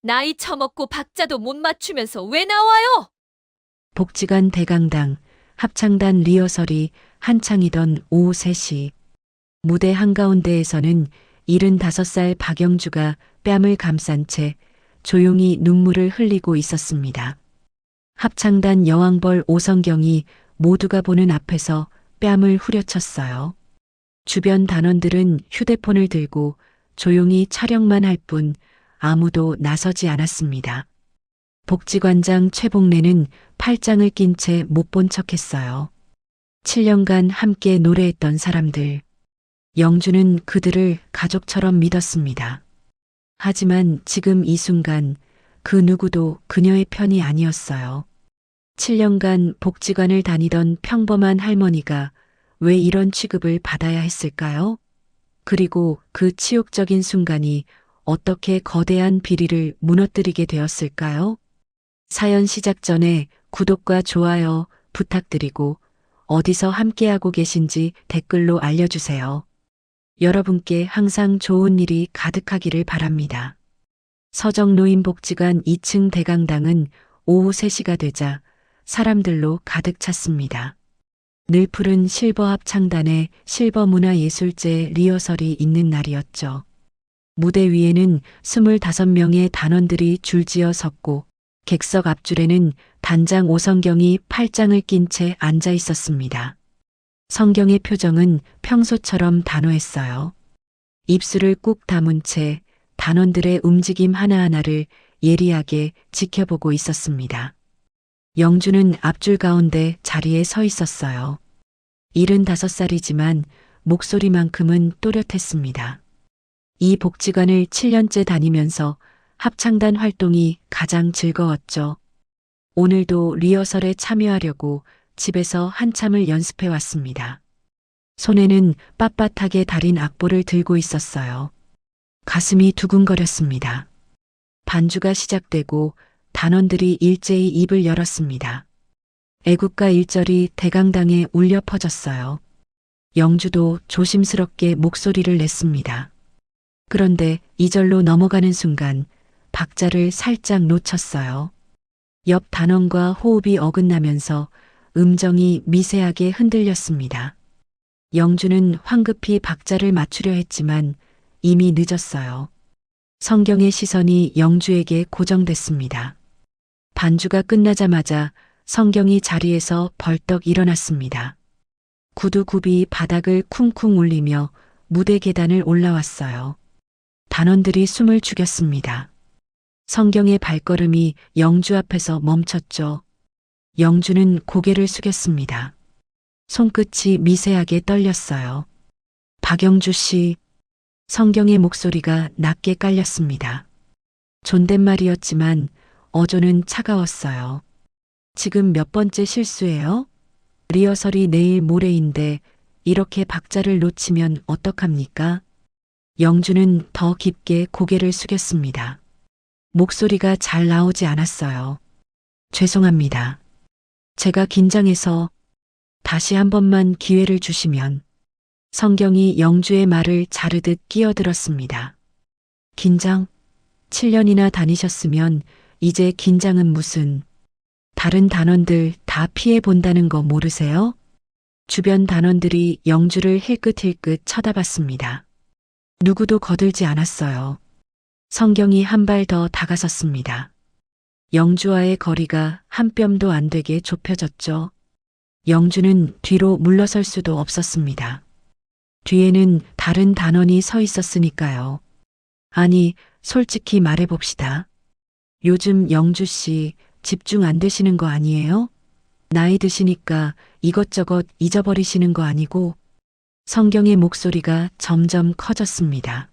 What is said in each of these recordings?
나이 처먹고 박자도 못 맞추면서 왜 나와요? 복지관 대강당, 합창단 리허설이 한창이던 오후 3시. 무대 한가운데에서는 75살 박영주가 뺨을 감싼 채 조용히 눈물을 흘리고 있었습니다. 합창단 여왕벌 오성경이 모두가 보는 앞에서 뺨을 후려쳤어요. 주변 단원들은 휴대폰을 들고 조용히 촬영만 할 뿐 아무도 나서지 않았습니다. 복지관장 최복래는 팔짱을 낀 채 못 본 척했어요. 7년간 함께 노래했던 사람들. 영주는 그들을 가족처럼 믿었습니다. 하지만 지금 이 순간 그 누구도 그녀의 편이 아니었어요. 7년간 복지관을 다니던 평범한 할머니가 왜 이런 취급을 받아야 했을까요? 그리고 그 치욕적인 순간이 어떻게 거대한 비리를 무너뜨리게 되었을까요? 사연 시작 전에 구독과 좋아요 부탁드리고 어디서 함께하고 계신지 댓글로 알려주세요. 여러분께 항상 좋은 일이 가득하기를 바랍니다. 서정노인복지관 2층 대강당은 오후 3시가 되자 사람들로 가득 찼습니다. 늘 푸른 실버 합창단의 실버 문화예술제 리허설이 있는 날이었죠. 무대 위에는 25명의 단원들이 줄지어 섰고 객석 앞줄에는 단장 오성경이 팔짱을 낀 채 앉아 있었습니다. 성경의 표정은 평소처럼 단호했어요. 입술을 꾹 다문 채 단원들의 움직임 하나하나를 예리하게 지켜보고 있었습니다. 영주는 앞줄 가운데 자리에 서 있었어요. 75살이지만 목소리만큼은 또렷했습니다. 이 복지관을 7년째 다니면서 합창단 활동이 가장 즐거웠죠. 오늘도 리허설에 참여하려고 집에서 한참을 연습해 왔습니다. 손에는 빳빳하게 달인 악보를 들고 있었어요. 가슴이 두근거렸습니다. 반주가 시작되고 단원들이 일제히 입을 열었습니다. 애국가 1절이 대강당에 울려 퍼졌어요. 영주도 조심스럽게 목소리를 냈습니다. 그런데 2절로 넘어가는 순간 박자를 살짝 놓쳤어요. 옆 단원과 호흡이 어긋나면서 음정이 미세하게 흔들렸습니다. 영주는 황급히 박자를 맞추려 했지만 이미 늦었어요. 성경의 시선이 영주에게 고정됐습니다. 반주가 끝나자마자 성경이 자리에서 벌떡 일어났습니다. 구두굽이 바닥을 쿵쿵 울리며 무대 계단을 올라왔어요. 단원들이 숨을 죽였습니다. 성경의 발걸음이 영주 앞에서 멈췄죠. 영주는 고개를 숙였습니다. 손끝이 미세하게 떨렸어요. 박영주 씨, 성경의 목소리가 낮게 깔렸습니다. 존댓말이었지만 어조는 차가웠어요. 지금 몇 번째 실수예요? 리허설이 내일 모레인데 이렇게 박자를 놓치면 어떡합니까? 영주는 더 깊게 고개를 숙였습니다. 목소리가 잘 나오지 않았어요. 죄송합니다. 제가 긴장해서 다시 한 번만 기회를 주시면. 성경이 영주의 말을 자르듯 끼어들었습니다. 긴장? 7년이나 다니셨으면 이제 긴장은 무슨. 다른 단원들 다 피해 본다는 거 모르세요? 주변 단원들이 영주를 힐끗힐끗 쳐다봤습니다. 누구도 거들지 않았어요. 성경이 한 발 더 다가섰습니다. 영주와의 거리가 한 뼘도 안 되게 좁혀졌죠. 영주는 뒤로 물러설 수도 없었습니다. 뒤에는 다른 단원이 서 있었으니까요. 아니, 솔직히 말해봅시다. 요즘 영주 씨 집중 안 되시는 거 아니에요? 나이 드시니까 이것저것 잊어버리시는 거 아니고? 성경의 목소리가 점점 커졌습니다.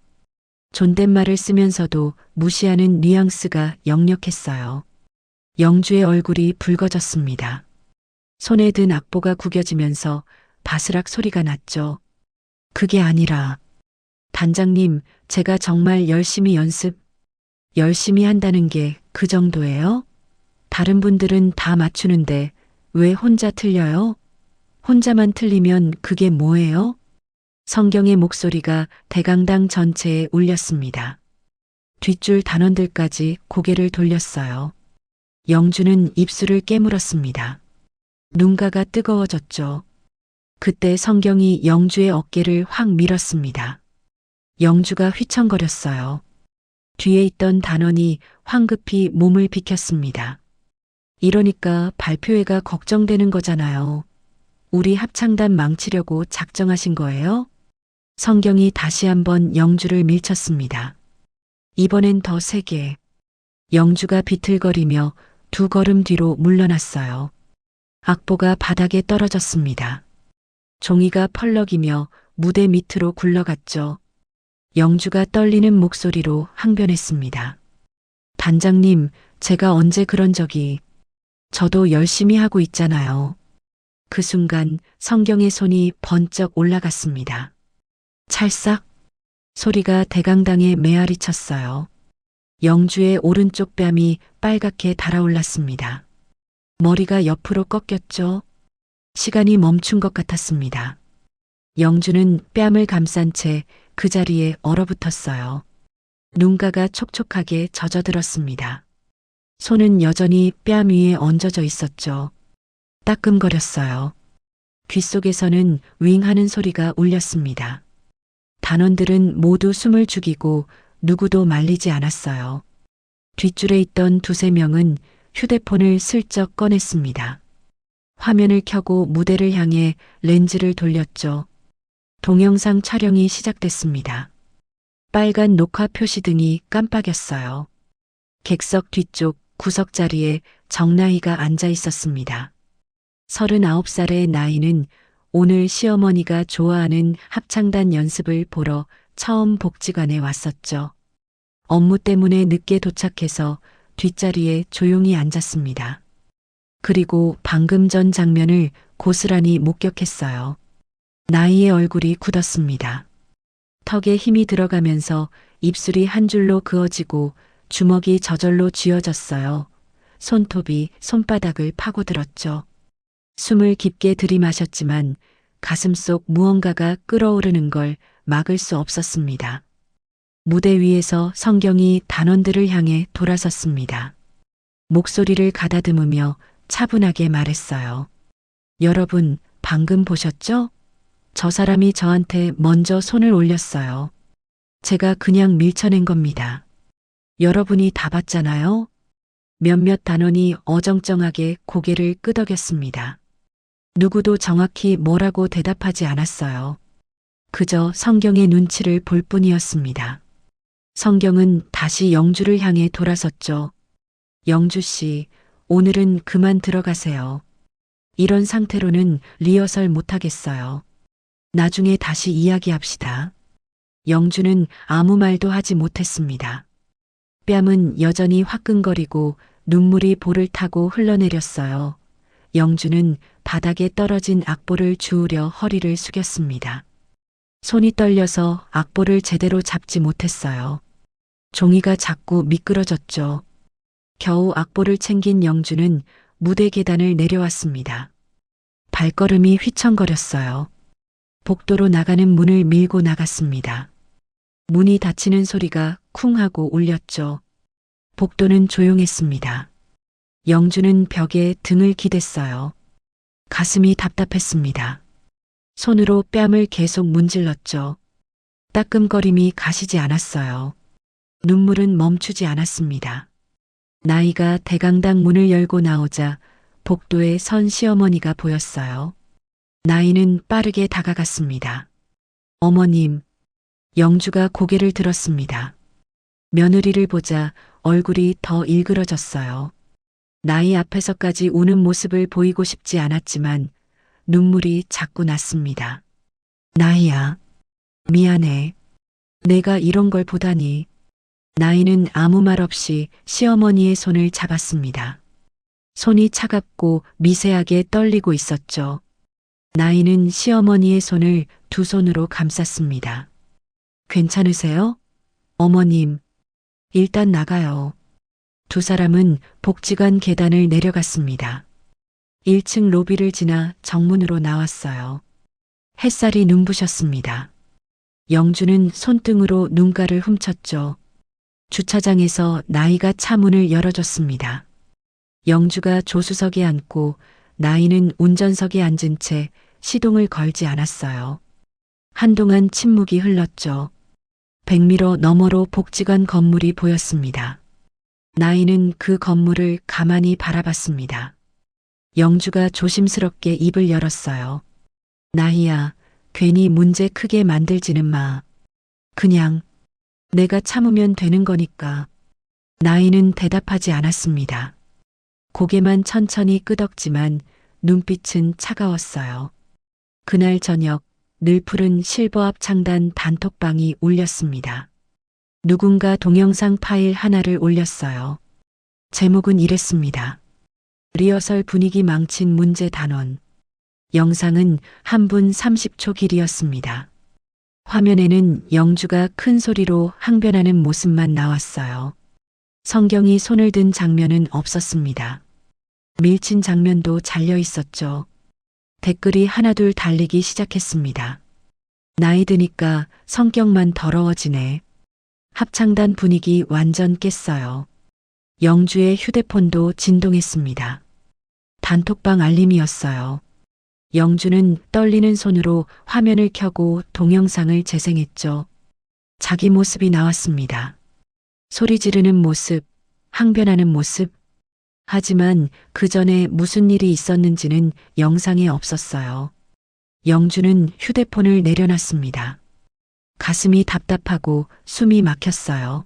존댓말을 쓰면서도 무시하는 뉘앙스가 역력했어요. 영주의 얼굴이 붉어졌습니다. 손에 든 악보가 구겨지면서 바스락 소리가 났죠. 그게 아니라, 단장님, 제가 정말 열심히 한다는 게 그 정도예요? 다른 분들은 다 맞추는데 왜 혼자 틀려요? 혼자만 틀리면 그게 뭐예요? 성경의 목소리가 대강당 전체에 울렸습니다. 뒷줄 단원들까지 고개를 돌렸어요. 영주는 입술을 깨물었습니다. 눈가가 뜨거워졌죠. 그때 성경이 영주의 어깨를 확 밀었습니다. 영주가 휘청거렸어요. 뒤에 있던 단원이 황급히 몸을 비켰습니다. 이러니까 발표회가 걱정되는 거잖아요. 우리 합창단 망치려고 작정하신 거예요? 성경이 다시 한번 영주를 밀쳤습니다. 이번엔 더 세게. 영주가 비틀거리며 2걸음 뒤로 물러났어요. 악보가 바닥에 떨어졌습니다. 종이가 펄럭이며 무대 밑으로 굴러갔죠. 영주가 떨리는 목소리로 항변했습니다. 단장님, 제가 언제 그런 적이... 저도 열심히 하고 있잖아요. 그 순간 성경의 손이 번쩍 올라갔습니다. 찰싹 소리가 대강당에 메아리 쳤어요. 영주의 오른쪽 뺨이 빨갛게 달아올랐습니다. 머리가 옆으로 꺾였죠. 시간이 멈춘 것 같았습니다. 영주는 뺨을 감싼 채 그 자리에 얼어붙었어요. 눈가가 촉촉하게 젖어들었습니다. 손은 여전히 뺨 위에 얹어져 있었죠. 따끔거렸어요. 귓속에서는 윙 하는 소리가 울렸습니다. 단원들은 모두 숨을 죽이고 누구도 말리지 않았어요. 뒷줄에 있던 2~3명은 휴대폰을 슬쩍 꺼냈습니다. 화면을 켜고 무대를 향해 렌즈를 돌렸죠. 동영상 촬영이 시작됐습니다. 빨간 녹화 표시등이 깜빡였어요. 객석 뒤쪽 구석 자리에 정나희가 앉아 있었습니다. 39살의 나이는 오늘 시어머니가 좋아하는 합창단 연습을 보러 처음 복지관에 왔었죠. 업무 때문에 늦게 도착해서 뒷자리에 조용히 앉았습니다. 그리고 방금 전 장면을 고스란히 목격했어요. 나이의 얼굴이 굳었습니다. 턱에 힘이 들어가면서 입술이 한 줄로 그어지고 주먹이 저절로 쥐어졌어요. 손톱이 손바닥을 파고들었죠. 숨을 깊게 들이마셨지만 가슴속 무언가가 끓어오르는 걸 막을 수 없었습니다. 무대 위에서 성경이 단원들을 향해 돌아섰습니다. 목소리를 가다듬으며 차분하게 말했어요. 여러분, 방금 보셨죠? 저 사람이 저한테 먼저 손을 올렸어요. 제가 그냥 밀쳐낸 겁니다. 여러분이 다 봤잖아요? 몇몇 단원이 어정쩡하게 고개를 끄덕였습니다. 누구도 정확히 뭐라고 대답하지 않았어요. 그저 성경의 눈치를 볼 뿐이었습니다. 성경은 다시 영주를 향해 돌아섰죠. 영주 씨, 오늘은 그만 들어가세요. 이런 상태로는 리허설 못하겠어요. 나중에 다시 이야기합시다. 영주는 아무 말도 하지 못했습니다. 뺨은 여전히 화끈거리고 눈물이 볼을 타고 흘러내렸어요. 영주는 바닥에 떨어진 악보를 주우려 허리를 숙였습니다. 손이 떨려서 악보를 제대로 잡지 못했어요. 종이가 자꾸 미끄러졌죠. 겨우 악보를 챙긴 영주는 무대 계단을 내려왔습니다. 발걸음이 휘청거렸어요. 복도로 나가는 문을 밀고 나갔습니다. 문이 닫히는 소리가 쿵 하고 울렸죠. 복도는 조용했습니다. 영주는 벽에 등을 기댔어요. 가슴이 답답했습니다. 손으로 뺨을 계속 문질렀죠. 따끔거림이 가시지 않았어요. 눈물은 멈추지 않았습니다. 나이가 대강당 문을 열고 나오자 복도에 선 시어머니가 보였어요. 나이는 빠르게 다가갔습니다. 어머님, 영주가 고개를 들었습니다. 며느리를 보자 얼굴이 더 일그러졌어요. 나이 앞에서까지 우는 모습을 보이고 싶지 않았지만 눈물이 자꾸 났습니다. 나이야, 미안해. 내가 이런 걸 보다니. 나이는 아무 말 없이 시어머니의 손을 잡았습니다. 손이 차갑고 미세하게 떨리고 있었죠. 나이는 시어머니의 손을 2손으로 감쌌습니다. 괜찮으세요? 어머님, 일단 나가요. 2 사람은 복지관 계단을 내려갔습니다. 1층 로비를 지나 정문으로 나왔어요. 햇살이 눈부셨습니다. 영주는 손등으로 눈가를 훔쳤죠. 주차장에서 나이가 차 문을 열어줬습니다. 영주가 조수석에 앉고 나이는 운전석에 앉은 채 시동을 걸지 않았어요. 한동안 침묵이 흘렀죠. 100m 너머로 복지관 건물이 보였습니다. 나이는 그 건물을 가만히 바라봤습니다. 영주가 조심스럽게 입을 열었어요. 나이야, 괜히 문제 크게 만들지는 마. 그냥 내가 참으면 되는 거니까. 나이는 대답하지 않았습니다. 고개만 천천히 끄덕지만 눈빛은 차가웠어요. 그날 저녁 늘 푸른 실버 앞 창단 단톡방이 울렸습니다. 누군가 동영상 파일 하나를 올렸어요. 제목은 이랬습니다. 리허설 분위기 망친 문제 단원. 영상은 1분 30초 길이었습니다. 화면에는 영주가 큰 소리로 항변하는 모습만 나왔어요. 성경이 손을 든 장면은 없었습니다. 밀친 장면도 잘려 있었죠. 댓글이 하나둘 달리기 시작했습니다. 나이 드니까 성격만 더러워지네. 합창단 분위기 완전 깼어요. 영주의 휴대폰도 진동했습니다. 단톡방 알림이었어요. 영주는 떨리는 손으로 화면을 켜고 동영상을 재생했죠. 자기 모습이 나왔습니다. 소리 지르는 모습, 항변하는 모습. 하지만 그 전에 무슨 일이 있었는지는 영상에 없었어요. 영주는 휴대폰을 내려놨습니다. 가슴이 답답하고 숨이 막혔어요.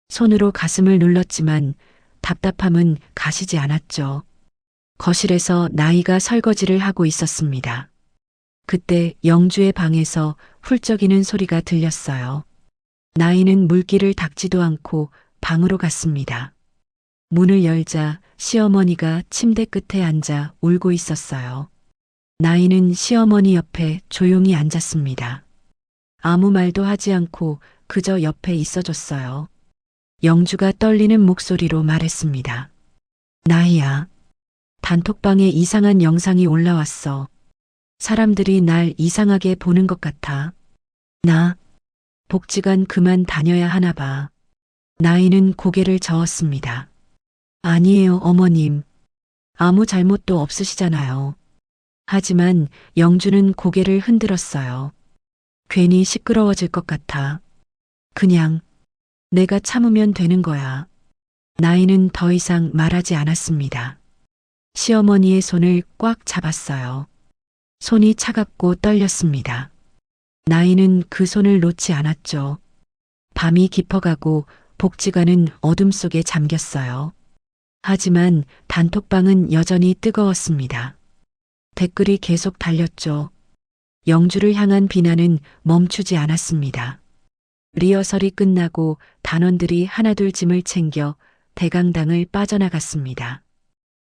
손으로 가슴을 눌렀지만 답답함은 가시지 않았죠. 거실에서 나이가 설거지를 하고 있었습니다. 그때 영주의 방에서 훌쩍이는 소리가 들렸어요. 나이는 물기를 닦지도 않고 방으로 갔습니다. 문을 열자 시어머니가 침대 끝에 앉아 울고 있었어요. 나이는 시어머니 옆에 조용히 앉았습니다. 아무 말도 하지 않고 그저 옆에 있어줬어요. 영주가 떨리는 목소리로 말했습니다. 나이야. 단톡방에 이상한 영상이 올라왔어. 사람들이 날 이상하게 보는 것 같아. 나 복지관 그만 다녀야 하나 봐. 나이는 고개를 저었습니다. 아니에요, 어머님. 아무 잘못도 없으시잖아요. 하지만 영주는 고개를 흔들었어요. 괜히 시끄러워질 것 같아. 그냥 내가 참으면 되는 거야. 나이는 더 이상 말하지 않았습니다. 시어머니의 손을 꽉 잡았어요. 손이 차갑고 떨렸습니다. 나이는 그 손을 놓지 않았죠. 밤이 깊어가고 복지관은 어둠 속에 잠겼어요. 하지만 단톡방은 여전히 뜨거웠습니다. 댓글이 계속 달렸죠. 영주를 향한 비난은 멈추지 않았습니다. 리허설이 끝나고 단원들이 하나둘 짐을 챙겨 대강당을 빠져나갔습니다.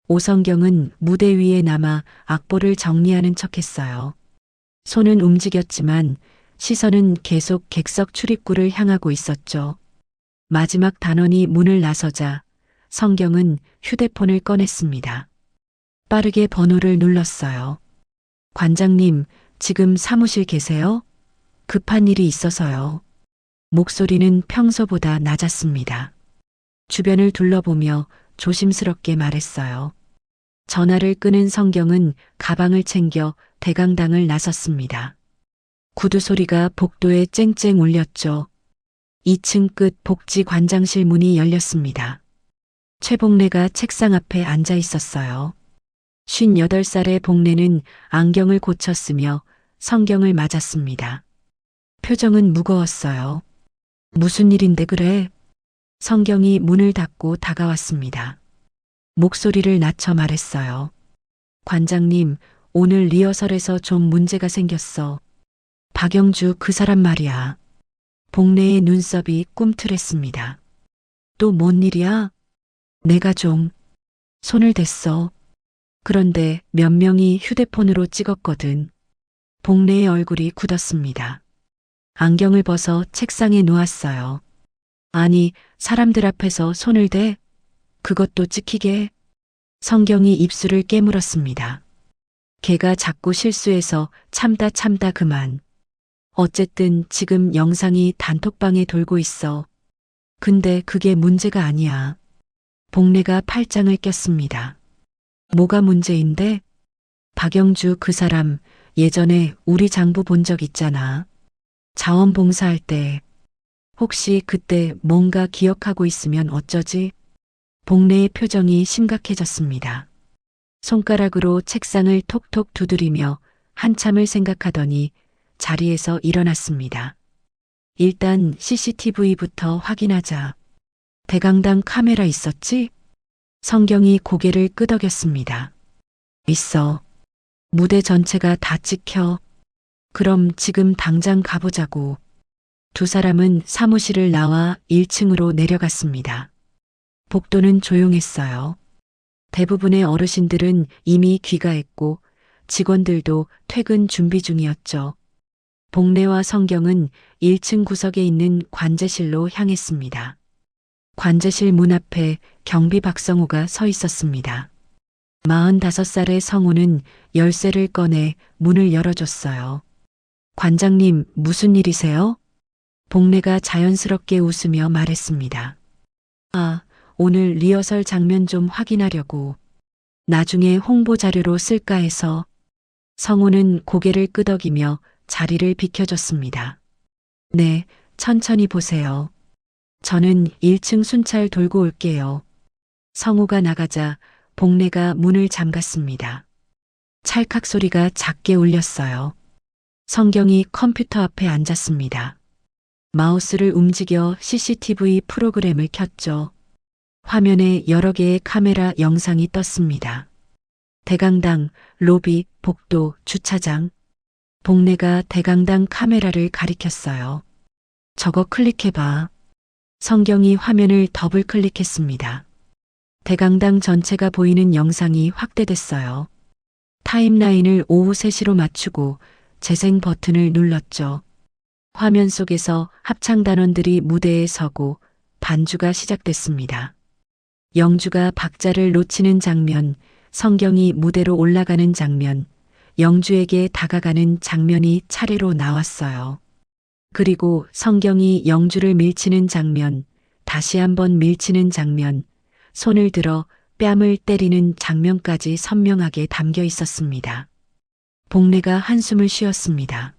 오성경은 무대 위에 남아 악보를 정리하는 척했어요. 손은 움직였지만 시선은 계속 객석 출입구를 향하고 있었죠. 마지막 단원이 문을 나서자 성경은 휴대폰을 꺼냈습니다. 빠르게 번호를 눌렀어요. 관장님, 지금 사무실 계세요? 급한 일이 있어서요. 목소리는 평소보다 낮았습니다. 주변을 둘러보며 조심스럽게 말했어요. 전화를 끊은 성경은 가방을 챙겨 대강당을 나섰습니다. 구두 소리가 복도에 쨍쨍 울렸죠. 2층 끝 복지 관장실 문이 열렸습니다. 최복래가 책상 앞에 앉아 있었어요. 58살의 복래는 안경을 고쳤으며 성경을 맞았습니다. 표정은 무거웠어요. 무슨 일인데 그래? 성경이 문을 닫고 다가왔습니다. 목소리를 낮춰 말했어요. 관장님, 오늘 리허설에서 좀 문제가 생겼어. 박영주 그 사람 말이야. 복래의 눈썹이 꿈틀했습니다. 또 뭔 일이야? 내가 좀 손을 댔어. 그런데 몇 명이 휴대폰으로 찍었거든. 복래의 얼굴이 굳었습니다. 안경을 벗어 책상에 놓았어요. 아니, 사람들 앞에서 손을 대? 그것도 찍히게? 성경이 입술을 깨물었습니다. 걔가 자꾸 실수해서 참다 그만. 어쨌든 지금 영상이 단톡방에 돌고 있어. 근데 그게 문제가 아니야. 복례가 팔짱을 꼈습니다. 뭐가 문제인데? 박영주 그 사람 예전에 우리 장부 본 적 있잖아. 자원봉사할 때. 혹시 그때 뭔가 기억하고 있으면 어쩌지? 복례의 표정이 심각해졌습니다. 손가락으로 책상을 톡톡 두드리며 한참을 생각하더니 자리에서 일어났습니다. 일단 CCTV부터 확인하자. 대강당 카메라 있었지? 성경이 고개를 끄덕였습니다. 있어. 무대 전체가 다 찍혀. 그럼 지금 당장 가보자고. 두 사람은 사무실을 나와 1층으로 내려갔습니다. 복도는 조용했어요. 대부분의 어르신들은 이미 귀가했고 직원들도 퇴근 준비 중이었죠. 복례와 성경은 1층 구석에 있는 관제실로 향했습니다. 관제실 문 앞에 경비 박성우가 서 있었습니다. 45살의 성우는 열쇠를 꺼내 문을 열어줬어요. 관장님, 무슨 일이세요? 복례가 자연스럽게 웃으며 말했습니다. 아, 오늘 리허설 장면 좀 확인하려고. 나중에 홍보 자료로 쓸까 해서. 성우는 고개를 끄덕이며 자리를 비켜줬습니다. 네, 천천히 보세요. 저는 1층 순찰 돌고 올게요. 성우가 나가자 복례가 문을 잠갔습니다. 찰칵 소리가 작게 울렸어요. 성경이 컴퓨터 앞에 앉았습니다. 마우스를 움직여 CCTV 프로그램을 켰죠. 화면에 여러 개의 카메라 영상이 떴습니다. 대강당, 로비, 복도, 주차장. 복례가 대강당 카메라를 가리켰어요. 저거 클릭해봐. 성경이 화면을 더블 클릭했습니다. 대강당 전체가 보이는 영상이 확대됐어요. 타임라인을 오후 3시로 맞추고 재생 버튼을 눌렀죠. 화면 속에서 합창단원들이 무대에 서고 반주가 시작됐습니다. 영주가 박자를 놓치는 장면, 성경이 무대로 올라가는 장면, 영주에게 다가가는 장면이 차례로 나왔어요. 그리고 성경이 영주를 밀치는 장면, 다시 한번 밀치는 장면, 손을 들어 뺨을 때리는 장면까지 선명하게 담겨 있었습니다. 복례가 한숨을 쉬었습니다.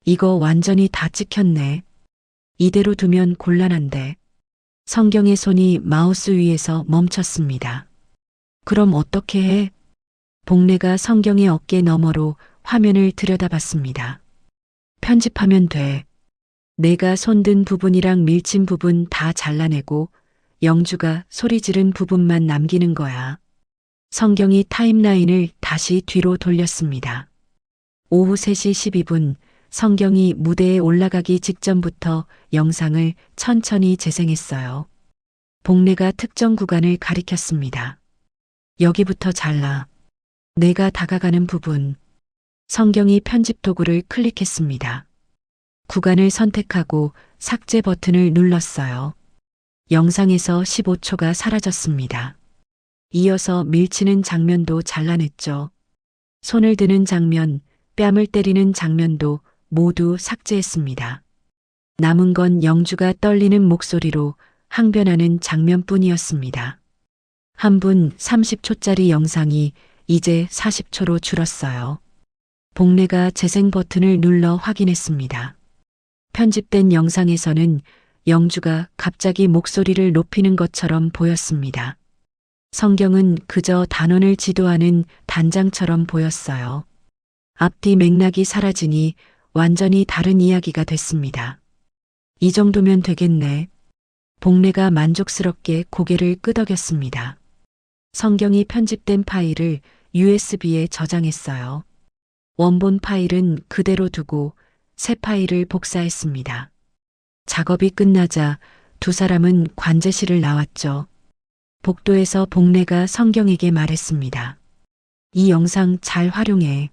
이거 완전히 다 찍혔네. 이대로 두면 곤란한데. 성경의 손이 마우스 위에서 멈췄습니다. 그럼 어떻게 해? 복례가 성경의 어깨 너머로 화면을 들여다봤습니다. 편집하면 돼. 내가 손든 부분이랑 밀친 부분 다 잘라내고 영주가 소리 지른 부분만 남기는 거야. 성경이 타임라인을 다시 뒤로 돌렸습니다. 오후 3시 12분 성경이 무대에 올라가기 직전부터 영상을 천천히 재생했어요. 복례가 특정 구간을 가리켰습니다. 여기부터 잘라. 내가 다가가는 부분. 성경이 편집 도구를 클릭했습니다. 구간을 선택하고 삭제 버튼을 눌렀어요. 영상에서 15초가 사라졌습니다. 이어서 밀치는 장면도 잘라냈죠. 손을 드는 장면, 뺨을 때리는 장면도 모두 삭제했습니다. 남은 건 영주가 떨리는 목소리로 항변하는 장면뿐이었습니다. 한 분 30초짜리 영상이 이제 40초로 줄었어요. 복례가 재생 버튼을 눌러 확인했습니다. 편집된 영상에서는 영주가 갑자기 목소리를 높이는 것처럼 보였습니다. 성경은 그저 단원을 지도하는 단장처럼 보였어요. 앞뒤 맥락이 사라지니 완전히 다른 이야기가 됐습니다. 이 정도면 되겠네. 복례가 만족스럽게 고개를 끄덕였습니다. 성경이 편집된 파일을 USB에 저장했어요. 원본 파일은 그대로 두고 새 파일을 복사했습니다. 작업이 끝나자 두 사람은 관제실을 나왔죠. 복도에서 복례가 성경에게 말했습니다. 이 영상 잘 활용해.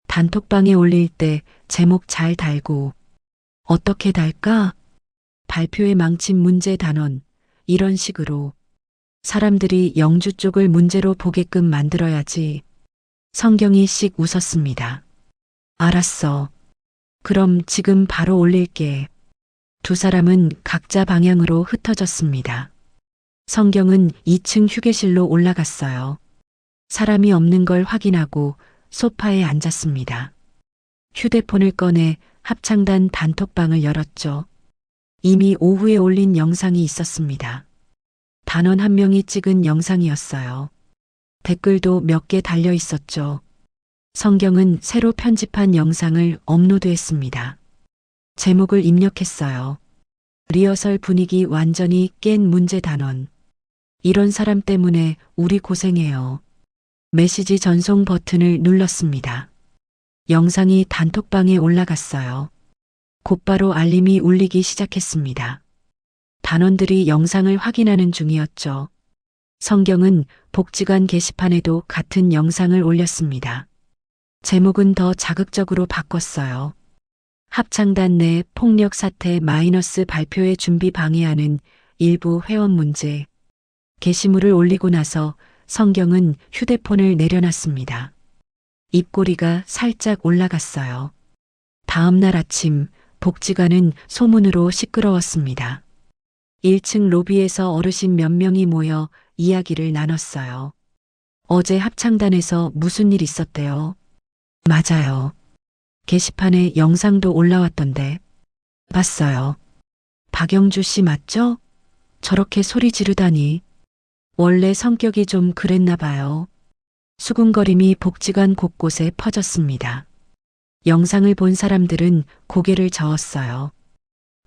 단톡방에 올릴 때 제목 잘 달고. 어떻게 달까? 발표에 망친 문제 단원. 이런 식으로. 사람들이 영주 쪽을 문제로 보게끔 만들어야지. 성경이 씩 웃었습니다. 알았어. 그럼 지금 바로 올릴게. 두 사람은 각자 방향으로 흩어졌습니다. 성경은 2층 휴게실로 올라갔어요. 사람이 없는 걸 확인하고 소파에 앉았습니다. 휴대폰을 꺼내 합창단 단톡방을 열었죠. 이미 오후에 올린 영상이 있었습니다. 단원 한 명이 찍은 영상이었어요. 댓글도 몇 개 달려 있었죠. 성경은 새로 편집한 영상을 업로드했습니다. 제목을 입력했어요. 리허설 분위기 완전히 깬 문제 단원. 이런 사람 때문에 우리 고생해요. 메시지 전송 버튼을 눌렀습니다. 영상이 단톡방에 올라갔어요. 곧바로 알림이 울리기 시작했습니다. 단원들이 영상을 확인하는 중이었죠. 성경은 복지관 게시판에도 같은 영상을 올렸습니다. 제목은 더 자극적으로 바꿨어요. 합창단 내 폭력 사태 마이너스 발표의 준비 방해하는 일부 회원 문제. 게시물을 올리고 나서 성경은 휴대폰을 내려놨습니다. 입꼬리가 살짝 올라갔어요. 다음 날 아침 복지관은 소문으로 시끄러웠습니다. 1층 로비에서 어르신 몇 명이 모여 이야기를 나눴어요. 어제 합창단에서 무슨 일 있었대요? 맞아요. 게시판에 영상도 올라왔던데. 봤어요. 박영주 씨 맞죠? 저렇게 소리 지르다니. 원래 성격이 좀 그랬나 봐요. 수군거림이 복지관 곳곳에 퍼졌습니다. 영상을 본 사람들은 고개를 저었어요.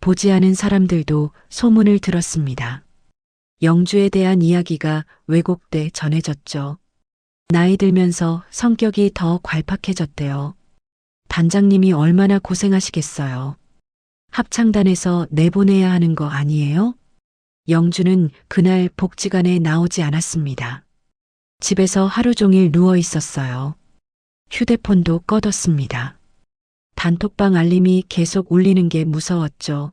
보지 않은 사람들도 소문을 들었습니다. 영주에 대한 이야기가 왜곡돼 전해졌죠. 나이 들면서 성격이 더 괄팍해졌대요. 단장님이 얼마나 고생하시겠어요. 합창단에서 내보내야 하는 거 아니에요? 영주는 그날 복지관에 나오지 않았습니다. 집에서 하루 종일 누워 있었어요. 휴대폰도 꺼뒀습니다. 단톡방 알림이 계속 울리는 게 무서웠죠.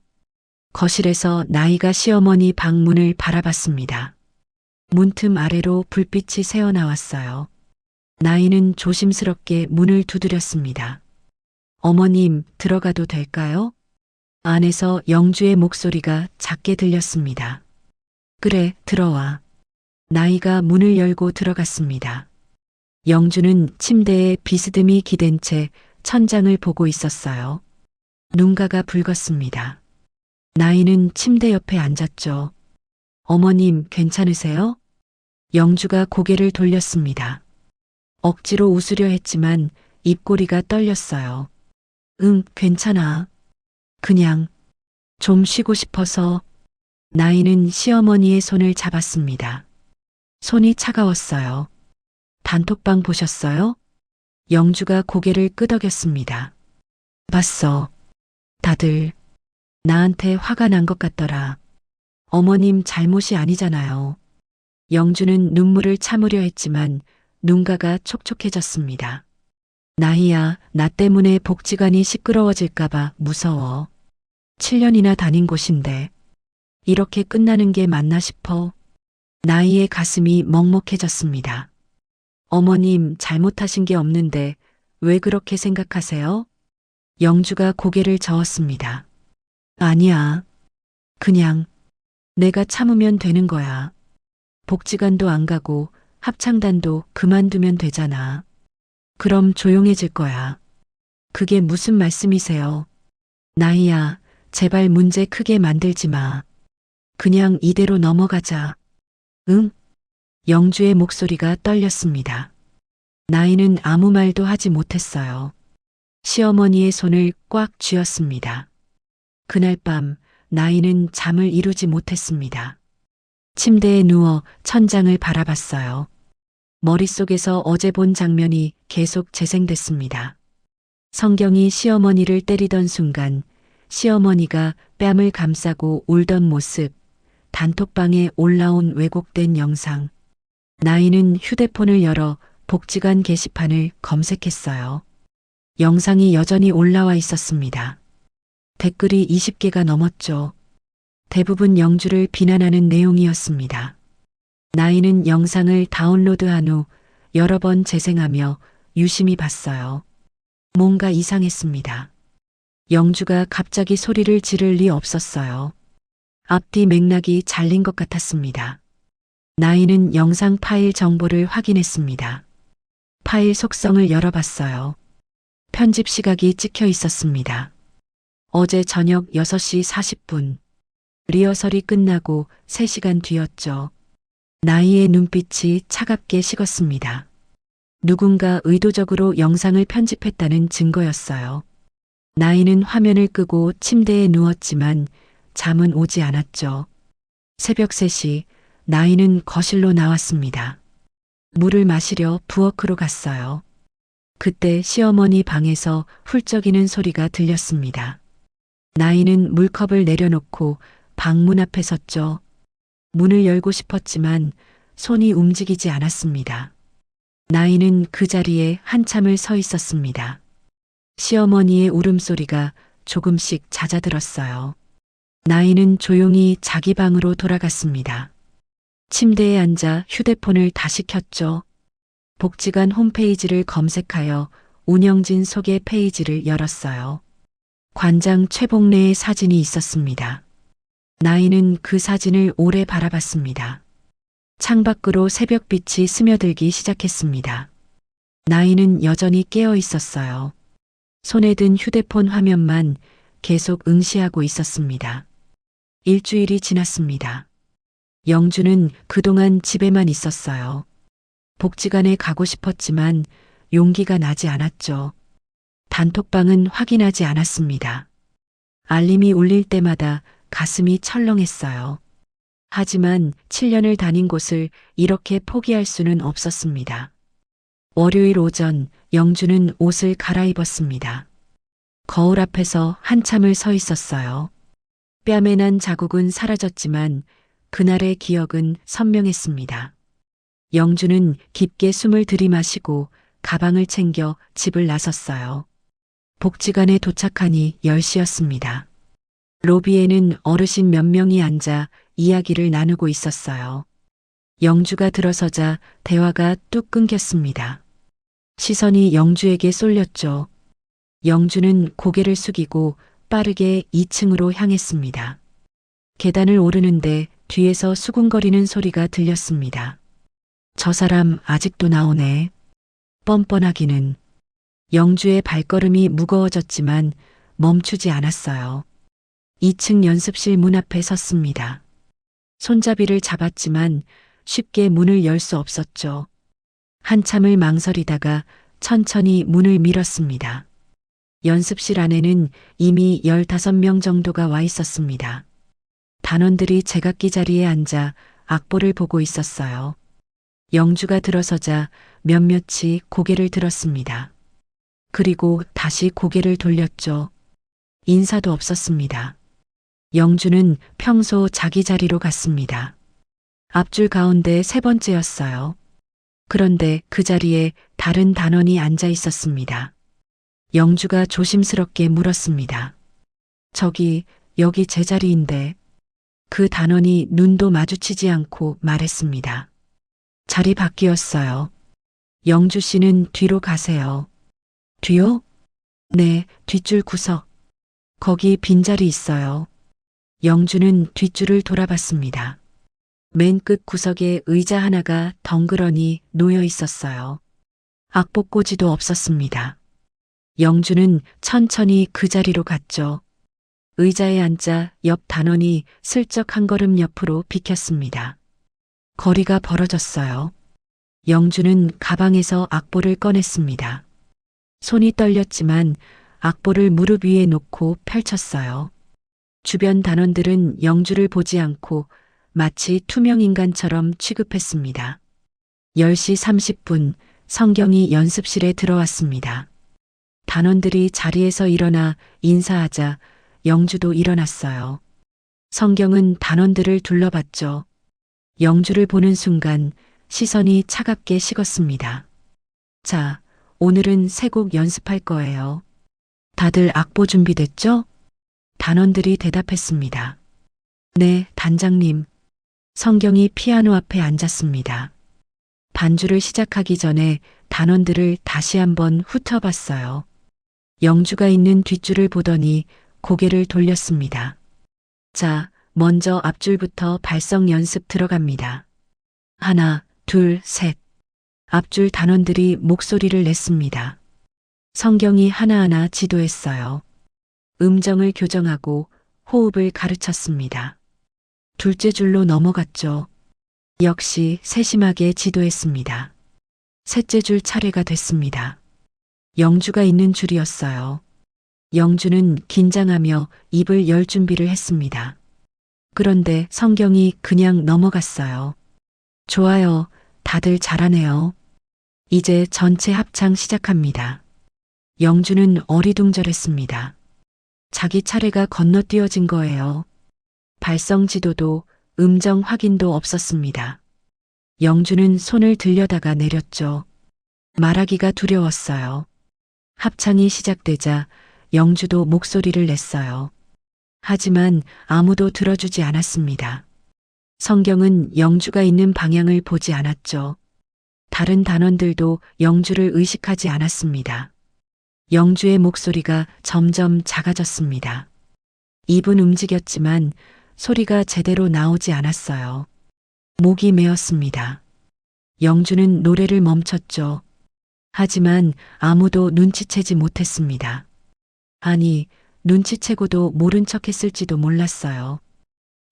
거실에서 나이가 시어머니 방 문을 바라봤습니다. 문틈 아래로 불빛이 새어나왔어요. 나이는 조심스럽게 문을 두드렸습니다. 어머님, 들어가도 될까요? 안에서 영주의 목소리가 작게 들렸습니다. 그래, 들어와. 나이가 문을 열고 들어갔습니다. 영주는 침대에 비스듬히 기댄 채 천장을 보고 있었어요. 눈가가 붉었습니다. 나이는 침대 옆에 앉았죠. 어머님, 괜찮으세요? 영주가 고개를 돌렸습니다. 억지로 웃으려 했지만 입꼬리가 떨렸어요. 응, 괜찮아. 그냥 좀 쉬고 싶어서. 나이는 시어머니의 손을 잡았습니다. 손이 차가웠어요. 단톡방 보셨어요? 영주가 고개를 끄덕였습니다. 봤어. 다들 나한테 화가 난 것 같더라. 어머님 잘못이 아니잖아요. 영주는 눈물을 참으려 했지만 눈가가 촉촉해졌습니다. 나이야, 나 때문에 복지관이 시끄러워질까봐 무서워. 7년이나 다닌 곳인데 이렇게 끝나는 게 맞나 싶어. 나이의 가슴이 먹먹해졌습니다. 어머님 잘못하신 게 없는데 왜 그렇게 생각하세요? 영주가 고개를 저었습니다. 아니야. 그냥 내가 참으면 되는 거야. 복지관도 안 가고 합창단도 그만두면 되잖아. 그럼 조용해질 거야. 그게 무슨 말씀이세요? 나이야, 제발 문제 크게 만들지 마. 그냥 이대로 넘어가자. 응? 영주의 목소리가 떨렸습니다. 나이는 아무 말도 하지 못했어요. 시어머니의 손을 꽉 쥐었습니다. 그날 밤 나이는 잠을 이루지 못했습니다. 침대에 누워 천장을 바라봤어요. 머릿속에서 어제 본 장면이 계속 재생됐습니다. 성경이 시어머니를 때리던 순간 시어머니가 뺨을 감싸고 울던 모습, 단톡방에 올라온 왜곡된 영상. 나이는 휴대폰을 열어 복지관 게시판을 검색했어요. 영상이 여전히 올라와 있었습니다. 댓글이 20개가 넘었죠. 대부분 영주를 비난하는 내용이었습니다. 나이는 영상을 다운로드한 후 여러 번 재생하며 유심히 봤어요. 뭔가 이상했습니다. 영주가 갑자기 소리를 지를 리 없었어요. 앞뒤 맥락이 잘린 것 같았습니다. 나이는 영상 파일 정보를 확인했습니다. 파일 속성을 열어봤어요. 편집 시각이 찍혀 있었습니다. 어제 저녁 6시 40분. 리허설이 끝나고 3시간 뒤였죠. 나이의 눈빛이 차갑게 식었습니다. 누군가 의도적으로 영상을 편집했다는 증거였어요. 나이는 화면을 끄고 침대에 누웠지만 잠은 오지 않았죠. 새벽 3시 나이는 거실로 나왔습니다. 물을 마시려 부엌으로 갔어요. 그때 시어머니 방에서 훌쩍이는 소리가 들렸습니다. 나이는 물컵을 내려놓고 방문 앞에 섰죠. 문을 열고 싶었지만 손이 움직이지 않았습니다. 나이는 그 자리에 한참을 서 있었습니다. 시어머니의 울음소리가 조금씩 잦아들었어요. 나이는 조용히 자기 방으로 돌아갔습니다. 침대에 앉아 휴대폰을 다시 켰죠. 복지관 홈페이지를 검색하여 운영진 소개 페이지를 열었어요. 관장 최복래의 사진이 있었습니다. 나이는 그 사진을 오래 바라봤습니다. 창밖으로 새벽빛이 스며들기 시작했습니다. 나이는 여전히 깨어 있었어요. 손에 든 휴대폰 화면만 계속 응시하고 있었습니다. 일주일이 지났습니다. 영주는 그동안 집에만 있었어요. 복지관에 가고 싶었지만 용기가 나지 않았죠. 단톡방은 확인하지 않았습니다. 알림이 울릴 때마다 가슴이 철렁했어요. 하지만 7년을 다닌 곳을 이렇게 포기할 수는 없었습니다. 월요일 오전 영주는 옷을 갈아입었습니다. 거울 앞에서 한참을 서 있었어요. 뺨에 난 자국은 사라졌지만 그날의 기억은 선명했습니다. 영주는 깊게 숨을 들이마시고 가방을 챙겨 집을 나섰어요. 복지관에 도착하니 10시였습니다. 로비에는 어르신 몇 명이 앉아 이야기를 나누고 있었어요. 영주가 들어서자 대화가 뚝 끊겼습니다. 시선이 영주에게 쏠렸죠. 영주는 고개를 숙이고 빠르게 2층으로 향했습니다. 계단을 오르는데 뒤에서 수군거리는 소리가 들렸습니다. 저 사람 아직도 나오네. 뻔뻔하기는. 영주의 발걸음이 무거워졌지만 멈추지 않았어요. 2층 연습실 문 앞에 섰습니다. 손잡이를 잡았지만 쉽게 문을 열 수 없었죠. 한참을 망설이다가 천천히 문을 밀었습니다. 연습실 안에는 이미 15명 정도가 와 있었습니다. 단원들이 제각기 자리에 앉아 악보를 보고 있었어요. 영주가 들어서자 몇몇이 고개를 들었습니다. 그리고 다시 고개를 돌렸죠. 인사도 없었습니다. 영주는 평소 자기 자리로 갔습니다. 앞줄 가운데 3번째였어요. 그런데 그 자리에 다른 단원이 앉아 있었습니다. 영주가 조심스럽게 물었습니다. 여기 제 자리인데. 그 단원이 눈도 마주치지 않고 말했습니다. 자리 바뀌었어요. 영주 씨는 뒤로 가세요. 뒤요? 네, 뒷줄 구석. 거기 빈자리 있어요. 영주는 뒷줄을 돌아봤습니다. 맨 끝 구석에 의자 하나가 덩그러니 놓여 있었어요. 악보꽂이도 없었습니다. 영주는 천천히 그 자리로 갔죠. 의자에 앉자 옆 단원이 슬쩍 한 걸음 옆으로 비켰습니다. 거리가 벌어졌어요. 영주는 가방에서 악보를 꺼냈습니다. 손이 떨렸지만 악보를 무릎 위에 놓고 펼쳤어요. 주변 단원들은 영주를 보지 않고 마치 투명인간처럼 취급했습니다. 10시 30분 성경이 연습실에 들어왔습니다. 단원들이 자리에서 일어나 인사하자 영주도 일어났어요. 성경은 단원들을 둘러봤죠. 영주를 보는 순간 시선이 차갑게 식었습니다. 자, 오늘은 3곡 연습할 거예요. 다들 악보 준비됐죠? 단원들이 대답했습니다. 네, 단장님. 성경이 피아노 앞에 앉았습니다. 반주를 시작하기 전에 단원들을 다시 한번 훑어봤어요. 영주가 있는 뒷줄을 보더니 고개를 돌렸습니다. 자, 먼저 앞줄부터 발성 연습 들어갑니다. 하나, 둘, 셋. 앞줄 단원들이 목소리를 냈습니다. 성경이 하나하나 지도했어요. 음정을 교정하고 호흡을 가르쳤습니다. 둘째 줄로 넘어갔죠. 역시 세심하게 지도했습니다. 셋째 줄 차례가 됐습니다. 영주가 있는 줄이었어요. 영주는 긴장하며 입을 열 준비를 했습니다. 그런데 성경이 그냥 넘어갔어요. 좋아요. 다들 잘하네요. 이제 전체 합창 시작합니다. 영주는 어리둥절했습니다. 자기 차례가 건너뛰어진 거예요. 발성 지도도 음정 확인도 없었습니다. 영주는 손을 들여다가 내렸죠. 말하기가 두려웠어요. 합창이 시작되자 영주도 목소리를 냈어요. 하지만 아무도 들어주지 않았습니다. 성경은 영주가 있는 방향을 보지 않았죠. 다른 단원들도 영주를 의식하지 않았습니다. 영주의 목소리가 점점 작아졌습니다. 입은 움직였지만 소리가 제대로 나오지 않았어요. 목이 메었습니다. 영주는 노래를 멈췄죠. 하지만 아무도 눈치채지 못했습니다. 아니, 눈치채고도 모른 척 했을지도 몰랐어요.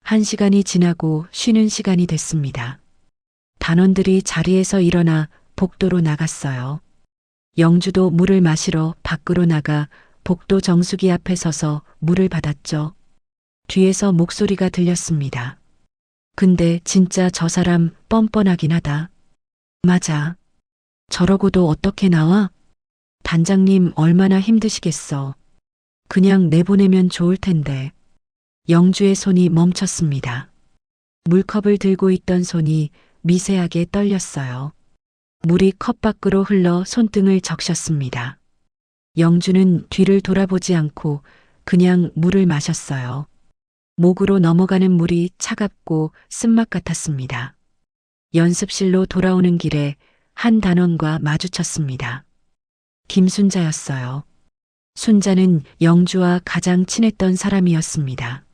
1시간이 지나고 쉬는 시간이 됐습니다. 단원들이 자리에서 일어나 복도로 나갔어요. 영주도 물을 마시러 밖으로 나가 복도 정수기 앞에 서서 물을 받았죠. 뒤에서 목소리가 들렸습니다. 근데 진짜 저 사람 뻔뻔하긴 하다. 맞아. 저러고도 어떻게 나와? 단장님 얼마나 힘드시겠어. 그냥 내보내면 좋을 텐데. 영주의 손이 멈췄습니다. 물컵을 들고 있던 손이 미세하게 떨렸어요. 물이 컵 밖으로 흘러 손등을 적셨습니다. 영주는 뒤를 돌아보지 않고 그냥 물을 마셨어요. 목으로 넘어가는 물이 차갑고 쓴맛 같았습니다. 연습실로 돌아오는 길에 한 단원과 마주쳤습니다. 김순자였어요. 순자는 영주와 가장 친했던 사람이었습니다.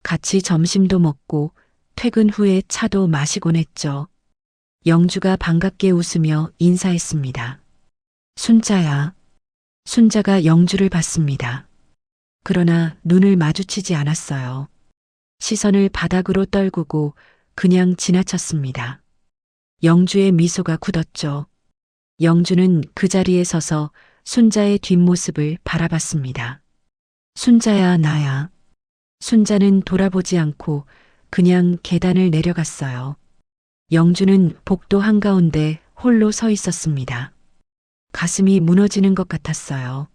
같이 점심도 먹고 퇴근 후에 차도 마시곤 했죠. 영주가 반갑게 웃으며 인사했습니다. 순자야. 순자가 영주를 봤습니다. 그러나 눈을 마주치지 않았어요. 시선을 바닥으로 떨구고 그냥 지나쳤습니다. 영주의 미소가 굳었죠. 영주는 그 자리에 서서 순자의 뒷모습을 바라봤습니다. 순자야, 나야. 순자는 돌아보지 않고 그냥 계단을 내려갔어요. 영주는 복도 한가운데 홀로 서 있었습니다. 가슴이 무너지는 것 같았어요.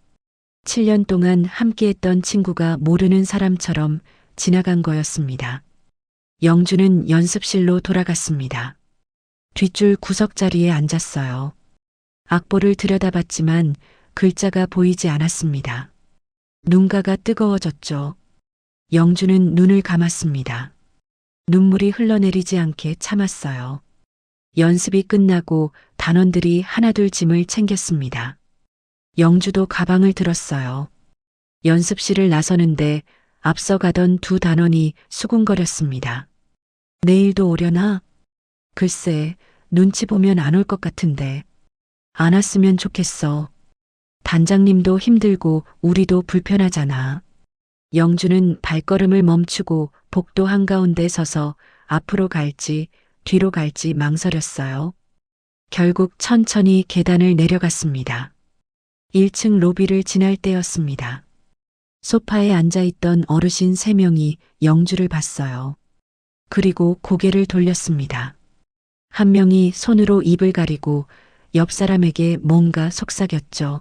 7년 동안 함께했던 친구가 모르는 사람처럼 지나간 거였습니다. 영주는 연습실로 돌아갔습니다. 뒷줄 구석 자리에 앉았어요. 악보를 들여다봤지만 글자가 보이지 않았습니다. 눈가가 뜨거워졌죠. 영주는 눈을 감았습니다. 눈물이 흘러내리지 않게 참았어요. 연습이 끝나고 단원들이 하나둘 짐을 챙겼습니다. 영주도 가방을 들었어요. 연습실을 나서는데 앞서가던 두 단원이 수군거렸습니다. 내일도 오려나? 글쎄, 눈치 보면 안 올 것 같은데. 안 왔으면 좋겠어. 단장님도 힘들고 우리도 불편하잖아. 영주는 발걸음을 멈추고 복도 한가운데 서서 앞으로 갈지 뒤로 갈지 망설였어요. 결국 천천히 계단을 내려갔습니다. 1층 로비를 지날 때였습니다. 소파에 앉아있던 어르신 3명이 영주를 봤어요. 그리고 고개를 돌렸습니다. 한 명이 손으로 입을 가리고 옆 사람에게 뭔가 속삭였죠.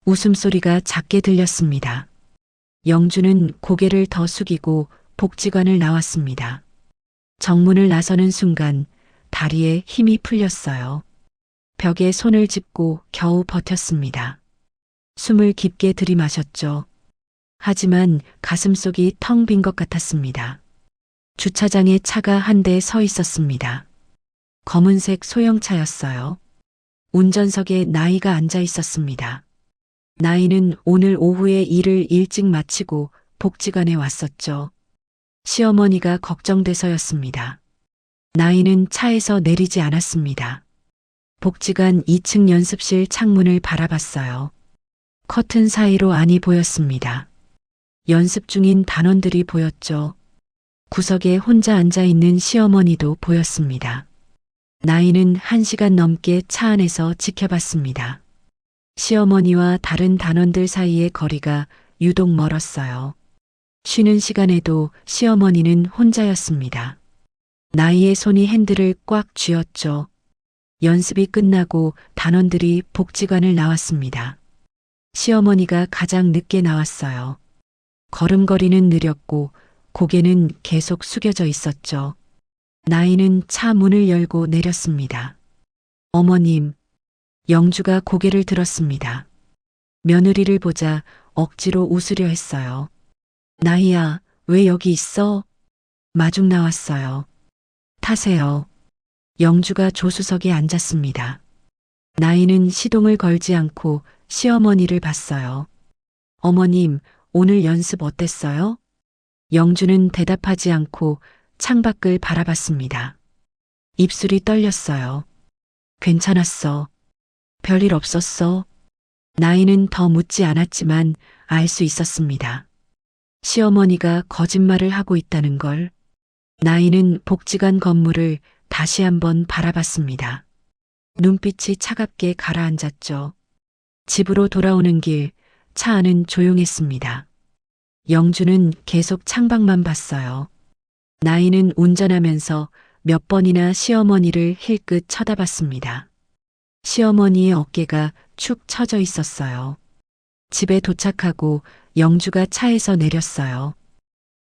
웃음소리가 작게 들렸습니다. 영주는 고개를 더 숙이고 복지관을 나왔습니다. 정문을 나서는 순간 다리에 힘이 풀렸어요. 벽에 손을 짚고 겨우 버텼습니다. 숨을 깊게 들이마셨죠. 하지만 가슴속이 텅 빈 것 같았습니다. 주차장에 차가 한 대 서 있었습니다. 검은색 소형차였어요. 운전석에 나이가 앉아 있었습니다. 나이는 오늘 오후에 일을 일찍 마치고 복지관에 왔었죠. 시어머니가 걱정돼서였습니다. 나이는 차에서 내리지 않았습니다. 복지관 2층 연습실 창문을 바라봤어요. 커튼 사이로 안이 보였습니다. 연습 중인 단원들이 보였죠. 구석에 혼자 앉아 있는 시어머니도 보였습니다. 나이는 1시간 넘게 차 안에서 지켜봤습니다. 시어머니와 다른 단원들 사이의 거리가 유독 멀었어요. 쉬는 시간에도 시어머니는 혼자였습니다. 나이의 손이 핸들을 꽉 쥐었죠. 연습이 끝나고 단원들이 복지관을 나왔습니다. 시어머니가 가장 늦게 나왔어요. 걸음걸이는 느렸고 고개는 계속 숙여져 있었죠. 나이는 차 문을 열고 내렸습니다. 어머님, 영주가 고개를 들었습니다. 며느리를 보자 억지로 웃으려 했어요. 나이야, 왜 여기 있어? 마중 나왔어요. 타세요. 영주가 조수석에 앉았습니다. 나이는 시동을 걸지 않고 시어머니를 봤어요. 어머님, 오늘 연습 어땠어요? 영주는 대답하지 않고 창밖을 바라봤습니다. 입술이 떨렸어요. 괜찮았어. 별일 없었어. 나이는 더 묻지 않았지만 알 수 있었습니다. 시어머니가 거짓말을 하고 있다는 걸. 나이는 복지관 건물을 다시 한번 바라봤습니다. 눈빛이 차갑게 가라앉았죠. 집으로 돌아오는 길, 차 안은 조용했습니다. 영주는 계속 창밖만 봤어요. 나이는 운전하면서 몇 번이나 시어머니를 힐끗 쳐다봤습니다. 시어머니의 어깨가 축 처져 있었어요. 집에 도착하고 영주가 차에서 내렸어요.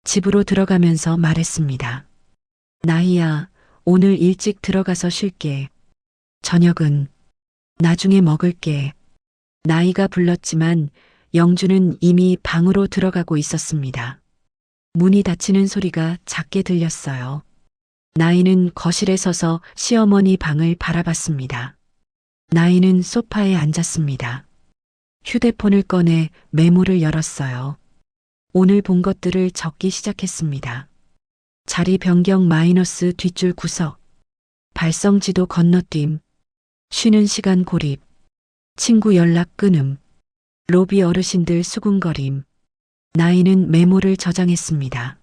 집으로 들어가면서 말했습니다. 나이야, 오늘 일찍 들어가서 쉴게. 저녁은 나중에 먹을게. 나이가 불렀지만 영주는 이미 방으로 들어가고 있었습니다. 문이 닫히는 소리가 작게 들렸어요. 나이는 거실에 서서 시어머니 방을 바라봤습니다. 나이는 소파에 앉았습니다. 휴대폰을 꺼내 메모를 열었어요. 오늘 본 것들을 적기 시작했습니다. 자리 변경 마이너스 뒷줄 구석, 발성 지도 건너뛰임, 쉬는 시간 고립, 친구 연락 끊음, 로비 어르신들 수군거림. 나이는 메모를 저장했습니다.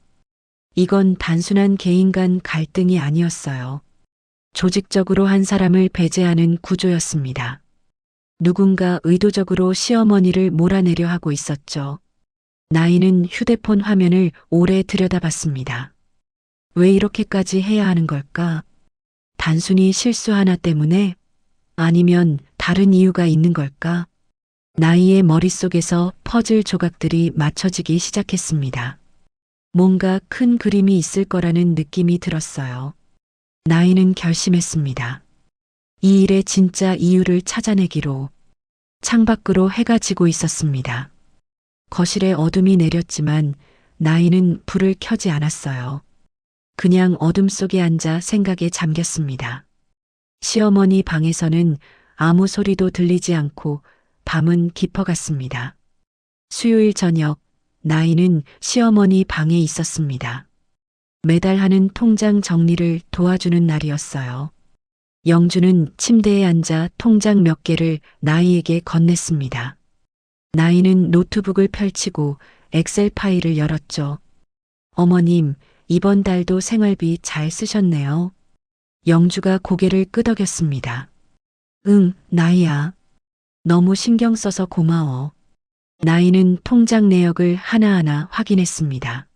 이건 단순한 개인 간 갈등이 아니었어요. 조직적으로 한 사람을 배제하는 구조였습니다. 누군가 의도적으로 시어머니를 몰아내려 하고 있었죠. 나이는 휴대폰 화면을 오래 들여다봤습니다. 왜 이렇게까지 해야 하는 걸까? 단순히 실수 하나 때문에? 아니면 다른 이유가 있는 걸까? 나이의 머릿속에서 퍼즐 조각들이 맞춰지기 시작했습니다. 뭔가 큰 그림이 있을 거라는 느낌이 들었어요. 나이는 결심했습니다. 이 일의 진짜 이유를 찾아내기로. 창밖으로 해가 지고 있었습니다. 거실에 어둠이 내렸지만 나이는 불을 켜지 않았어요. 그냥 어둠 속에 앉아 생각에 잠겼습니다. 시어머니 방에서는 아무 소리도 들리지 않고 밤은 깊어갔습니다. 수요일 저녁, 나이는 시어머니 방에 있었습니다. 매달 하는 통장 정리를 도와주는 날이었어요. 영주는 침대에 앉아 통장 몇 개를 나이에게 건넸습니다. 나이는 노트북을 펼치고 엑셀 파일을 열었죠. 어머님, 이번 달도 생활비 잘 쓰셨네요. 영주가 고개를 끄덕였습니다. 응, 나이야. 너무 신경 써서 고마워. 나이는 통장 내역을 하나하나 확인했습니다.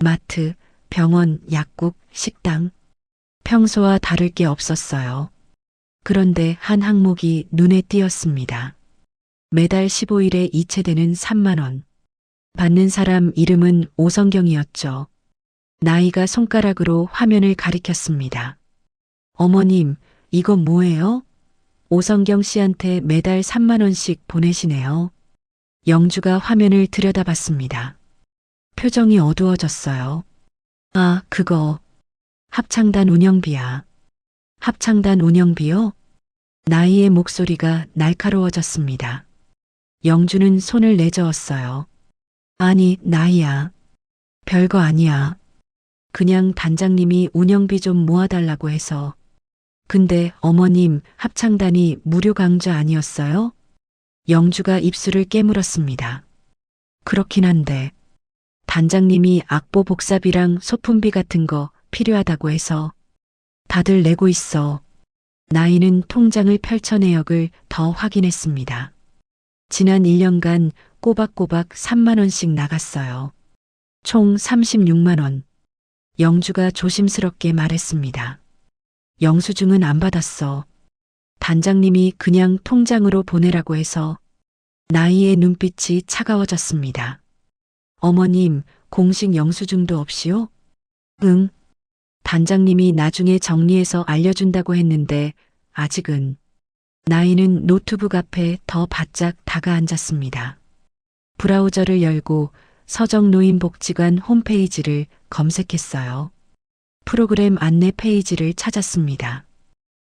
마트, 병원, 약국, 식당. 평소와 다를 게 없었어요. 그런데 한 항목이 눈에 띄었습니다. 매달 15일에 이체되는 3만 원. 받는 사람 이름은 오성경이었죠. 나이가 손가락으로 화면을 가리켰습니다. 어머님, 이건 뭐예요? 오성경 씨한테 매달 3만 원씩 보내시네요. 영주가 화면을 들여다봤습니다. 표정이 어두워졌어요. 아, 그거. 합창단 운영비야. 합창단 운영비요? 나이의 목소리가 날카로워졌습니다. 영주는 손을 내저었어요. 아니, 나이야. 별거 아니야. 그냥 단장님이 운영비 좀 모아달라고 해서. 근데 어머님, 합창단이 무료 강좌 아니었어요? 영주가 입술을 깨물었습니다. 그렇긴 한데 단장님이 악보 복사비랑 소품비 같은 거 필요하다고 해서 다들 내고 있어. 나이는 통장을 펼쳐 내역을 더 확인했습니다. 지난 1년간 꼬박꼬박 3만 원씩 나갔어요. 총 36만 원. 영주가 조심스럽게 말했습니다. 영수증은 안 받았어. 단장님이 그냥 통장으로 보내라고 해서. 나이의 눈빛이 차가워졌습니다. 어머님, 공식 영수증도 없이요? 응. 단장님이 나중에 정리해서 알려준다고 했는데 아직은. 나이는 노트북 앞에 더 바짝 다가앉았습니다. 브라우저를 열고 서정노인복지관 홈페이지를 검색했어요. 프로그램 안내 페이지를 찾았습니다.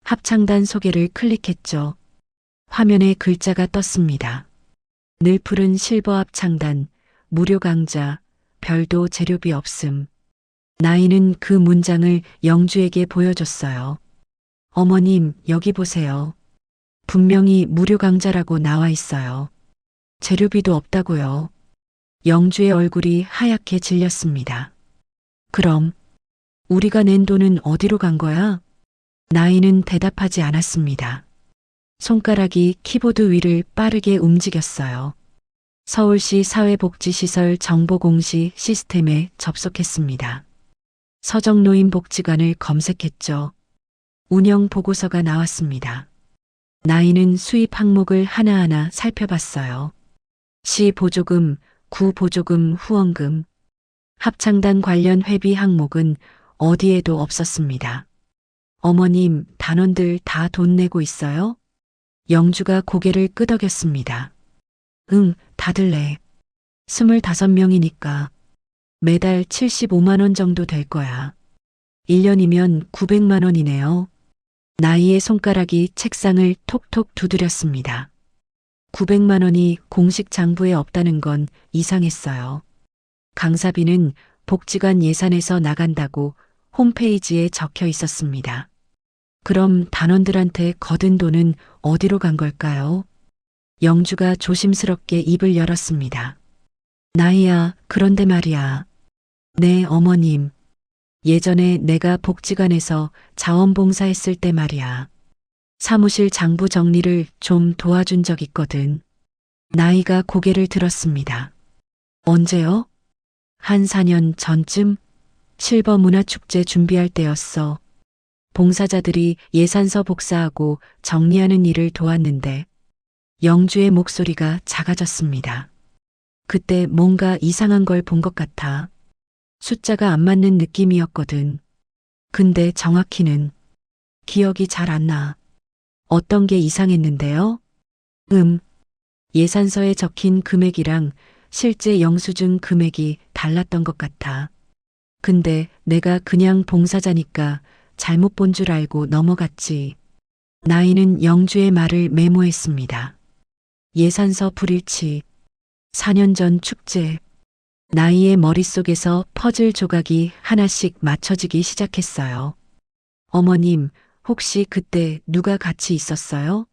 합창단 소개를 클릭했죠. 화면에 글자가 떴습니다. 늘 푸른 실버 합창단, 무료 강좌, 별도 재료비 없음. 나이는 그 문장을 영주에게 보여줬어요. 어머님, 여기 보세요. 분명히 무료 강좌라고 나와 있어요. 재료비도 없다고요. 영주의 얼굴이 하얗게 질렸습니다. 그럼 우리가 낸 돈은 어디로 간 거야? 나이는 대답하지 않았습니다. 손가락이 키보드 위를 빠르게 움직였어요. 서울시 사회복지시설 정보공시 시스템에 접속했습니다. 서정노인복지관을 검색했죠. 운영 보고서가 나왔습니다. 나이는 수입 항목을 하나하나 살펴봤어요. 시 보조금, 구 보조금, 후원금. 합창단 관련 회비 항목은 어디에도 없었습니다. 어머님, 단원들 다 돈 내고 있어요? 영주가 고개를 끄덕였습니다. 응, 다들 내. 25명이니까 매달 75만 원 정도 될 거야. 1년이면 900만 원이네요. 나이의 손가락이 책상을 톡톡 두드렸습니다. 900만 원이 공식 장부에 없다는 건 이상했어요. 강사비는 복지관 예산에서 나간다고 홈페이지에 적혀 있었습니다. 그럼 단원들한테 거둔 돈은 어디로 간 걸까요? 영주가 조심스럽게 입을 열었습니다. 나이야, 그런데 말이야. 네, 어머님. 예전에 내가 복지관에서 자원봉사했을 때 말이야. 사무실 장부 정리를 좀 도와준 적 있거든. 나이가 고개를 들었습니다. 언제요? 한 4년 전쯤 실버 문화축제 준비할 때였어. 봉사자들이 예산서 복사하고 정리하는 일을 도왔는데 영주의 목소리가 작아졌습니다. 그때 뭔가 이상한 걸 본 것 같아. 숫자가 안 맞는 느낌이었거든. 근데 정확히는 기억이 잘 안 나. 어떤 게 이상했는데요? 예산서에 적힌 금액이랑 실제 영수증 금액이 달랐던 것 같아. 근데 내가 그냥 봉사자니까 잘못 본 줄 알고 넘어갔지. 나이는 영주의 말을 메모했습니다. 예산서 불일치. 4년 전 축제. 나이의 머릿속에서 퍼즐 조각이 하나씩 맞춰지기 시작했어요. 어머님, 혹시 그때 누가 같이 있었어요?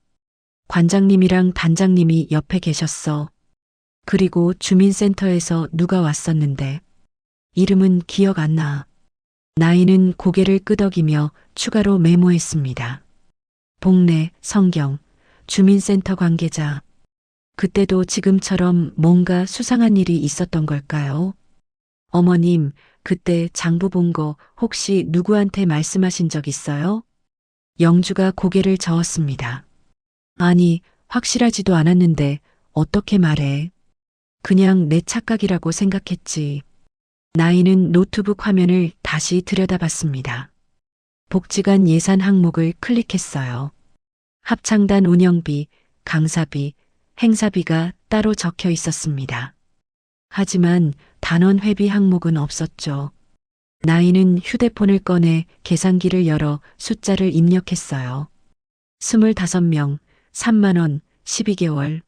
관장님이랑 단장님이 옆에 계셨어. 그리고 주민센터에서 누가 왔었는데. 이름은 기억 안 나. 나이는 고개를 끄덕이며 추가로 메모했습니다. 복례, 성경, 주민센터 관계자. 그때도 지금처럼 뭔가 수상한 일이 있었던 걸까요? 어머님, 그때 장부 본 거 혹시 누구한테 말씀하신 적 있어요? 영주가 고개를 저었습니다. 아니, 확실하지도 않았는데 어떻게 말해? 그냥 내 착각이라고 생각했지. 나이는 노트북 화면을 다시 들여다봤습니다. 복지관 예산 항목을 클릭했어요. 합창단 운영비, 강사비, 행사비가 따로 적혀 있었습니다. 하지만 단원 회비 항목은 없었죠. 나이는 휴대폰을 꺼내 계산기를 열어 숫자를 입력했어요. 25명, 3만 원, 12개월.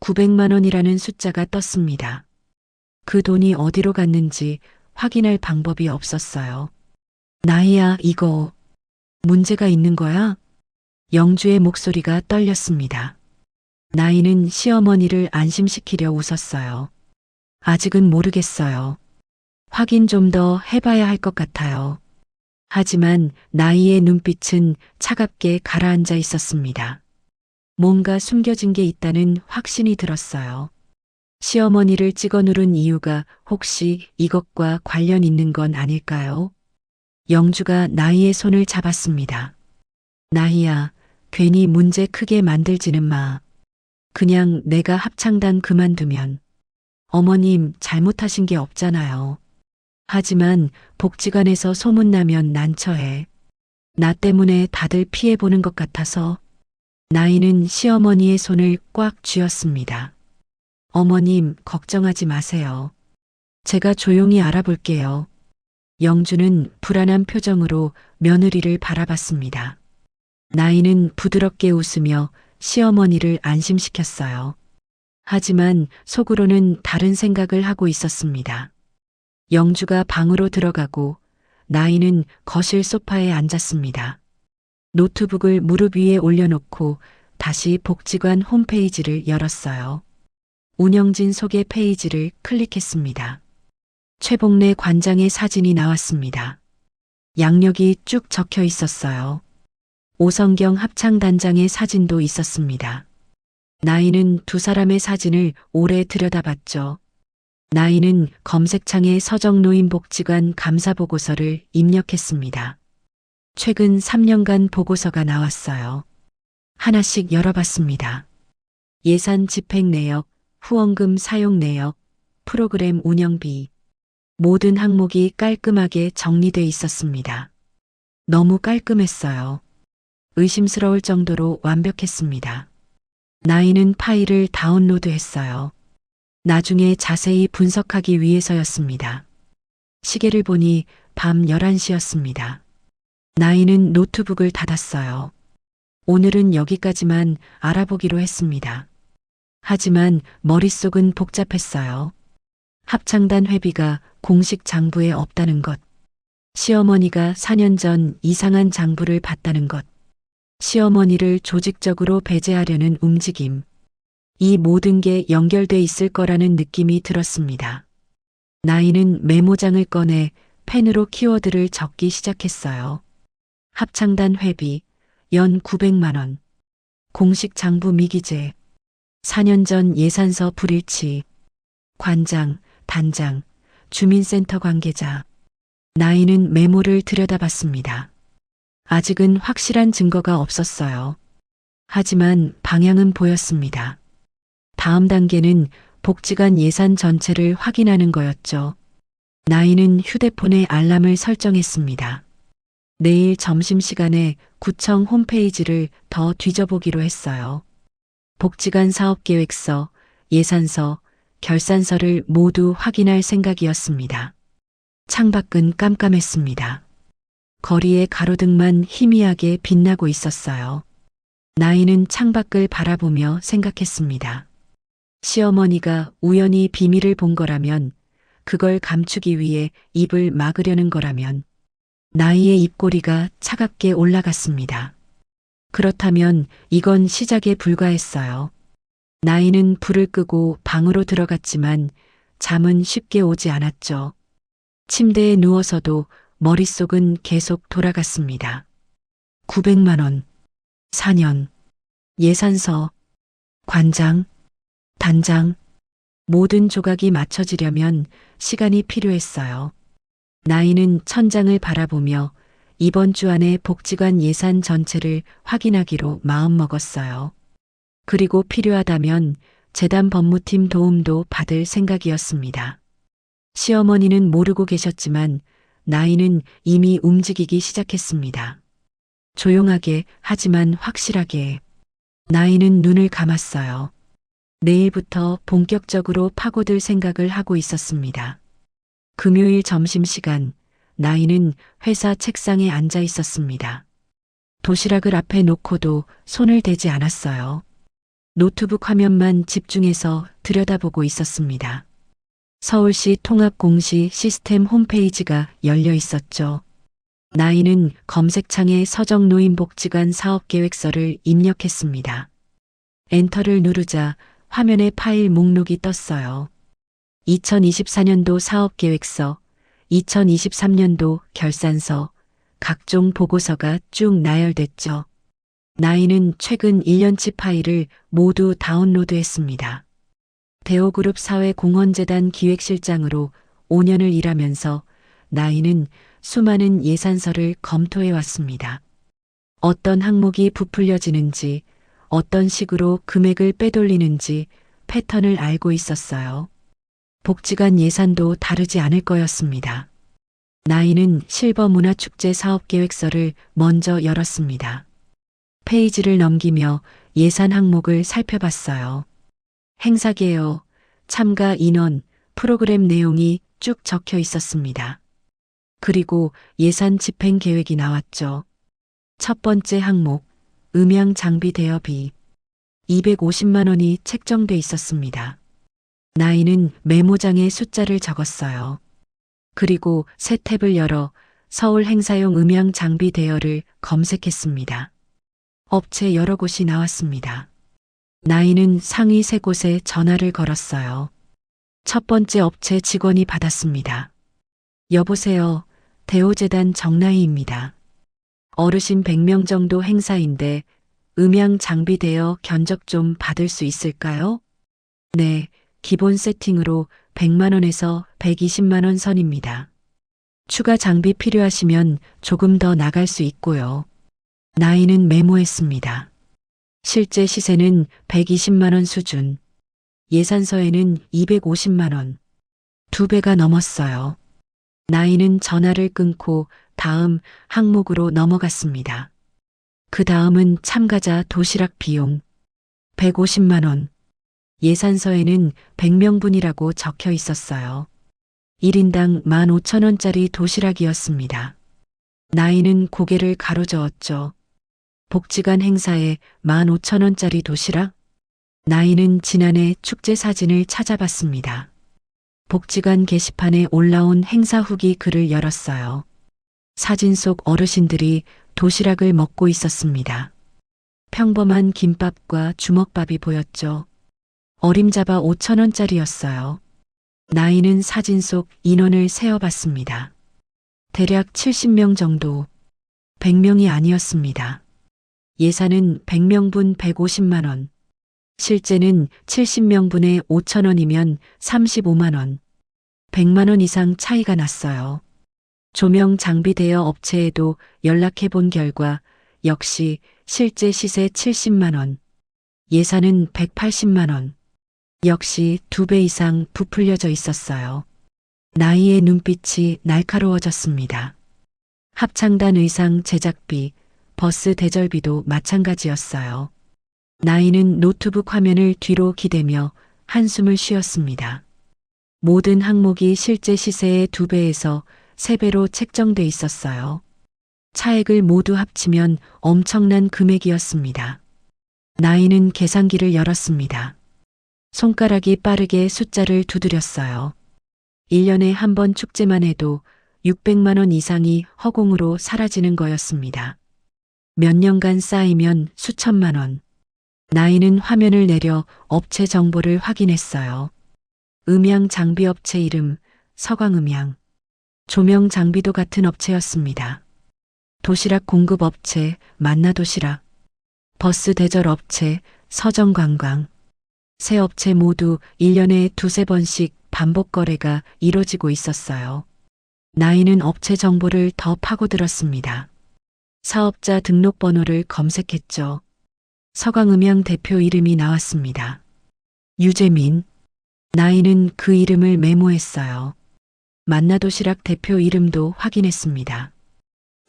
900만 원이라는 숫자가 떴습니다. 그 돈이 어디로 갔는지 확인할 방법이 없었어요. 나희야, 이거 문제가 있는 거야? 영주의 목소리가 떨렸습니다. 나희는 시어머니를 안심시키려 웃었어요. 아직은 모르겠어요. 확인 좀 더 해봐야 할 것 같아요. 하지만 나희의 눈빛은 차갑게 가라앉아 있었습니다. 뭔가 숨겨진 게 있다는 확신이 들었어요. 시어머니를 찍어 누른 이유가 혹시 이것과 관련 있는 건 아닐까요? 영주가 나희의 손을 잡았습니다. 나희야, 괜히 문제 크게 만들지는 마. 그냥 내가 합창단 그만두면 어머님 잘못하신 게 없잖아요. 하지만 복지관에서 소문나면 난처해. 나 때문에 다들 피해보는 것 같아서. 나희는 시어머니의 손을 꽉 쥐었습니다. 어머님, 걱정하지 마세요. 제가 조용히 알아볼게요. 영주는 불안한 표정으로 며느리를 바라봤습니다. 나희는 부드럽게 웃으며 시어머니를 안심시켰어요. 하지만 속으로는 다른 생각을 하고 있었습니다. 영주가 방으로 들어가고 나희는 거실 소파에 앉았습니다. 노트북을 무릎 위에 올려놓고 다시 복지관 홈페이지를 열었어요. 운영진 소개 페이지를 클릭했습니다. 최복래 관장의 사진이 나왔습니다. 양력이 쭉 적혀 있었어요. 오성경 합창단장의 사진도 있었습니다. 나희는 두 사람의 사진을 오래 들여다봤죠. 나희는 검색창에 서정노인복지관 감사보고서를 입력했습니다. 최근 3년간 보고서가 나왔어요. 하나씩 열어봤습니다. 예산 집행 내역, 후원금 사용 내역, 프로그램 운영비. 모든 항목이 깔끔하게 정리돼 있었습니다. 너무 깔끔했어요. 의심스러울 정도로 완벽했습니다. 나희는 파일을 다운로드했어요. 나중에 자세히 분석하기 위해서였습니다. 시계를 보니 밤 11시였습니다. 나희는 노트북을 닫았어요. 오늘은 여기까지만 알아보기로 했습니다. 하지만 머릿속은 복잡했어요. 합창단 회비가 공식 장부에 없다는 것. 시어머니가 4년 전 이상한 장부를 봤다는 것. 시어머니를 조직적으로 배제하려는 움직임. 이 모든 게 연결돼 있을 거라는 느낌이 들었습니다. 나희는 메모장을 꺼내 펜으로 키워드를 적기 시작했어요. 합창단 회비, 연 900만 원. 공식 장부 미기재. 4년 전 예산서 불일치. 관장, 단장, 주민센터 관계자. 나희는 메모를 들여다봤습니다. 아직은 확실한 증거가 없었어요. 하지만 방향은 보였습니다. 다음 단계는 복지관 예산 전체를 확인하는 거였죠. 나희는 휴대폰에 알람을 설정했습니다. 내일 점심시간에 구청 홈페이지를 더 뒤져보기로 했어요. 복지관 사업계획서, 예산서, 결산서를 모두 확인할 생각이었습니다. 창밖은 깜깜했습니다. 거리의 가로등만 희미하게 빛나고 있었어요. 나희는 창밖을 바라보며 생각했습니다. 시어머니가 우연히 비밀을 본 거라면, 그걸 감추기 위해 입을 막으려는 거라면, 나희의 입꼬리가 차갑게 올라갔습니다. 그렇다면 이건 시작에 불과했어요. 나희는 불을 끄고 방으로 들어갔지만 잠은 쉽게 오지 않았죠. 침대에 누워서도 머릿속은 계속 돌아갔습니다. 900만 원, 4년, 예산서, 관장, 단장, 모든 조각이 맞춰지려면 시간이 필요했어요. 나희는 천장을 바라보며 이번 주 안에 복지관 예산 전체를 확인하기로 마음먹었어요. 그리고 필요하다면 재단 법무팀 도움도 받을 생각이었습니다. 시어머니는 모르고 계셨지만 나희는 이미 움직이기 시작했습니다. 조용하게 하지만 확실하게. 나희는 눈을 감았어요. 내일부터 본격적으로 파고들 생각을 하고 있었습니다. 금요일 점심시간, 나희는 회사 책상에 앉아 있었습니다. 도시락을 앞에 놓고도 손을 대지 않았어요. 노트북 화면만 집중해서 들여다보고 있었습니다. 서울시 통합공시 시스템 홈페이지가 열려 있었죠. 나이는 검색창에 서정노인복지관 사업계획서를 입력했습니다. 엔터를 누르자 화면에 파일 목록이 떴어요. 2024년도 사업계획서, 2023년도 결산서, 각종 보고서가 쭉 나열됐죠. 나이는 최근 1년치 파일을 모두 다운로드했습니다. 대호그룹 사회공헌재단 기획실장으로 5년을 일하면서 나이는 수많은 예산서를 검토해 왔습니다. 어떤 항목이 부풀려지는지, 어떤 식으로 금액을 빼돌리는지 패턴을 알고 있었어요. 복지관 예산도 다르지 않을 거였습니다. 나이는 실버 문화축제 사업계획서를 먼저 열었습니다. 페이지를 넘기며 예산 항목을 살펴봤어요. 행사 개요, 참가 인원, 프로그램 내용이 쭉 적혀 있었습니다. 그리고 예산 집행 계획이 나왔죠. 첫 번째 항목, 음향 장비 대여비 250만 원이 책정돼 있었습니다. 나이는 메모장에 숫자를 적었어요. 그리고 새 탭을 열어 서울 행사용 음향 장비 대여를 검색했습니다. 업체 여러 곳이 나왔습니다. 나이는 상위 3곳에 전화를 걸었어요. 첫 번째 업체 직원이 받았습니다. 여보세요. 대호재단 정나희입니다. 어르신 100명 정도 행사인데 음향 장비 대여 견적 좀 받을 수 있을까요? 네, 기본 세팅으로 100만 원에서 120만 원 선입니다. 추가 장비 필요하시면 조금 더 나갈 수 있고요. 나이는 메모했습니다. 실제 시세는 120만 원 수준. 예산서에는 250만 원. 2배가 넘었어요. 나이는 전화를 끊고 다음 항목으로 넘어갔습니다. 그 다음은 참가자 도시락 비용. 150만 원. 예산서에는 100명분이라고 적혀 있었어요. 1인당 15,000원짜리 도시락이었습니다. 나이는 고개를 가로저었죠. 복지관 행사에 15,000원짜리 도시락? 나이는 지난해 축제 사진을 찾아봤습니다. 복지관 게시판에 올라온 행사 후기 글을 열었어요. 사진 속 어르신들이 도시락을 먹고 있었습니다. 평범한 김밥과 주먹밥이 보였죠. 어림잡아 5,000원짜리였어요. 나이는 사진 속 인원을 세어봤습니다. 대략 70명 정도, 100명이 아니었습니다. 예산은 100명분 150만 원, 실제는 70명분에 5,000원이면 35만 원, 100만 원 이상 차이가 났어요. 조명 장비 대여 업체에도 연락해 본 결과 역시 실제 시세 70만 원, 예산은 180만 원, 역시 2배 이상 부풀려져 있었어요. 나이의 눈빛이 날카로워졌습니다. 합창단 의상 제작비, 버스 대절비도 마찬가지였어요. 나이는 노트북 화면을 뒤로 기대며 한숨을 쉬었습니다. 모든 항목이 실제 시세의 2배에서 3배로 책정돼 있었어요. 차액을 모두 합치면 엄청난 금액이었습니다. 나이는 계산기를 열었습니다. 손가락이 빠르게 숫자를 두드렸어요. 1년에 한 번 축제만 해도 600만 원 이상이 허공으로 사라지는 거였습니다. 몇 년간 쌓이면 수천만 원. 나이는 화면을 내려 업체 정보를 확인했어요. 음향 장비 업체 이름, 서광음향. 조명 장비도 같은 업체였습니다. 도시락 공급 업체, 만나도시락. 버스 대절 업체, 서정관광. 세 업체 모두 1년에 2~3번씩 반복 거래가 이뤄지고 있었어요. 나이는 업체 정보를 더 파고들었습니다. 사업자 등록번호를 검색했죠. 서광음향 대표 이름이 나왔습니다. 유재민. 나이는 그 이름을 메모했어요. 만나도시락 대표 이름도 확인했습니다.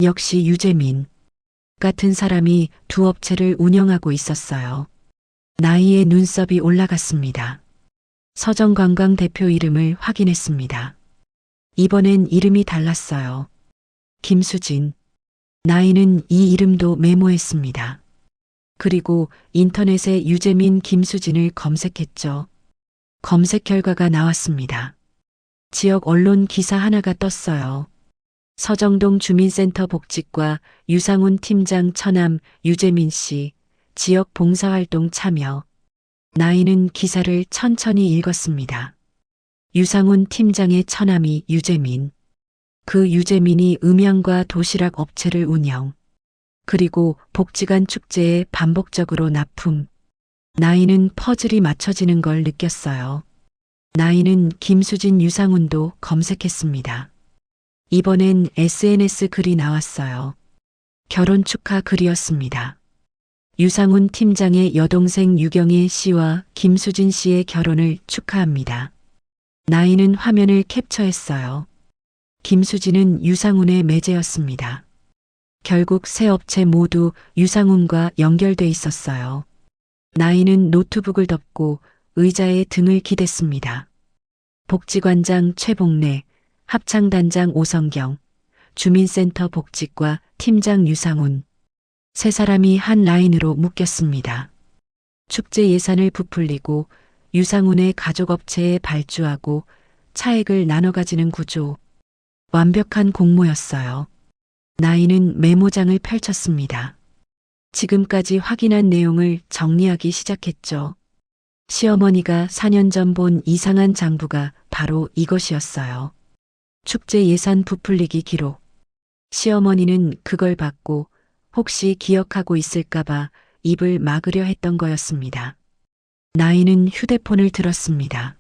역시 유재민. 같은 사람이 두 업체를 운영하고 있었어요. 나이의 눈썹이 올라갔습니다. 서정관광 대표 이름을 확인했습니다. 이번엔 이름이 달랐어요. 김수진. 나이는 이 이름도 메모했습니다. 그리고 인터넷에 유재민, 김수진을 검색했죠. 검색 결과가 나왔습니다. 지역 언론 기사 하나가 떴어요. 서정동 주민센터 복지과 유상훈 팀장 처남 유재민 씨, 지역 봉사활동 참여. 나이는 기사를 천천히 읽었습니다. 유상훈 팀장의 처남이 유재민. 그 유재민이 음향과 도시락 업체를 운영. 그리고 복지관 축제에 반복적으로 납품. 나이는 퍼즐이 맞춰지는 걸 느꼈어요. 나이는 김수진, 유상훈도 검색했습니다. 이번엔 SNS 글이 나왔어요. 결혼 축하 글이었습니다. 유상훈 팀장의 여동생 유경애 씨와 김수진 씨의 결혼을 축하합니다. 나이는 화면을 캡처했어요. 김수진은 유상훈의 매제였습니다. 결국 세 업체 모두 유상훈과 연결돼 있었어요. 나이는 노트북을 덮고 의자에 등을 기댔습니다. 복지관장 최복래, 합창단장 오성경, 주민센터 복지과 팀장 유상훈. 세 사람이 한 라인으로 묶였습니다. 축제 예산을 부풀리고 유상훈의 가족업체에 발주하고 차액을 나눠 가지는 구조. 완벽한 공모였어요. 나이는 메모장을 펼쳤습니다. 지금까지 확인한 내용을 정리하기 시작했죠. 시어머니가 4년 전 본 이상한 장부가 바로 이것이었어요. 축제 예산 부풀리기 기록. 시어머니는 그걸 받고 혹시 기억하고 있을까봐 입을 막으려 했던 거였습니다. 나이는 휴대폰을 들었습니다.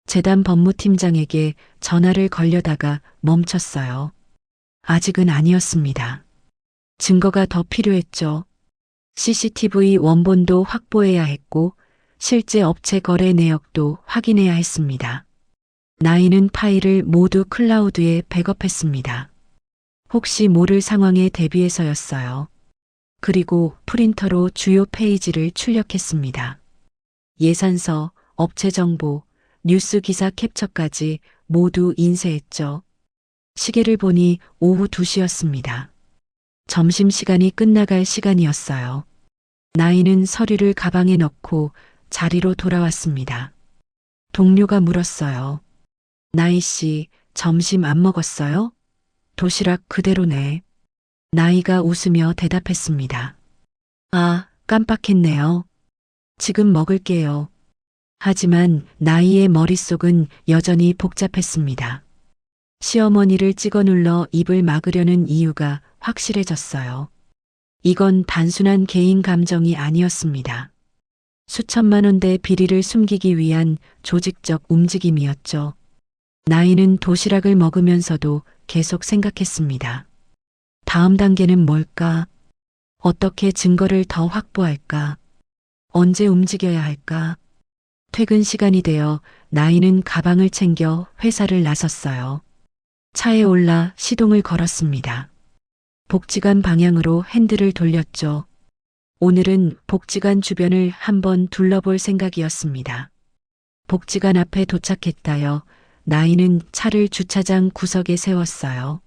재단 법무팀장에게 전화를 걸려다가 멈췄어요. 아직은 아니었습니다. 증거가 더 필요했죠. CCTV 원본도 확보해야 했고 실제 업체 거래 내역도 확인해야 했습니다. 나이는 파일을 모두 클라우드에 백업했습니다. 혹시 모를 상황에 대비해서였어요. 그리고 프린터로 주요 페이지를 출력했습니다. 예산서, 업체 정보, 뉴스 기사 캡처까지 모두 인쇄했죠. 시계를 보니 오후 2시였습니다. 점심시간이 끝나갈 시간이었어요. 나이는 서류를 가방에 넣고 자리로 돌아왔습니다. 동료가 물었어요. 나이 씨, 점심 안 먹었어요? 도시락 그대로네. 나이가 웃으며 대답했습니다. 아, 깜빡했네요. 지금 먹을게요. 하지만 나이의 머릿속은 여전히 복잡했습니다. 시어머니를 찍어 눌러 입을 막으려는 이유가 확실해졌어요. 이건 단순한 개인 감정이 아니었습니다. 수천만 원대 비리를 숨기기 위한 조직적 움직임이었죠. 나이는 도시락을 먹으면서도 계속 생각했습니다. 다음 단계는 뭘까? 어떻게 증거를 더 확보할까? 언제 움직여야 할까? 퇴근 시간이 되어 나이는 가방을 챙겨 회사를 나섰어요. 차에 올라 시동을 걸었습니다. 복지관 방향으로 핸들을 돌렸죠. 오늘은 복지관 주변을 한번 둘러볼 생각이었습니다. 복지관 앞에 도착했다요. 나이는 차를 주차장 구석에 세웠어요.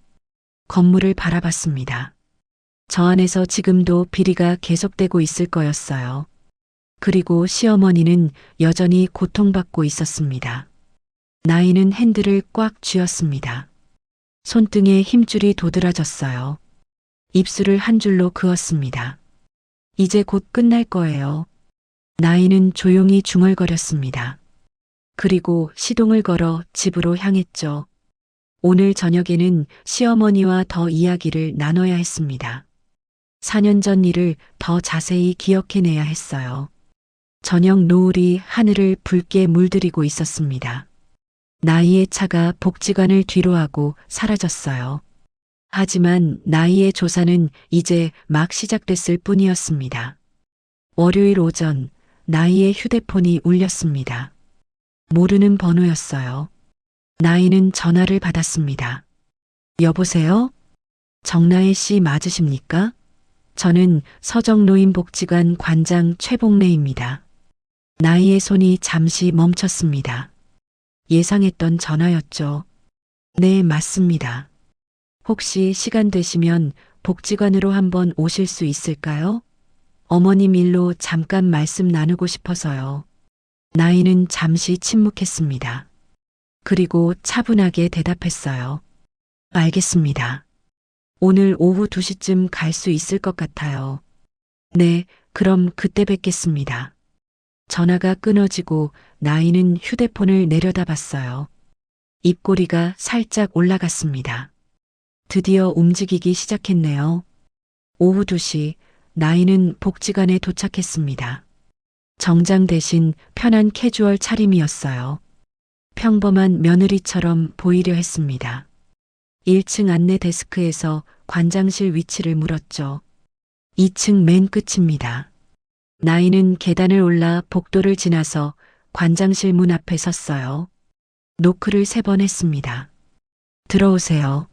건물을 바라봤습니다. 저 안에서 지금도 비리가 계속되고 있을 거였어요. 그리고 시어머니는 여전히 고통받고 있었습니다. 나이는 핸들을 꽉 쥐었습니다. 손등에 힘줄이 도드라졌어요. 입술을 한 줄로 그었습니다. 이제 곧 끝날 거예요. 나이는 조용히 중얼거렸습니다. 그리고 시동을 걸어 집으로 향했죠. 오늘 저녁에는 시어머니와 더 이야기를 나눠야 했습니다. 4년 전 일을 더 자세히 기억해내야 했어요. 저녁 노을이 하늘을 붉게 물들이고 있었습니다. 나이의 차가 복지관을 뒤로하고 사라졌어요. 하지만 나이의 조사는 이제 막 시작됐을 뿐이었습니다. 월요일 오전 나이의 휴대폰이 울렸습니다. 모르는 번호였어요. 나이는 전화를 받았습니다. 여보세요? 정나혜 씨 맞으십니까? 저는 서정노인복지관 관장 최복래입니다. 나이의 손이 잠시 멈췄습니다. 예상했던 전화였죠. 네, 맞습니다. 혹시 시간 되시면 복지관으로 한번 오실 수 있을까요? 어머님 일로 잠깐 말씀 나누고 싶어서요. 나인은 잠시 침묵했습니다. 그리고 차분하게 대답했어요. 알겠습니다. 오늘 오후 2시쯤 갈 수 있을 것 같아요. 네, 그럼 그때 뵙겠습니다. 전화가 끊어지고 나인은 휴대폰을 내려다봤어요. 입꼬리가 살짝 올라갔습니다. 드디어 움직이기 시작했네요. 오후 2시, 나인은 복지관에 도착했습니다. 정장 대신 편한 캐주얼 차림이었어요. 평범한 며느리처럼 보이려 했습니다. 1층 안내 데스크에서 관장실 위치를 물었죠. 2층 맨 끝입니다. 나인은 계단을 올라 복도를 지나서 관장실 문 앞에 섰어요. 노크를 3번 했습니다. 들어오세요.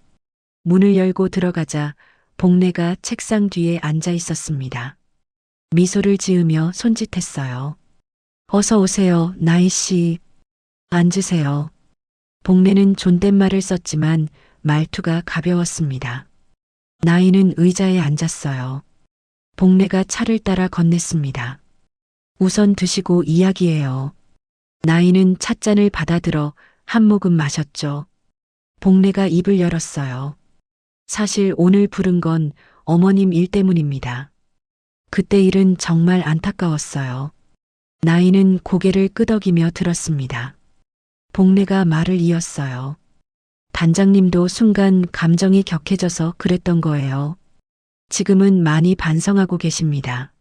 문을 열고 들어가자 복례가 책상 뒤에 앉아 있었습니다. 미소를 지으며 손짓했어요. 어서 오세요, 나이 씨. 앉으세요. 복례는 존댓말을 썼지만 말투가 가벼웠습니다. 나이는 의자에 앉았어요. 복례가 차를 따라 건넸습니다. 우선 드시고 이야기해요. 나이는 찻잔을 받아들어 한 모금 마셨죠. 복례가 입을 열었어요. 사실 오늘 부른 건 어머님 일 때문입니다. 그때 일은 정말 안타까웠어요. 나이는 고개를 끄덕이며 들었습니다. 복례가 말을 이었어요. 단장님도 순간 감정이 격해져서 그랬던 거예요. 지금은 많이 반성하고 계십니다.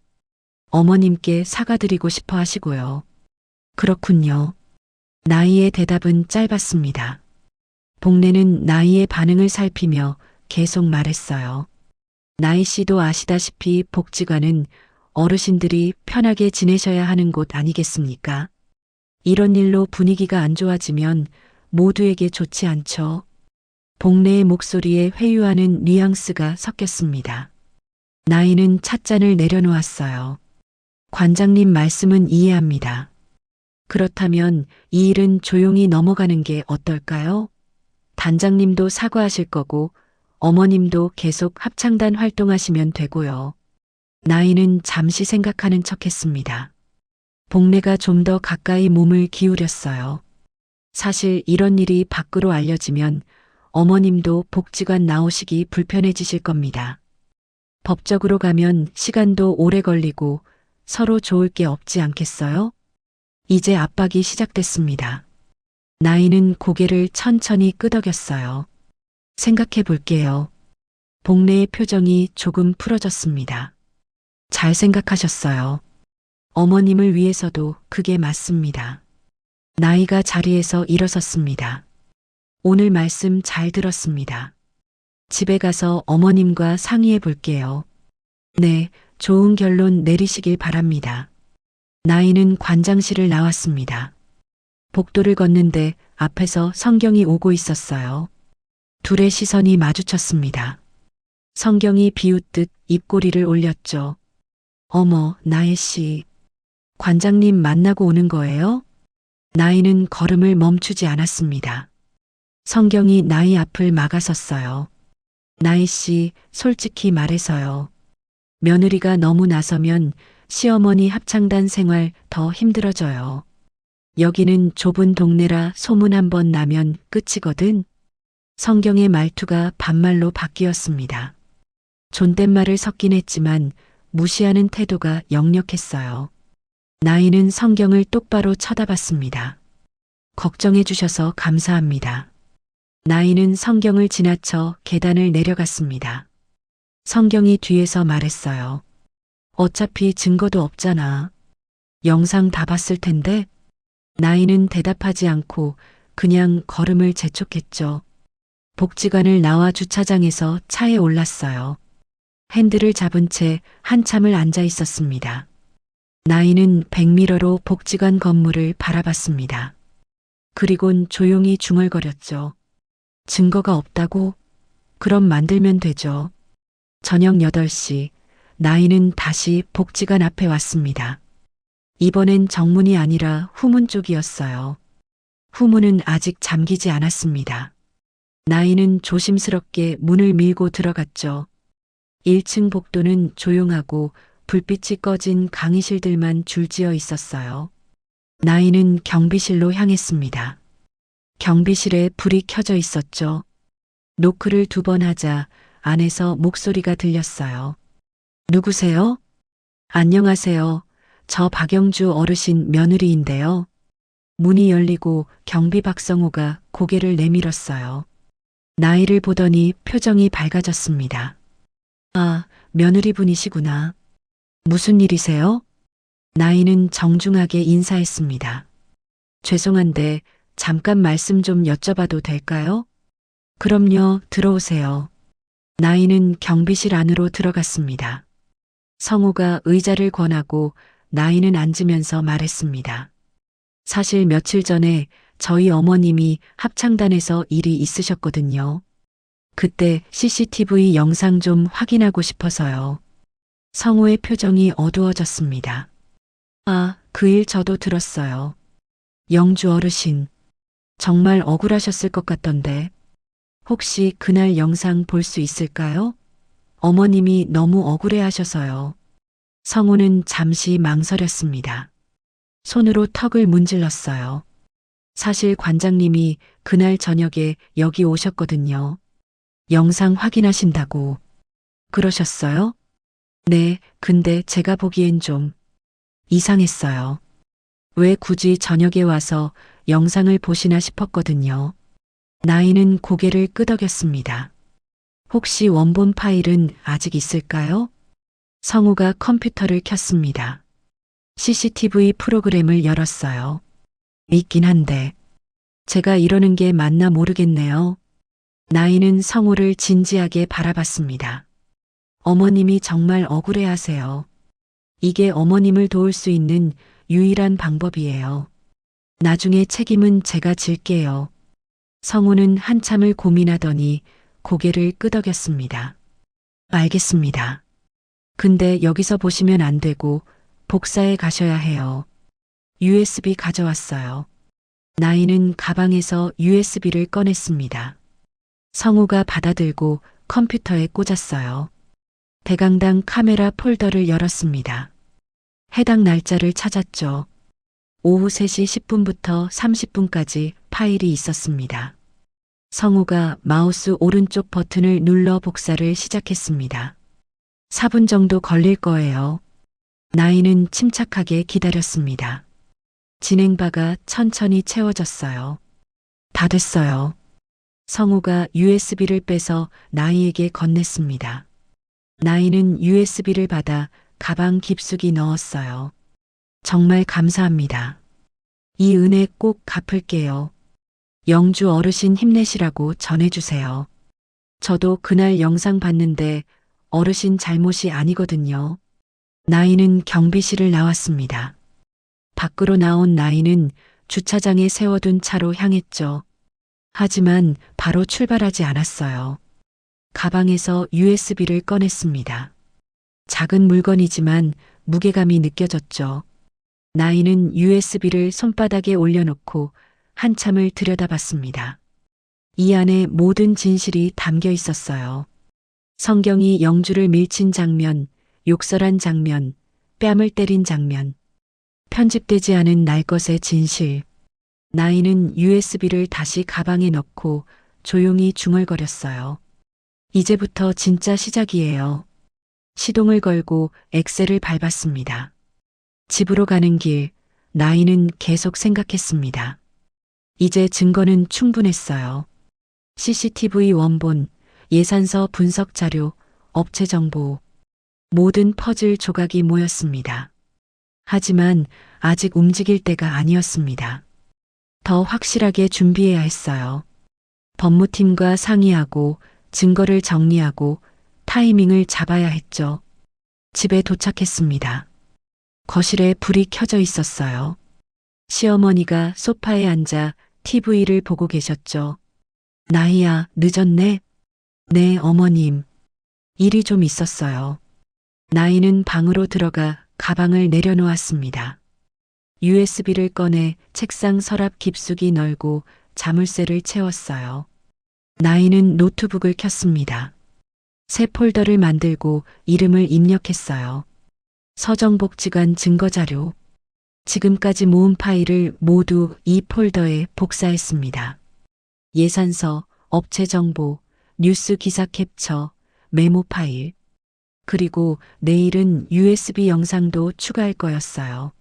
어머님께 사과드리고 싶어 하시고요. 그렇군요. 나이의 대답은 짧았습니다. 복례는 나이의 반응을 살피며 계속 말했어요. 나이 씨도 아시다시피 복지관은 어르신들이 편하게 지내셔야 하는 곳 아니겠습니까? 이런 일로 분위기가 안 좋아지면 모두에게 좋지 않죠. 복례의 목소리에 회유하는 뉘앙스가 섞였습니다. 나이는 찻잔을 내려놓았어요. 관장님 말씀은 이해합니다. 그렇다면 이 일은 조용히 넘어가는 게 어떨까요? 단장님도 사과하실 거고 어머님도 계속 합창단 활동하시면 되고요. 나이는 잠시 생각하는 척했습니다. 복례가 좀 더 가까이 몸을 기울였어요. 사실 이런 일이 밖으로 알려지면 어머님도 복지관 나오시기 불편해지실 겁니다. 법적으로 가면 시간도 오래 걸리고 서로 좋을 게 없지 않겠어요? 이제 압박이 시작됐습니다. 나이는 고개를 천천히 끄덕였어요. 생각해 볼게요. 복례의 표정이 조금 풀어졌습니다. 잘 생각하셨어요. 어머님을 위해서도 그게 맞습니다. 나이가 자리에서 일어섰습니다. 오늘 말씀 잘 들었습니다. 집에 가서 어머님과 상의해 볼게요. 네, 좋은 결론 내리시길 바랍니다. 나이는 관장실을 나왔습니다. 복도를 걷는데 앞에서 성경이 오고 있었어요. 둘의 시선이 마주쳤습니다. 성경이 비웃듯 입꼬리를 올렸죠. 어머, 나혜 씨. 관장님 만나고 오는 거예요? 나이는 걸음을 멈추지 않았습니다. 성경이 나이 앞을 막아섰어요. 나희 씨, 솔직히 말해서요. 며느리가 너무 나서면 시어머니 합창단 생활 더 힘들어져요. 여기는 좁은 동네라 소문 한번 나면 끝이거든. 성경의 말투가 반말로 바뀌었습니다. 존댓말을 섞긴 했지만 무시하는 태도가 역력했어요. 나이는 성경을 똑바로 쳐다봤습니다. 걱정해 주셔서 감사합니다. 나이는 성경을 지나쳐 계단을 내려갔습니다. 성경이 뒤에서 말했어요. 어차피 증거도 없잖아. 영상 다 봤을 텐데. 나이는 대답하지 않고 그냥 걸음을 재촉했죠. 복지관을 나와 주차장에서 차에 올랐어요. 핸들을 잡은 채 한참을 앉아 있었습니다. 나이는 백미러로 복지관 건물을 바라봤습니다. 그리곤 조용히 중얼거렸죠. 증거가 없다고? 그럼 만들면 되죠. 저녁 8시, 나이는 다시 복지관 앞에 왔습니다. 이번엔 정문이 아니라 후문 쪽이었어요. 후문은 아직 잠기지 않았습니다. 나이는 조심스럽게 문을 밀고 들어갔죠. 1층 복도는 조용하고 불빛이 꺼진 강의실들만 줄지어 있었어요. 나이는 경비실로 향했습니다. 경비실에 불이 켜져 있었죠. 노크를 2번 하자 안에서 목소리가 들렸어요. 누구세요? 안녕하세요. 저 박영주 어르신 며느리인데요. 문이 열리고 경비 박성호가 고개를 내밀었어요. 나이를 보더니 표정이 밝아졌습니다. 아, 며느리분이시구나. 무슨 일이세요? 나이는 정중하게 인사했습니다. 죄송한데 잠깐 말씀 좀 여쭤봐도 될까요? 그럼요, 들어오세요. 나이는 경비실 안으로 들어갔습니다. 성우가 의자를 권하고 나이는 앉으면서 말했습니다. 사실 며칠 전에 저희 어머님이 합창단에서 일이 있으셨거든요. 그때 CCTV 영상 좀 확인하고 싶어서요. 성우의 표정이 어두워졌습니다. 아, 그 일 저도 들었어요. 영주 어르신, 정말 억울하셨을 것 같던데. 혹시 그날 영상 볼 수 있을까요? 어머님이 너무 억울해 하셔서요. 성우는 잠시 망설였습니다. 손으로 턱을 문질렀어요. 사실 관장님이 그날 저녁에 여기 오셨거든요. 영상 확인하신다고. 그러셨어요? 네, 근데 제가 보기엔 좀 이상했어요. 왜 굳이 저녁에 와서 영상을 보시나 싶었거든요. 나이는 고개를 끄덕였습니다. 혹시 원본 파일은 아직 있을까요? 성우가 컴퓨터를 켰습니다. CCTV 프로그램을 열었어요. 있긴 한데 제가 이러는 게 맞나 모르겠네요. 나이는 성우를 진지하게 바라봤습니다. 어머님이 정말 억울해하세요. 이게 어머님을 도울 수 있는 유일한 방법이에요. 나중에 책임은 제가 질게요. 성우는 한참을 고민하더니 고개를 끄덕였습니다. 알겠습니다. 근데 여기서 보시면 안 되고 복사해 가셔야 해요. USB 가져왔어요. 나이는 가방에서 USB를 꺼냈습니다. 성우가 받아들고 컴퓨터에 꽂았어요. 대강당 카메라 폴더를 열었습니다. 해당 날짜를 찾았죠. 오후 3시 10분부터 30분까지 파일이 있었습니다. 성우가 마우스 오른쪽 버튼을 눌러 복사를 시작했습니다. 4분 정도 걸릴 거예요. 나이는 침착하게 기다렸습니다. 진행바가 천천히 채워졌어요. 다 됐어요. 성우가 USB를 빼서 나이에게 건넸습니다. 나이는 USB를 받아 가방 깊숙이 넣었어요. 정말 감사합니다. 이 은혜 꼭 갚을게요. 영주 어르신 힘내시라고 전해주세요. 저도 그날 영상 봤는데 어르신 잘못이 아니거든요. 나이는 경비실을 나왔습니다. 밖으로 나온 나이는 주차장에 세워둔 차로 향했죠. 하지만 바로 출발하지 않았어요. 가방에서 USB를 꺼냈습니다. 작은 물건이지만 무게감이 느껴졌죠. 나이는 USB를 손바닥에 올려놓고 한참을 들여다봤습니다. 이 안에 모든 진실이 담겨 있었어요. 성경이 영주를 밀친 장면, 욕설한 장면, 뺨을 때린 장면, 편집되지 않은 날 것의 진실. 나이는 USB를 다시 가방에 넣고 조용히 중얼거렸어요. 이제부터 진짜 시작이에요. 시동을 걸고 엑셀을 밟았습니다. 집으로 가는 길, 나이는 계속 생각했습니다. 이제 증거는 충분했어요. CCTV 원본, 예산서 분석 자료, 업체 정보, 모든 퍼즐 조각이 모였습니다. 하지만 아직 움직일 때가 아니었습니다. 더 확실하게 준비해야 했어요. 법무팀과 상의하고 증거를 정리하고 타이밍을 잡아야 했죠. 집에 도착했습니다. 거실에 불이 켜져 있었어요. 시어머니가 소파에 앉아 TV를 보고 계셨죠. 나이야, 늦었네? 네, 어머님. 일이 좀 있었어요. 나이는 방으로 들어가 가방을 내려놓았습니다. USB를 꺼내 책상 서랍 깊숙이 널고 자물쇠를 채웠어요. 나이는 노트북을 켰습니다. 새 폴더를 만들고 이름을 입력했어요. 서정복지관 증거자료. 지금까지 모은 파일을 모두 이 폴더에 복사했습니다. 예산서, 업체 정보, 뉴스 기사 캡처, 메모 파일. 그리고 내일은 USB 영상도 추가할 거였어요.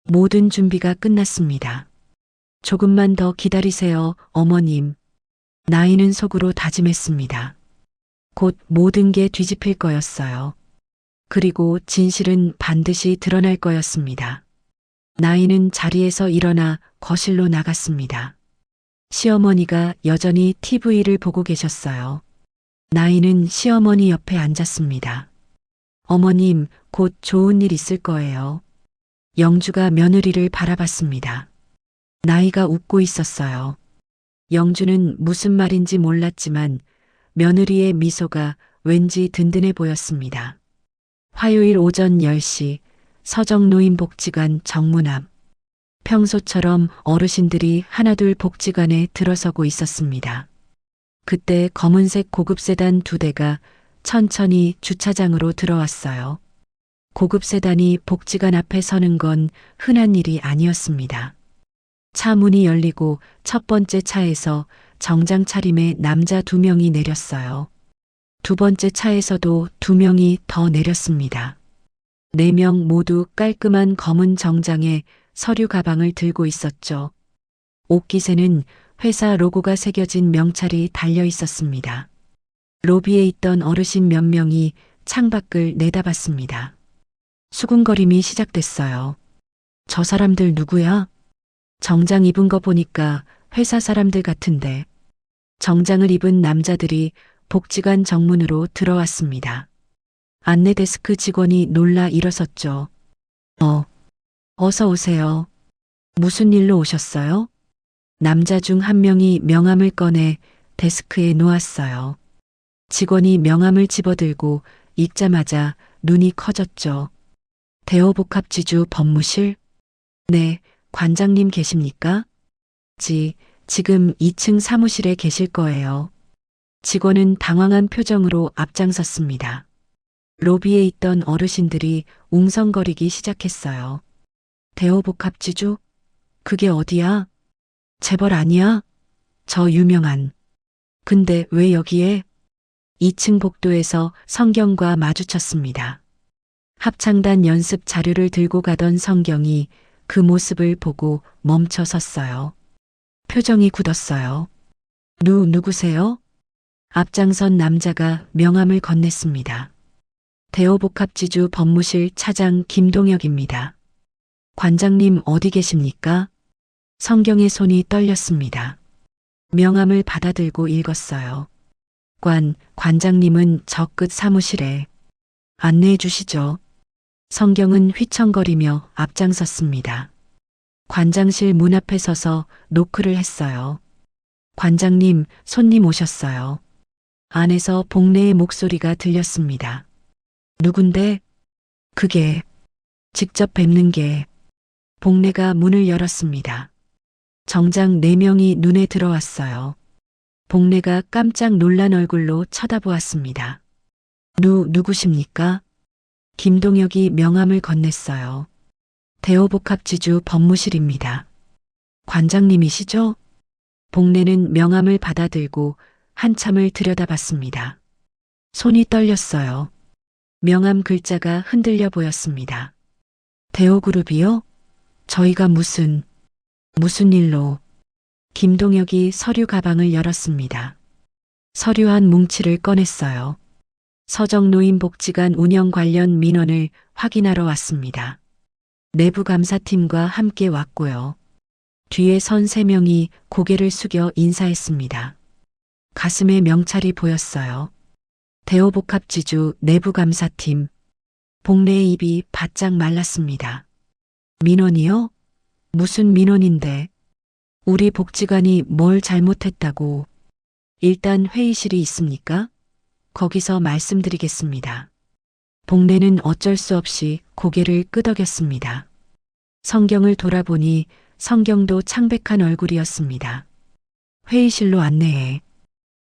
모든 준비가 끝났습니다. 조금만 더 기다리세요, 어머님. 나이는 속으로 다짐했습니다. 곧 모든 게 뒤집힐 거였어요. 그리고 진실은 반드시 드러날 거였습니다. 나이는 자리에서 일어나 거실로 나갔습니다. 시어머니가 여전히 TV를 보고 계셨어요. 나이는 시어머니 옆에 앉았습니다. 어머님, 곧 좋은 일 있을 거예요. 영주가 며느리를 바라봤습니다. 나이가 웃고 있었어요. 영주는 무슨 말인지 몰랐지만 며느리의 미소가 왠지 든든해 보였습니다. 화요일 오전 10시 서정노인복지관 정문 앞. 평소처럼 어르신들이 하나둘 복지관에 들어서고 있었습니다. 그때 검은색 고급 세단 2대가 천천히 주차장으로 들어왔어요. 고급 세단이 복지관 앞에 서는 건 흔한 일이 아니었습니다. 차 문이 열리고 첫 번째 차에서 정장 차림의 남자 2명이 내렸어요. 두 번째 차에서도 2명이 더 내렸습니다. 4명 모두 깔끔한 검은 정장에 서류 가방을 들고 있었죠. 옷깃에는 회사 로고가 새겨진 명찰이 달려 있었습니다. 로비에 있던 어르신 몇 명이 창밖을 내다봤습니다. 수군거림이 시작됐어요. 저 사람들 누구야? 정장 입은 거 보니까 회사 사람들 같은데. 정장을 입은 남자들이 복지관 정문으로 들어왔습니다. 안내 데스크 직원이 놀라 일어섰죠. 어서 오세요. 무슨 일로 오셨어요? 남자 중 한 명이 명함을 꺼내 데스크에 놓았어요. 직원이 명함을 집어들고 읽자마자 눈이 커졌죠. 대호복합지주 법무실? 네, 관장님 계십니까? 지금 2층 사무실에 계실 거예요. 직원은 당황한 표정으로 앞장섰습니다. 로비에 있던 어르신들이 웅성거리기 시작했어요. 대호복합지주? 그게 어디야? 재벌 아니야? 저 유명한. 근데 왜 여기에? 2층 복도에서 성경과 마주쳤습니다. 합창단 연습 자료를 들고 가던 성경이 그 모습을 보고 멈춰 섰어요. 표정이 굳었어요. 누구세요? 앞장선 남자가 명함을 건넸습니다. 대호복합지주 법무실 차장 김동혁입니다. 관장님 어디 계십니까? 성경의 손이 떨렸습니다. 명함을 받아들고 읽었어요. 관장님은 저 끝 사무실에. 안내해 주시죠. 성경은 휘청거리며 앞장섰습니다. 관장실 문 앞에 서서 노크를 했어요. 관장님, 손님 오셨어요. 안에서 복례의 목소리가 들렸습니다. 누군데? 그게 직접 뵙는 게. 복례가 문을 열었습니다. 정장 4명이 눈에 들어왔어요. 복례가 깜짝 놀란 얼굴로 쳐다보았습니다. 누구십니까? 김동혁이 명함을 건넸어요. 대호복합지주 법무실입니다. 관장님이시죠? 복례는 명함을 받아들고 한참을 들여다봤습니다. 손이 떨렸어요. 명함 글자가 흔들려 보였습니다. 대호그룹이요? 저희가 무슨 일로? 김동혁이 서류 가방을 열었습니다. 서류 한 뭉치를 꺼냈어요. 서정노인복지관 운영 관련 민원을 확인하러 왔습니다. 내부 감사팀과 함께 왔고요. 뒤에 선 3명이 고개를 숙여 인사했습니다. 가슴에 명찰이 보였어요. 대호복합지주 내부감사팀. 복례의 입이 바짝 말랐습니다. 민원이요? 무슨 민원인데? 우리 복지관이 뭘 잘못했다고. 일단 회의실이 있습니까? 거기서 말씀드리겠습니다. 복례는 어쩔 수 없이 고개를 끄덕였습니다. 성경을 돌아보니 성경도 창백한 얼굴이었습니다. 회의실로 안내해.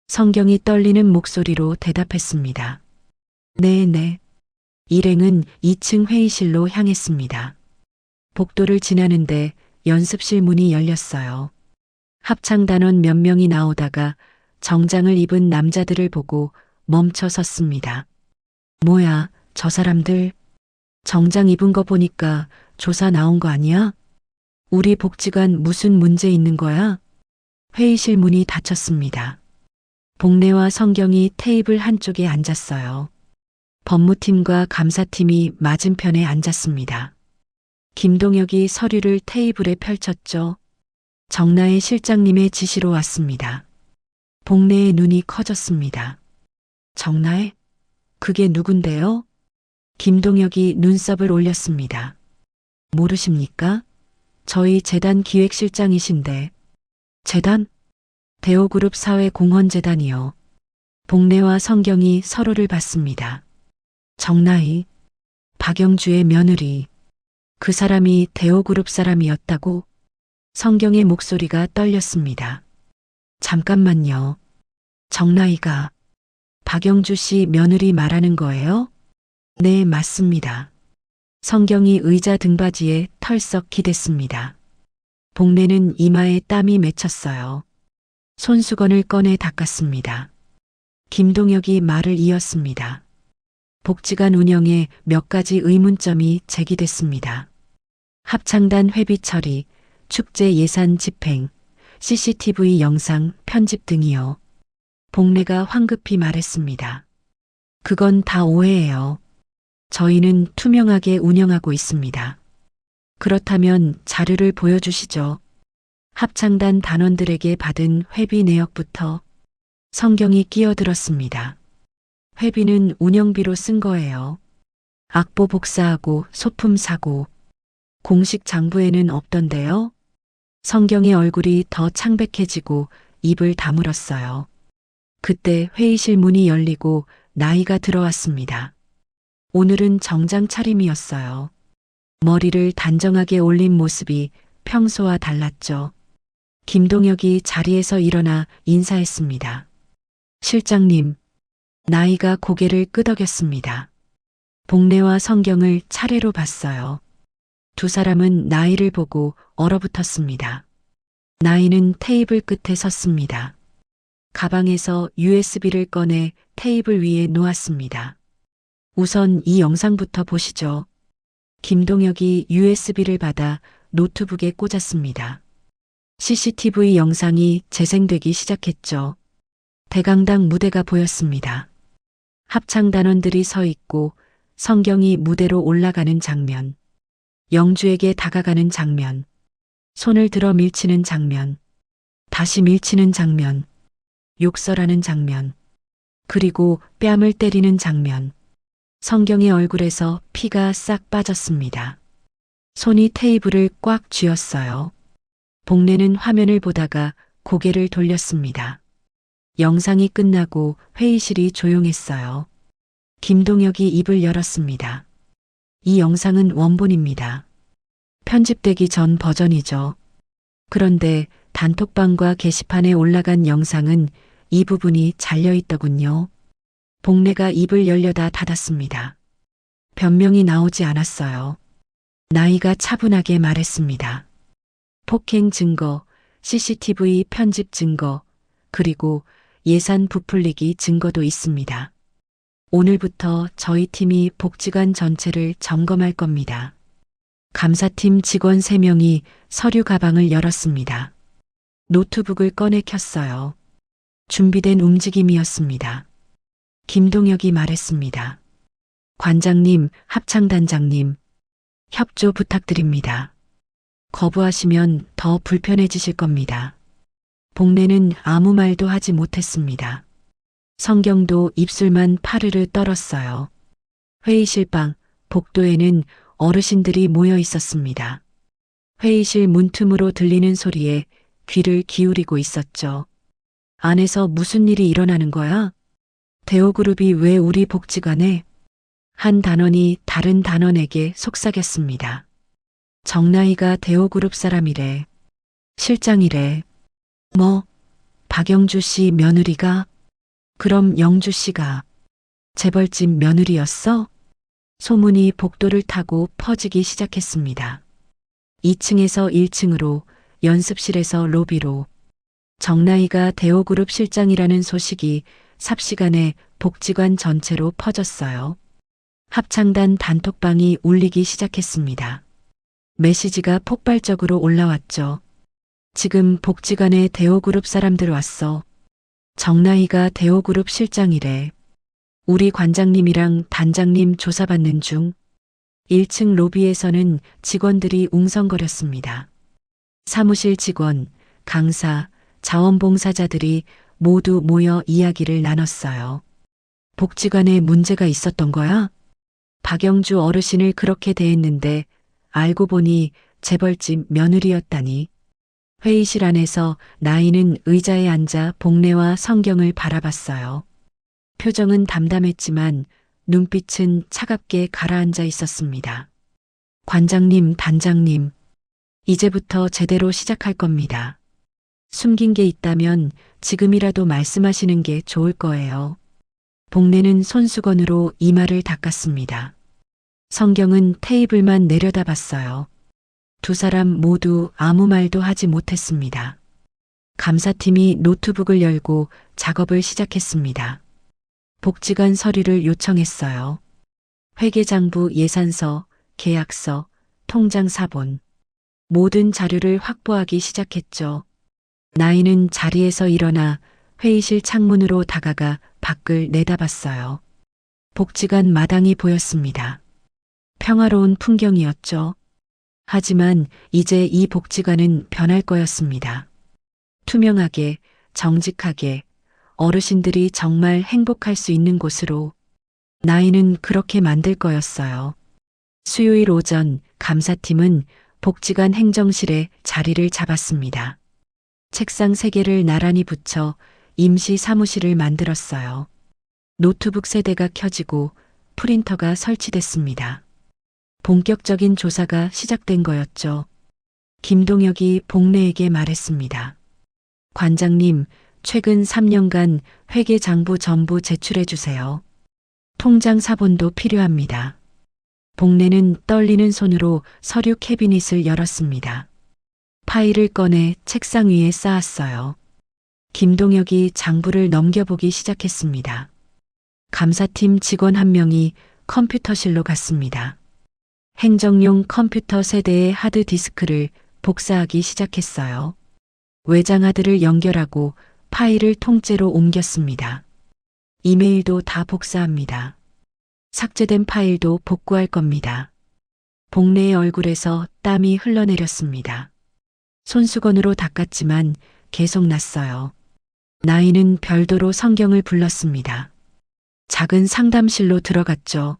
성경이 떨리는 목소리로 대답했습니다. 네. 일행은 2층 회의실로 향했습니다. 복도를 지나는데 연습실 문이 열렸어요. 합창단원 몇 명이 나오다가 정장을 입은 남자들을 보고 멈춰 섰습니다. 뭐야, 저 사람들? 정장 입은 거 보니까 조사 나온 거 아니야? 우리 복지관 무슨 문제 있는 거야? 회의실 문이 닫혔습니다. 복례와 성경이 테이블 한쪽에 앉았어요. 법무팀과 감사팀이 맞은편에 앉았습니다. 김동혁이 서류를 테이블에 펼쳤죠. 정나의 실장님의 지시로 왔습니다. 복례의 눈이 커졌습니다. 정나의? 그게 누군데요? 김동혁이 눈썹을 올렸습니다. 모르십니까? 저희 재단 기획실장이신데. 재단? 대호그룹 사회공헌재단이요. 복례와 성경이 서로를 봤습니다. 정나희, 박영주의 며느리. 그 사람이 대호그룹 사람이었다고? 성경의 목소리가 떨렸습니다. 잠깐만요. 정나희가 박영주 씨 며느리 말하는 거예요? 네, 맞습니다. 성경이 의자 등받이에 털썩 기댔습니다. 복례는 이마에 땀이 맺혔어요. 손수건을 꺼내 닦았습니다. 김동혁이 말을 이었습니다. 복지관 운영에 몇 가지 의문점이 제기됐습니다. 합창단 회비 처리, 축제 예산 집행, CCTV 영상 편집 등이요. 복례가 황급히 말했습니다. 그건 다 오해예요. 저희는 투명하게 운영하고 있습니다. 그렇다면 자료를 보여주시죠. 합창단 단원들에게 받은 회비 내역부터. 성경이 끼어들었습니다. 회비는 운영비로 쓴 거예요. 악보 복사하고 소품 사고. 공식 장부에는 없던데요. 성경의 얼굴이 더 창백해지고 입을 다물었어요. 그때 회의실 문이 열리고 나이가 들어왔습니다. 오늘은 정장 차림이었어요. 머리를 단정하게 올린 모습이 평소와 달랐죠. 김동혁이 자리에서 일어나 인사했습니다. 실장님, 나이가 고개를 끄덕였습니다. 복례와 성경을 차례로 봤어요. 두 사람은 나이를 보고 얼어붙었습니다. 나이는 테이블 끝에 섰습니다. 가방에서 USB를 꺼내 테이블 위에 놓았습니다. 우선 이 영상부터 보시죠. 김동혁이 USB를 받아 노트북에 꽂았습니다. CCTV 영상이 재생되기 시작했죠. 대강당 무대가 보였습니다. 합창단원들이 서 있고 성경이 무대로 올라가는 장면, 영주에게 다가가는 장면, 손을 들어 밀치는 장면, 다시 밀치는 장면, 욕설하는 장면, 그리고 뺨을 때리는 장면. 성경의 얼굴에서 피가 싹 빠졌습니다. 손이 테이블을 꽉 쥐었어요. 복례는 화면을 보다가 고개를 돌렸습니다. 영상이 끝나고 회의실이 조용했어요. 김동혁이 입을 열었습니다. 이 영상은 원본입니다. 편집되기 전 버전이죠. 그런데 단톡방과 게시판에 올라간 영상은 이 부분이 잘려있더군요. 복례가 입을 열려다 닫았습니다. 변명이 나오지 않았어요. 나이가 차분하게 말했습니다. 폭행 증거, CCTV 편집 증거, 그리고 예산 부풀리기 증거도 있습니다. 오늘부터 저희 팀이 복지관 전체를 점검할 겁니다. 감사팀 직원 3명이 서류 가방을 열었습니다. 노트북을 꺼내 켰어요. 준비된 움직임이었습니다. 김동혁이 말했습니다. 관장님, 합창단장님, 협조 부탁드립니다. 거부하시면 더 불편해지실 겁니다. 복례는 아무 말도 하지 못했습니다. 성경도 입술만 파르르 떨었어요. 회의실 방, 복도에는 어르신들이 모여 있었습니다. 회의실 문틈으로 들리는 소리에 귀를 기울이고 있었죠. 안에서 무슨 일이 일어나는 거야? 대호그룹이 왜 우리 복지관에? 한 단원이 다른 단원에게 속삭였습니다. 정나희가 대호그룹 사람이래. 실장이래. 뭐, 박영주 씨 며느리가? 그럼 영주 씨가 재벌집 며느리였어? 소문이 복도를 타고 퍼지기 시작했습니다. 2층에서 1층으로, 연습실에서 로비로. 정나희가 대호그룹 실장이라는 소식이 삽시간에 복지관 전체로 퍼졌어요. 합창단 단톡방이 울리기 시작했습니다. 메시지가 폭발적으로 올라왔죠. 지금 복지관에 대호그룹 사람들 왔어. 정나희가 대호그룹 실장이래. 우리 관장님이랑 단장님 조사받는 중. 1층 로비에서는 직원들이 웅성거렸습니다. 사무실 직원, 강사, 자원봉사자들이 모두 모여 이야기를 나눴어요. 복지관에 문제가 있었던 거야? 박영주 어르신을 그렇게 대했는데 알고 보니 재벌집 며느리였다니. 회의실 안에서 나이는 의자에 앉아 복례와 성경을 바라봤어요. 표정은 담담했지만 눈빛은 차갑게 가라앉아 있었습니다. 관장님, 단장님, 이제부터 제대로 시작할 겁니다. 숨긴 게 있다면 지금이라도 말씀하시는 게 좋을 거예요. 복례는 손수건으로 이마를 닦았습니다. 성경은 테이블만 내려다봤어요. 두 사람 모두 아무 말도 하지 못했습니다. 감사팀이 노트북을 열고 작업을 시작했습니다. 복지관 서류를 요청했어요. 회계장부 예산서, 계약서, 통장 사본. 모든 자료를 확보하기 시작했죠. 나이는 자리에서 일어나 회의실 창문으로 다가가 밖을 내다봤어요. 복지관 마당이 보였습니다. 평화로운 풍경이었죠. 하지만 이제 이 복지관은 변할 거였습니다. 투명하게, 정직하게, 어르신들이 정말 행복할 수 있는 곳으로. 나이는 그렇게 만들 거였어요. 수요일 오전 감사팀은 복지관 행정실에 자리를 잡았습니다. 책상 3개를 나란히 붙여 임시 사무실을 만들었어요. 노트북 세대가 켜지고 프린터가 설치됐습니다. 본격적인 조사가 시작된 거였죠. 김동혁이 복례에게 말했습니다. 관장님, 최근 3년간 회계장부 전부 제출해 주세요. 통장 사본도 필요합니다. 복례는 떨리는 손으로 서류 캐비닛을 열었습니다. 파일을 꺼내 책상 위에 쌓았어요. 김동혁이 장부를 넘겨보기 시작했습니다. 감사팀 직원 한 명이 컴퓨터실로 갔습니다. 행정용 컴퓨터 세대의 하드디스크를 복사하기 시작했어요. 외장하드를 연결하고 파일을 통째로 옮겼습니다. 이메일도 다 복사합니다. 삭제된 파일도 복구할 겁니다. 복례의 얼굴에서 땀이 흘러내렸습니다. 손수건으로 닦았지만 계속 났어요. 나이는 별도로 성경을 불렀습니다. 작은 상담실로 들어갔죠.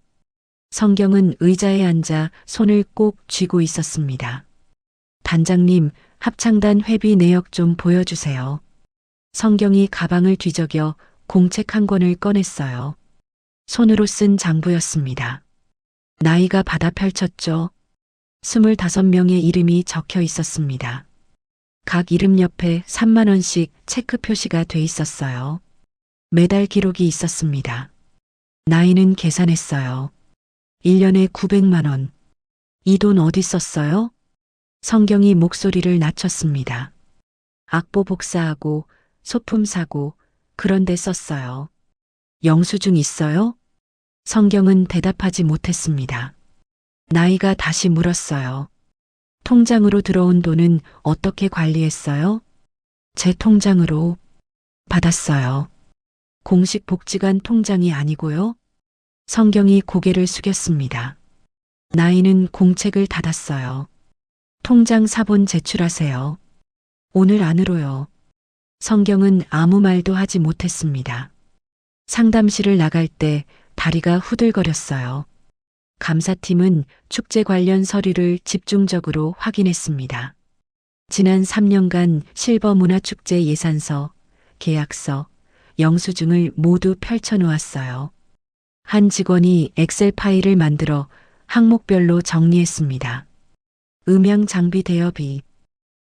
성경은 의자에 앉아 손을 꼭 쥐고 있었습니다. 단장님, 합창단 회비 내역 좀 보여주세요. 성경이 가방을 뒤적여 공책 한 권을 꺼냈어요. 손으로 쓴 장부였습니다. 나이가 받아 펼쳤죠. 25명의 이름이 적혀 있었습니다. 각 이름 옆에 3만 원씩 체크 표시가 돼 있었어요. 매달 기록이 있었습니다. 나이는 계산했어요. 1년에 900만 원. 이 돈 어디 썼어요? 성경이 목소리를 낮췄습니다. 악보 복사하고 소품 사고 그런 데 썼어요. 영수증 있어요? 성경은 대답하지 못했습니다. 나이가 다시 물었어요. 통장으로 들어온 돈은 어떻게 관리했어요? 제 통장으로 받았어요. 공식 복지관 통장이 아니고요. 성경이 고개를 숙였습니다. 나이는 공책을 닫았어요. 통장 사본 제출하세요. 오늘 안으로요. 성경은 아무 말도 하지 못했습니다. 상담실을 나갈 때 다리가 후들거렸어요. 감사팀은 축제 관련 서류를 집중적으로 확인했습니다. 지난 3년간 실버 문화축제 예산서, 계약서, 영수증을 모두 펼쳐놓았어요. 한 직원이 엑셀 파일을 만들어 항목별로 정리했습니다. 음향 장비 대여비,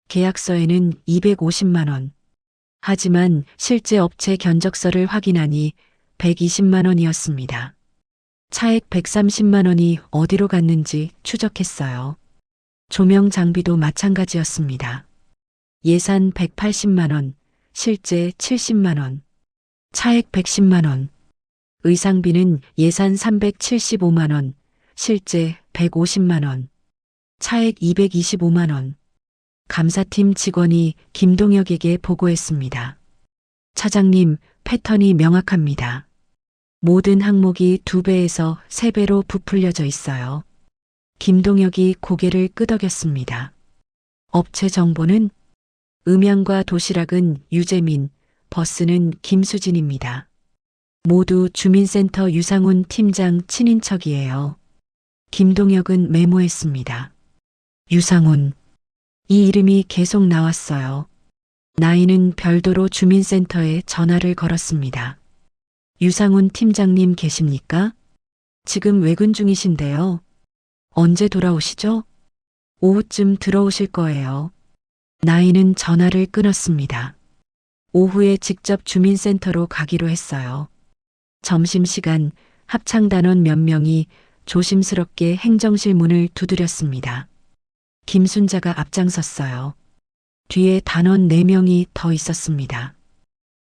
계약서에는 250만 원. 하지만 실제 업체 견적서를 확인하니 120만 원이었습니다. 차액 130만 원이 어디로 갔는지 추적했어요. 조명 장비도 마찬가지였습니다. 예산 180만 원, 실제 70만 원. 차액 110만 원. 의상비는 예산 375만 원, 실제 150만 원. 차액 225만 원. 감사팀 직원이 김동혁에게 보고했습니다. 차장님, 패턴이 명확합니다. 모든 항목이 2배에서 3배로 부풀려져 있어요. 김동혁이 고개를 끄덕였습니다. 업체 정보는 음향과 도시락은 유재민, 버스는 김수진입니다. 모두 주민센터 유상훈 팀장 친인척이에요. 김동혁은 메모했습니다. 유상훈. 이 이름이 계속 나왔어요. 나이는 별도로 주민센터에 전화를 걸었습니다. 유상훈 팀장님 계십니까? 지금 외근 중이신데요. 언제 돌아오시죠? 오후쯤 들어오실 거예요. 나이는 전화를 끊었습니다. 오후에 직접 주민센터로 가기로 했어요. 점심시간 합창단원 몇 명이 조심스럽게 행정실 문을 두드렸습니다. 김순자가 앞장섰어요. 뒤에 단원 4명이 더 있었습니다.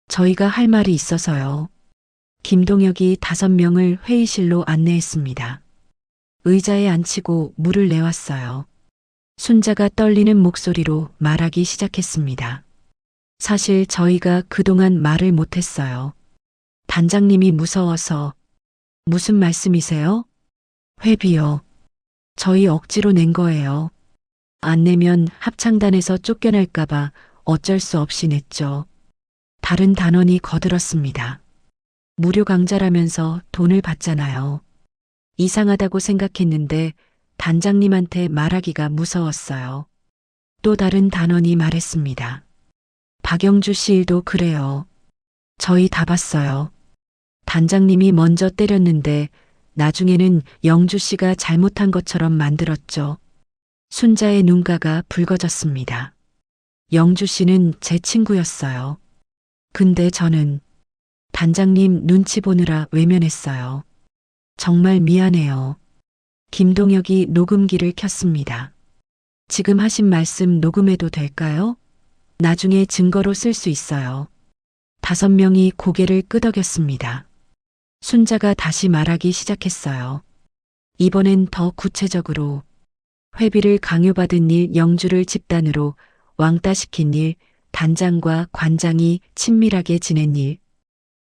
저희가 할 말이 있어서요. 김동혁이 5명을 회의실로 안내했습니다. 의자에 앉히고 물을 내왔어요. 순자가 떨리는 목소리로 말하기 시작했습니다. 사실 저희가 그동안 말을 못했어요. 단장님이 무서워서. 무슨 말씀이세요? 회비요. 저희 억지로 낸 거예요. 안 내면 합창단에서 쫓겨날까봐 어쩔 수 없이 냈죠. 다른 단원이 거들었습니다. 무료 강좌라면서 돈을 받잖아요. 이상하다고 생각했는데 단장님한테 말하기가 무서웠어요. 또 다른 단원이 말했습니다. 박영주 씨 일도 그래요. 저희 다 봤어요. 단장님이 먼저 때렸는데 나중에는 영주 씨가 잘못한 것처럼 만들었죠. 순자의 눈가가 붉어졌습니다. 영주 씨는 제 친구였어요. 근데 저는 단장님 눈치 보느라 외면했어요. 정말 미안해요. 김동혁이 녹음기를 켰습니다. 지금 하신 말씀 녹음해도 될까요? 나중에 증거로 쓸 수 있어요. 5명이 고개를 끄덕였습니다. 순자가 다시 말하기 시작했어요. 이번엔 더 구체적으로 회비를 강요받은 일 영주를 집단으로 왕따시킨 일, 단장과 관장이 친밀하게 지낸 일.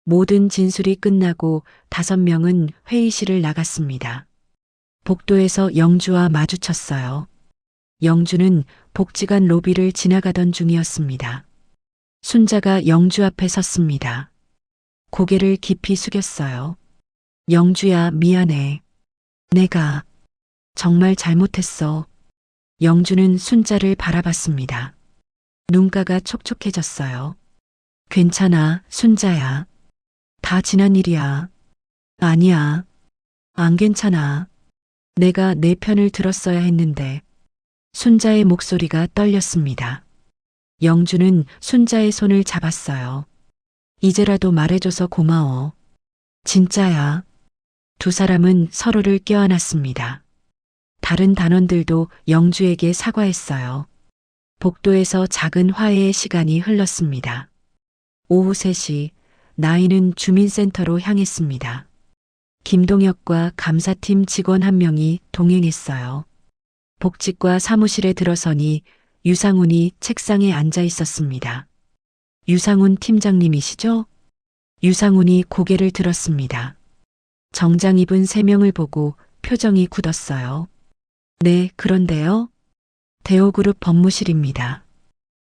모든 진술이 끝나고 5명은 회의실을 나갔습니다. 복도에서 영주와 마주쳤어요. 영주는 복지관 로비를 지나가던 중이었습니다. 순자가 영주 앞에 섰습니다. 고개를 깊이 숙였어요. 영주야, 미안해. 내가 정말 잘못했어. 영주는 순자를 바라봤습니다. 눈가가 촉촉해졌어요. 괜찮아, 순자야. 다 지난 일이야. 아니야. 안 괜찮아. 내가 내 편을 들었어야 했는데. 순자의 목소리가 떨렸습니다. 영주는 순자의 손을 잡았어요. 이제라도 말해줘서 고마워. 진짜야. 2 사람은 서로를 껴안았습니다. 다른 단원들도 영주에게 사과했어요. 복도에서 작은 화해의 시간이 흘렀습니다. 오후 3시, 나이는 주민센터로 향했습니다. 김동혁과 감사팀 직원 1명이 동행했어요. 복지과 사무실에 들어서니 유상훈이 책상에 앉아 있었습니다. 유상훈 팀장님이시죠? 유상훈이 고개를 들었습니다. 정장 입은 3명을 보고 표정이 굳었어요. 네, 그런데요. 대호그룹 법무실입니다.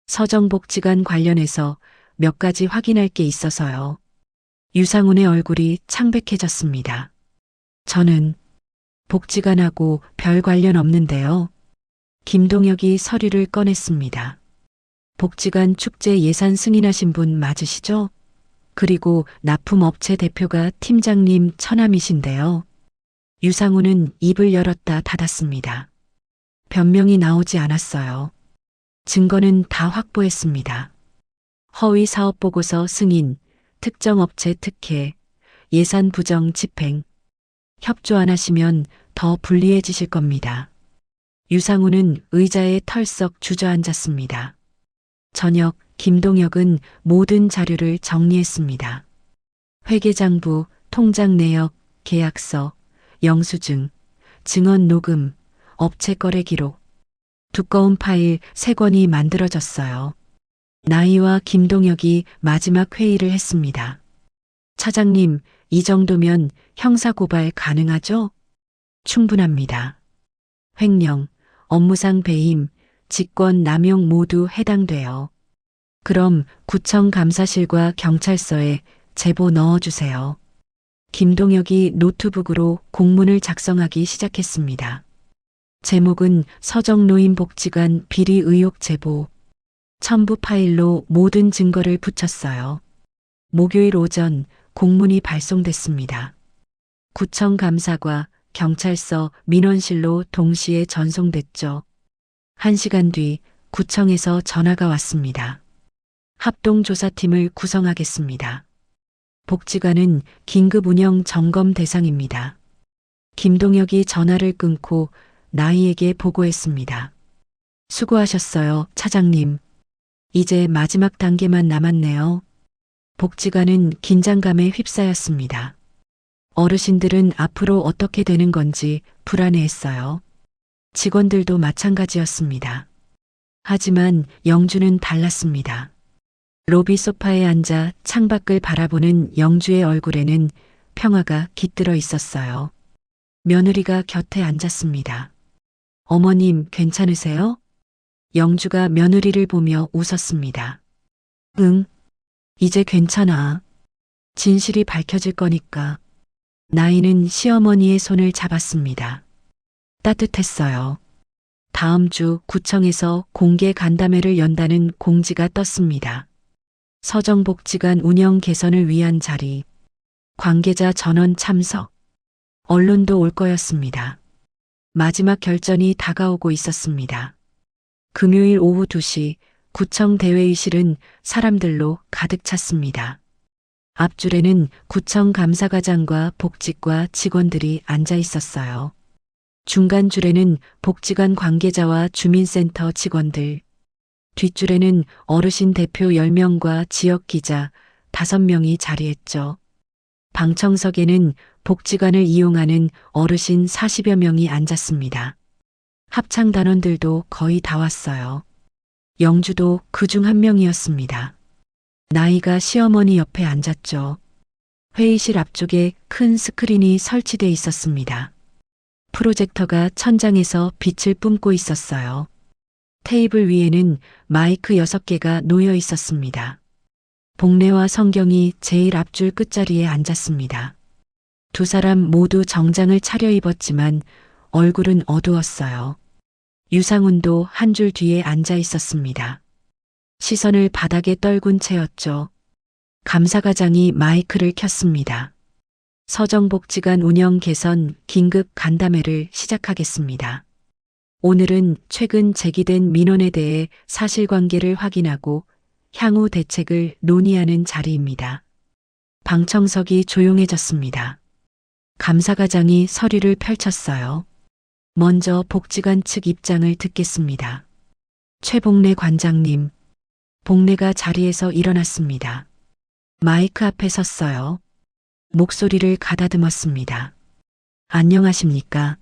서정복지관 관련해서 몇 가지 확인할 게 있어서요. 유상훈의 얼굴이 창백해졌습니다. 저는 복지관하고 별 관련 없는데요. 김동혁이 서류를 꺼냈습니다. 복지관 축제 예산 승인하신 분 맞으시죠? 그리고 납품업체 대표가 팀장님 처남이신데요. 유상훈은 입을 열었다 닫았습니다. 변명이 나오지 않았어요. 증거는 다 확보했습니다. 허위 사업보고서 승인, 특정 업체 특혜, 예산 부정 집행. 협조 안 하시면 더 불리해지실 겁니다. 유상우는 의자에 털썩 주저앉았습니다. 저녁 김동혁은 모든 자료를 정리했습니다. 회계장부, 통장 내역, 계약서, 영수증, 증언 녹음, 업체 거래 기록. 두꺼운 파일 3권이 만들어졌어요. 나이와 김동혁이 마지막 회의를 했습니다. 차장님, 이 정도면 형사고발 가능하죠? 충분합니다. 횡령, 업무상 배임, 직권 남용 모두 해당돼요. 그럼 구청 감사실과 경찰서에 제보 넣어주세요. 김동혁이 노트북으로 공문을 작성하기 시작했습니다. 제목은 서정노인복지관 비리 의혹 제보. 첨부 파일로 모든 증거를 붙였어요. 목요일 오전 공문이 발송됐습니다. 구청 감사과 경찰서 민원실로 동시에 전송됐죠. 1시간 뒤 구청에서 전화가 왔습니다. 합동조사팀을 구성하겠습니다. 복지관은 긴급 운영 점검 대상입니다. 김동혁이 전화를 끊고 나이에게 보고했습니다. 수고하셨어요, 차장님. 이제 마지막 단계만 남았네요. 복지관은 긴장감에 휩싸였습니다. 어르신들은 앞으로 어떻게 되는 건지 불안해했어요. 직원들도 마찬가지였습니다. 하지만 영주는 달랐습니다. 로비 소파에 앉아 창밖을 바라보는 영주의 얼굴에는 평화가 깃들어 있었어요. 며느리가 곁에 앉았습니다. 어머님, 괜찮으세요? 영주가 며느리를 보며 웃었습니다. 응, 이제 괜찮아. 진실이 밝혀질 거니까. 나이는 시어머니의 손을 잡았습니다. 따뜻했어요. 다음 주 구청에서 공개 간담회를 연다는 공지가 떴습니다. 서정복지관 운영 개선을 위한 자리, 관계자 전원 참석, 언론도 올 거였습니다. 마지막 결전이 다가오고 있었습니다. 금요일 오후 2시 구청 대회의실은 사람들로 가득 찼습니다. 앞줄에는 구청 감사과장과 복직과 직원들이 앉아 있었어요. 중간 줄에는 복지관 관계자와 주민센터 직원들, 뒷줄에는 어르신 대표 10명과 지역 기자 5명이 자리했죠. 방청석에는 복지관을 이용하는 어르신 40여 명이 앉았습니다. 합창단원들도 거의 다 왔어요. 영주도 그중 한 명이었습니다. 나이가 시어머니 옆에 앉았죠. 회의실 앞쪽에 큰 스크린이 설치돼 있었습니다. 프로젝터가 천장에서 빛을 뿜고 있었어요. 테이블 위에는 마이크 6개가 놓여 있었습니다. 복례와 성경이 제일 앞줄 끝자리에 앉았습니다. 두 사람 모두 정장을 차려입었지만 얼굴은 어두웠어요. 유상훈도 한 줄 뒤에 앉아 있었습니다. 시선을 바닥에 떨군 채였죠. 감사과장이 마이크를 켰습니다. 서정복지관 운영 개선 긴급 간담회를 시작하겠습니다. 오늘은 최근 제기된 민원에 대해 사실관계를 확인하고 향후 대책을 논의하는 자리입니다. 방청석이 조용해졌습니다. 감사과장이 서류를 펼쳤어요. 먼저 복지관 측 입장을 듣겠습니다. 최복래 관장님. 복래가 자리에서 일어났습니다. 마이크 앞에 섰어요. 목소리를 가다듬었습니다. 안녕하십니까?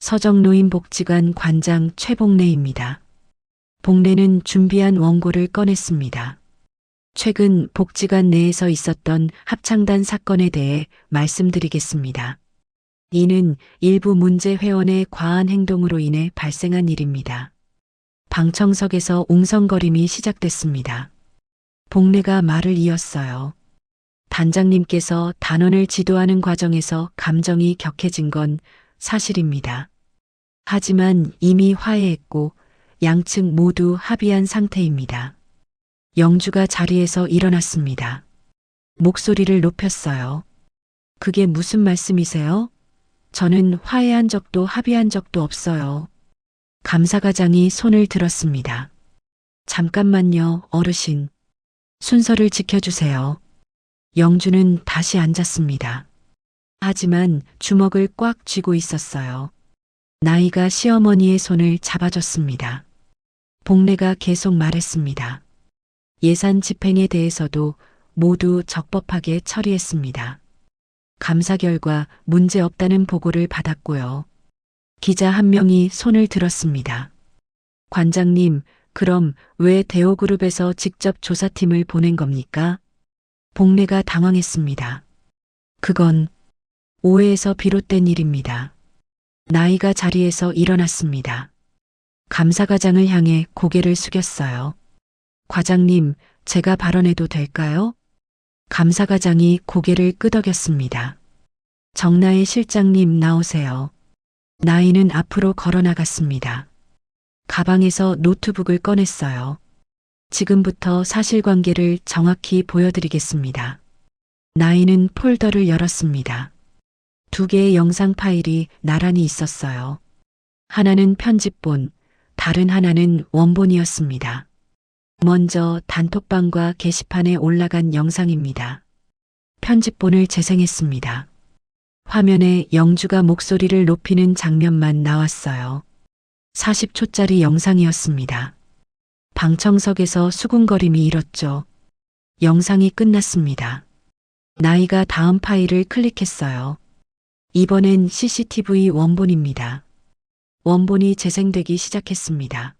서정노인복지관 관장 최복래입니다. 복래는 준비한 원고를 꺼냈습니다. 최근 복지관 내에서 있었던 합창단 사건에 대해 말씀드리겠습니다. 이는 일부 문제 회원의 과한 행동으로 인해 발생한 일입니다. 방청석에서 웅성거림이 시작됐습니다. 복래가 말을 이었어요. 단장님께서 단원을 지도하는 과정에서 감정이 격해진 건 사실입니다. 하지만 이미 화해했고 양측 모두 합의한 상태입니다. 영주가 자리에서 일어났습니다. 목소리를 높였어요. 그게 무슨 말씀이세요? 저는 화해한 적도 합의한 적도 없어요. 감사과장이 손을 들었습니다. 잠깐만요, 어르신. 순서를 지켜주세요. 영주는 다시 앉았습니다. 하지만 주먹을 꽉 쥐고 있었어요. 나이가 시어머니의 손을 잡아줬습니다. 복례가 계속 말했습니다. 예산 집행에 대해서도 모두 적법하게 처리했습니다. 감사 결과 문제 없다는 보고를 받았고요. 기자 한 명이 손을 들었습니다. 관장님, 그럼 왜 대호그룹에서 직접 조사팀을 보낸 겁니까? 복례가 당황했습니다. 그건 오해에서 비롯된 일입니다. 나이가 자리에서 일어났습니다. 감사과장을 향해 고개를 숙였어요. 과장님, 제가 발언해도 될까요? 감사과장이 고개를 끄덕였습니다. 정나의 실장님 나오세요. 나이는 앞으로 걸어 나갔습니다. 가방에서 노트북을 꺼냈어요. 지금부터 사실관계를 정확히 보여드리겠습니다. 나이는 폴더를 열었습니다. 2개의 영상 파일이 나란히 있었어요. 하나는 편집본, 다른 하나는 원본이었습니다. 먼저 단톡방과 게시판에 올라간 영상입니다. 편집본을 재생했습니다. 화면에 영주가 목소리를 높이는 장면만 나왔어요. 40초짜리 영상이었습니다. 방청석에서 수군거림이 일었죠. 영상이 끝났습니다. 나이가 다음 파일을 클릭했어요. 이번엔 CCTV 원본입니다. 원본이 재생되기 시작했습니다.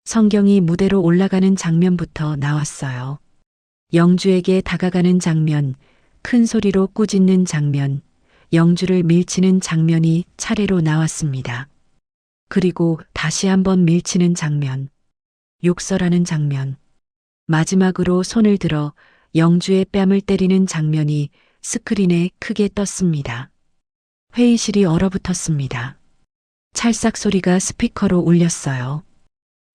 성경이 무대로 올라가는 장면부터 나왔어요. 영주에게 다가가는 장면, 큰 소리로 꾸짖는 장면, 영주를 밀치는 장면이 차례로 나왔습니다. 그리고 다시 한번 밀치는 장면, 욕설하는 장면, 마지막으로 손을 들어 영주의 뺨을 때리는 장면이 스크린에 크게 떴습니다. 회의실이 얼어붙었습니다. 찰싹 소리가 스피커로 울렸어요.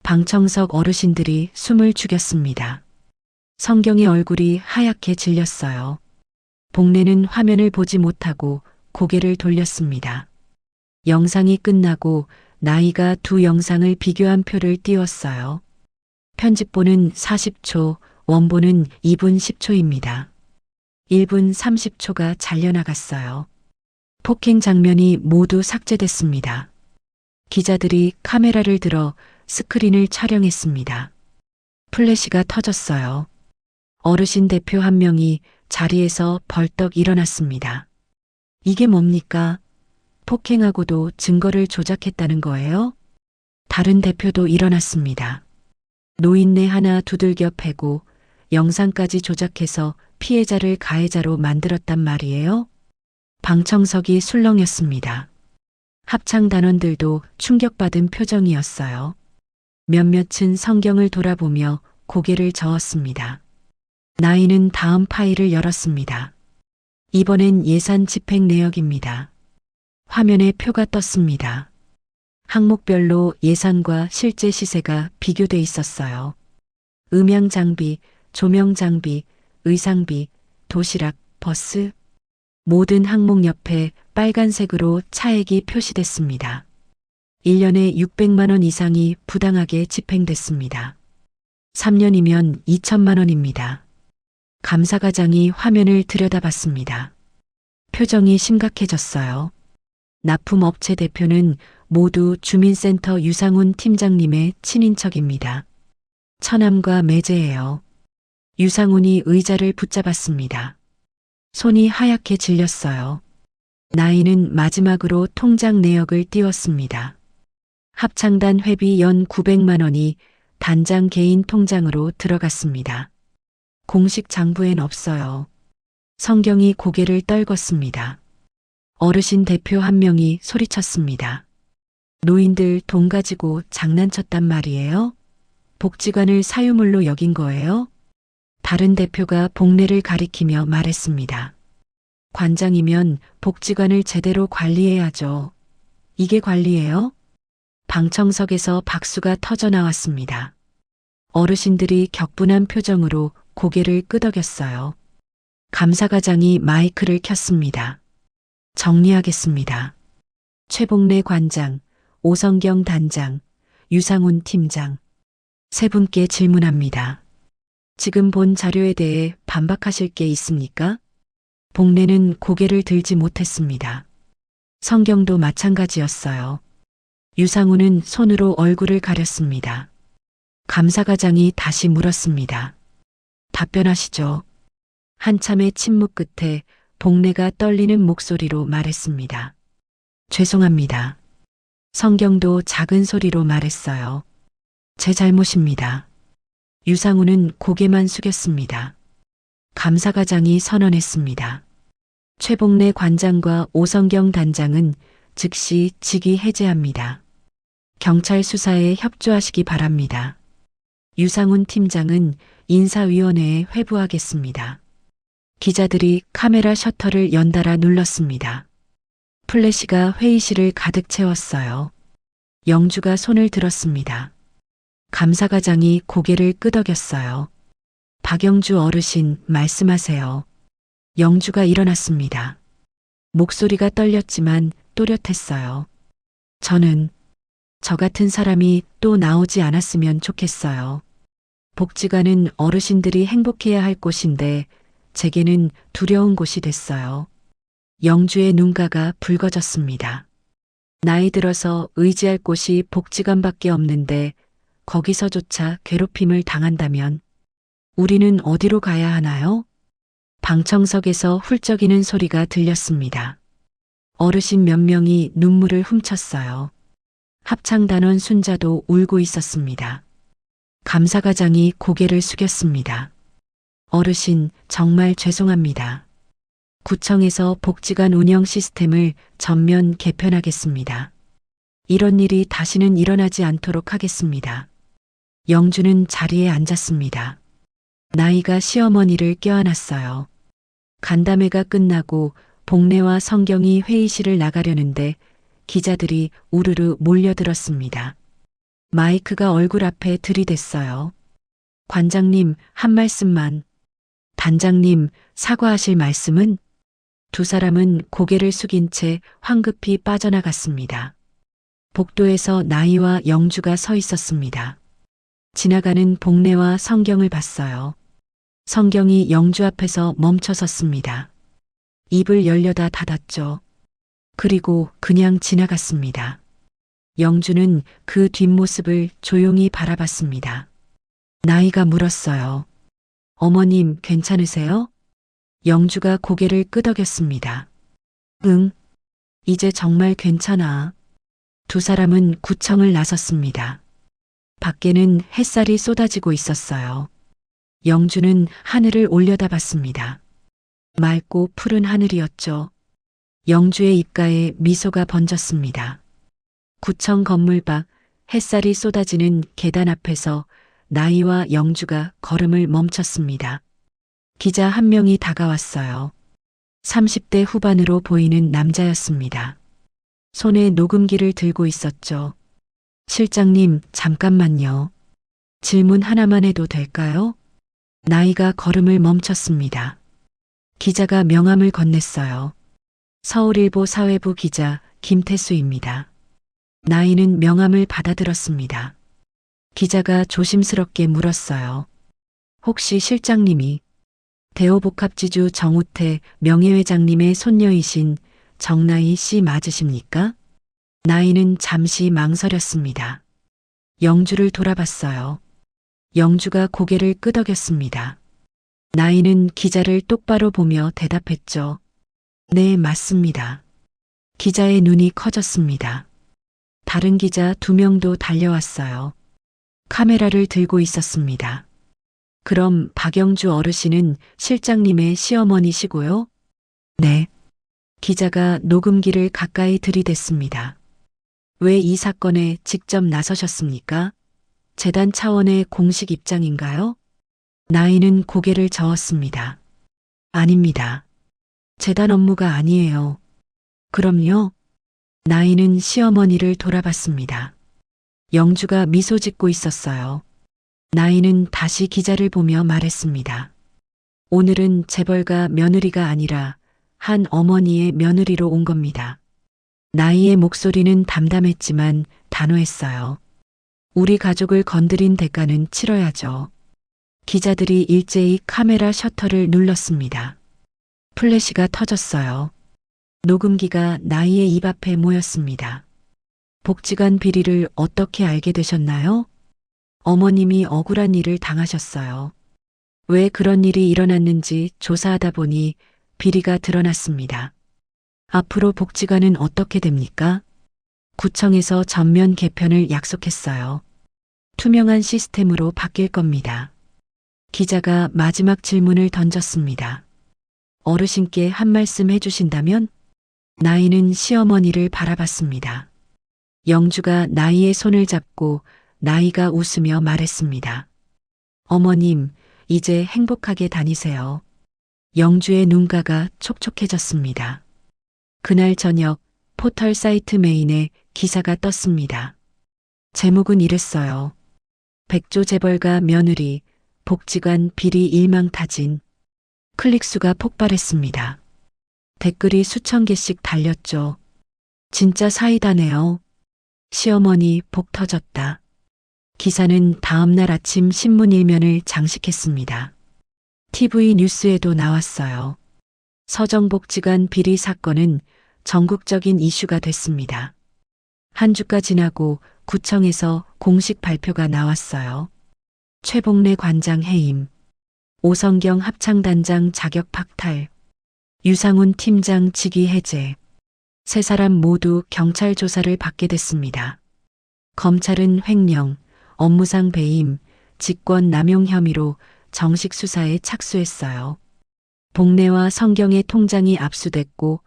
방청석 어르신들이 숨을 죽였습니다. 성경의 얼굴이 하얗게 질렸어요. 복례는 화면을 보지 못하고 고개를 돌렸습니다. 영상이 끝나고 나이가 2 영상을 비교한 표를 띄웠어요. 편집본은 40초, 원본은 2분 10초입니다. 1분 30초가 잘려나갔어요. 폭행 장면이 모두 삭제됐습니다. 기자들이 카메라를 들어 스크린을 촬영했습니다. 플래시가 터졌어요. 어르신 대표 한 명이 자리에서 벌떡 일어났습니다. 이게 뭡니까? 폭행하고도 증거를 조작했다는 거예요? 다른 대표도 일어났습니다. 노인네 하나 두들겨 패고 영상까지 조작해서 피해자를 가해자로 만들었단 말이에요? 방청석이 술렁였습니다. 합창 단원들도 충격받은 표정이었어요. 몇몇은 성경을 돌아보며 고개를 저었습니다. 나이는 다음 파일을 열었습니다. 이번엔 예산 집행 내역입니다. 화면에 표가 떴습니다. 항목별로 예산과 실제 시세가 비교돼 있었어요. 음향 장비, 조명 장비, 의상비, 도시락, 버스. 모든 항목 옆에 빨간색으로 차액이 표시됐습니다. 1년에 600만 원 이상이 부당하게 집행됐습니다. 3년이면 2천만 원입니다. 감사과장이 화면을 들여다봤습니다. 표정이 심각해졌어요. 납품업체 대표는 모두 주민센터 유상훈 팀장님의 친인척입니다. 처남과 매제예요. 유상훈이 의자를 붙잡았습니다. 손이 하얗게 질렸어요. 나이는 마지막으로 통장 내역을 띄웠습니다. 합창단 회비 연 900만 원이 단장 개인 통장으로 들어갔습니다. 공식 장부엔 없어요. 성경이 고개를 떨궜습니다. 어르신 대표 한 명이 소리쳤습니다. 노인들 돈 가지고 장난쳤단 말이에요? 복지관을 사유물로 여긴 거예요? 다른 대표가 복례를 가리키며 말했습니다. 관장이면 복지관을 제대로 관리해야죠. 이게 관리예요? 방청석에서 박수가 터져 나왔습니다. 어르신들이 격분한 표정으로 고개를 끄덕였어요. 감사과장이 마이크를 켰습니다. 정리하겠습니다. 최복래 관장, 오성경 단장, 유상훈 팀장. 세 분께 질문합니다. 지금 본 자료에 대해 반박하실 게 있습니까? 복례는 고개를 들지 못했습니다. 성경도 마찬가지였어요. 유상우는 손으로 얼굴을 가렸습니다. 감사과장이 다시 물었습니다. 답변하시죠. 한참의 침묵 끝에 복례가 떨리는 목소리로 말했습니다. 죄송합니다. 성경도 작은 소리로 말했어요. 제 잘못입니다. 유상우는 고개만 숙였습니다. 감사과장이 선언했습니다. 최복례 관장과 오성경 단장은 즉시 직위 해제합니다. 경찰 수사에 협조하시기 바랍니다. 유상훈 팀장은 인사위원회에 회부하겠습니다. 기자들이 카메라 셔터를 연달아 눌렀습니다. 플래시가 회의실을 가득 채웠어요. 영주가 손을 들었습니다. 감사과장이 고개를 끄덕였어요. 박영주 어르신 말씀하세요. 영주가 일어났습니다. 목소리가 떨렸지만 또렷했어요. 저는 저 같은 사람이 또 나오지 않았으면 좋겠어요. 복지관은 어르신들이 행복해야 할 곳인데 제게는 두려운 곳이 됐어요. 영주의 눈가가 붉어졌습니다. 나이 들어서 의지할 곳이 복지관밖에 없는데 거기서조차 괴롭힘을 당한다면 우리는 어디로 가야 하나요? 방청석에서 훌쩍이는 소리가 들렸습니다. 어르신 몇 명이 눈물을 훔쳤어요. 합창단원 순자도 울고 있었습니다. 감사과장이 고개를 숙였습니다. 어르신, 정말 죄송합니다. 구청에서 복지관 운영 시스템을 전면 개편하겠습니다. 이런 일이 다시는 일어나지 않도록 하겠습니다. 영주는 자리에 앉았습니다. 나이가 시어머니를 껴안았어요. 간담회가 끝나고 복례와 성경이 회의실을 나가려는데 기자들이 우르르 몰려들었습니다. 마이크가 얼굴 앞에 들이댔어요. 관장님, 한 말씀만. 단장님, 사과하실 말씀은? 두 사람은 고개를 숙인 채 황급히 빠져나갔습니다. 복도에서 나이와 영주가 서 있었습니다. 지나가는 복례와 성경을 봤어요. 성경이 영주 앞에서 멈춰 섰습니다. 입을 열려다 닫았죠. 그리고 그냥 지나갔습니다. 영주는 그 뒷모습을 조용히 바라봤습니다. 나이가 물었어요. 어머님, 괜찮으세요? 영주가 고개를 끄덕였습니다. 응, 이제 정말 괜찮아. 두 사람은 구청을 나섰습니다. 밖에는 햇살이 쏟아지고 있었어요. 영주는 하늘을 올려다봤습니다. 맑고 푸른 하늘이었죠. 영주의 입가에 미소가 번졌습니다. 구청 건물 밖 햇살이 쏟아지는 계단 앞에서 나이와 영주가 걸음을 멈췄습니다. 기자 한 명이 다가왔어요. 30대 후반으로 보이는 남자였습니다. 손에 녹음기를 들고 있었죠. 실장님, 잠깐만요. 질문 하나만 해도 될까요? 나이가 걸음을 멈췄습니다. 기자가 명함을 건넸어요. 서울일보 사회부 기자 김태수입니다. 나이는 명함을 받아들었습니다. 기자가 조심스럽게 물었어요. 혹시 실장님이 대호복합지주 정우태 명예회장님의 손녀이신 정나이 씨 맞으십니까? 나이는 잠시 망설였습니다. 영주를 돌아봤어요. 영주가 고개를 끄덕였습니다. 나이는 기자를 똑바로 보며 대답했죠. 네, 맞습니다. 기자의 눈이 커졌습니다. 다른 기자 2명도 달려왔어요. 카메라를 들고 있었습니다. 그럼 박영주 어르신은 실장님의 시어머니시고요? 네. 기자가 녹음기를 가까이 들이댔습니다. 왜 이 사건에 직접 나서셨습니까? 재단 차원의 공식 입장인가요? 나이는 고개를 저었습니다. 아닙니다. 재단 업무가 아니에요. 그럼요? 나이는 시어머니를 돌아봤습니다. 영주가 미소 짓고 있었어요. 나이는 다시 기자를 보며 말했습니다. 오늘은 재벌가 며느리가 아니라 한 어머니의 며느리로 온 겁니다. 나이의 목소리는 담담했지만 단호했어요. 우리 가족을 건드린 대가는 치러야죠. 기자들이 일제히 카메라 셔터를 눌렀습니다. 플래시가 터졌어요. 녹음기가 나이의 입 앞에 모였습니다. 복지관 비리를 어떻게 알게 되셨나요? 어머님이 억울한 일을 당하셨어요. 왜 그런 일이 일어났는지 조사하다 보니 비리가 드러났습니다. 앞으로 복지관은 어떻게 됩니까? 구청에서 전면 개편을 약속했어요. 투명한 시스템으로 바뀔 겁니다. 기자가 마지막 질문을 던졌습니다. 어르신께 한 말씀 해주신다면? 나이는 시어머니를 바라봤습니다. 영주가 나이의 손을 잡고 나이가 웃으며 말했습니다. 어머님, 이제 행복하게 다니세요. 영주의 눈가가 촉촉해졌습니다. 그날 저녁 포털 사이트 메인에 기사가 떴습니다. 제목은 이랬어요. 백조 재벌가 며느리, 복지관 비리 일망타진. 클릭수가 폭발했습니다. 댓글이 수천 개씩 달렸죠. 진짜 사이다네요. 시어머니 복 터졌다. 기사는 다음날 아침 신문 일면을 장식했습니다. TV 뉴스에도 나왔어요. 서정복지관 비리 사건은 전국적인 이슈가 됐습니다. 한 주가 지나고 구청에서 공식 발표가 나왔어요. 최봉래 관장 해임, 오성경 합창단장 자격 박탈, 유상훈 팀장 직위 해제. 세 사람 모두 경찰 조사를 받게 됐습니다. 검찰은 횡령, 업무상 배임, 직권 남용 혐의로 정식 수사에 착수했어요. 복례와 성경의 통장이 압수됐고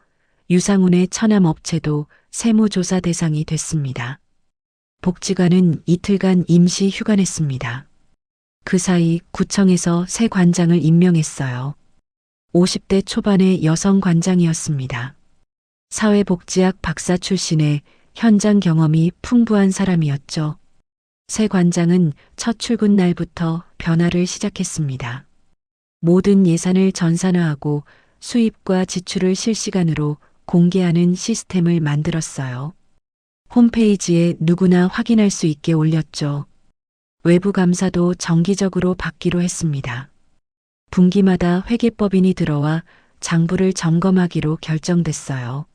유상훈의 처남 업체도 세무조사 대상이 됐습니다. 복지관은 이틀간 임시 휴관했습니다. 그 사이 구청에서 새 관장을 임명했어요. 50대 초반의 여성 관장이었습니다. 사회복지학 박사 출신의 현장 경험이 풍부한 사람이었죠. 새 관장은 첫 출근 날부터 변화를 시작했습니다. 모든 예산을 전산화하고 수입과 지출을 실시간으로 공개하는 시스템을 만들었어요. 홈페이지에 누구나 확인할 수 있게 올렸죠. 외부 감사도 정기적으로 받기로 했습니다. 분기마다 회계법인이 들어와 장부를 점검하기로 결정됐어요.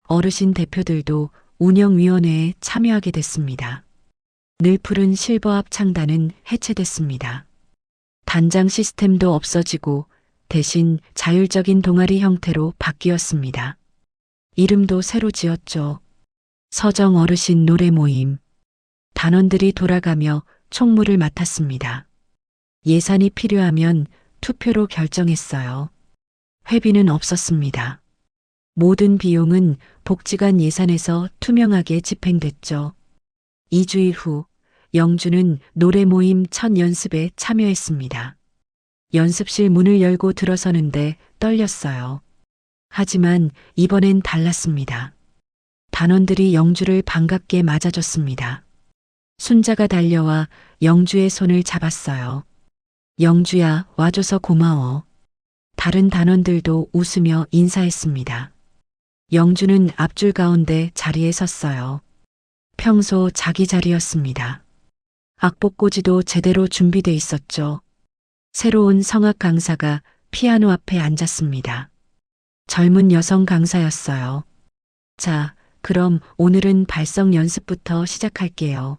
어르신 대표들도 운영위원회에 참여하게 됐습니다. 늘 푸른 실버 합창단은 해체됐습니다. 단장 시스템도 없어지고 대신 자율적인 동아리 형태로 바뀌었습니다. 이름도 새로 지었죠. 서정 어르신 노래 모임. 단원들이 돌아가며 총무를 맡았습니다. 예산이 필요하면 투표로 결정했어요. 회비는 없었습니다. 모든 비용은 복지관 예산에서 투명하게 집행됐죠. 2주일 후 영주는 노래 모임 첫 연습에 참여했습니다. 연습실 문을 열고 들어서는데 떨렸어요. 하지만 이번엔 달랐습니다. 단원들이 영주를 반갑게 맞아줬습니다. 순자가 달려와 영주의 손을 잡았어요. 영주야, 와줘서 고마워. 다른 단원들도 웃으며 인사했습니다. 영주는 앞줄 가운데 자리에 섰어요. 평소 자기 자리였습니다. 악보꽂이도 제대로 준비돼 있었죠. 새로운 성악 강사가 피아노 앞에 앉았습니다. 젊은 여성 강사였어요. 자, 그럼 오늘은 발성 연습부터 시작할게요.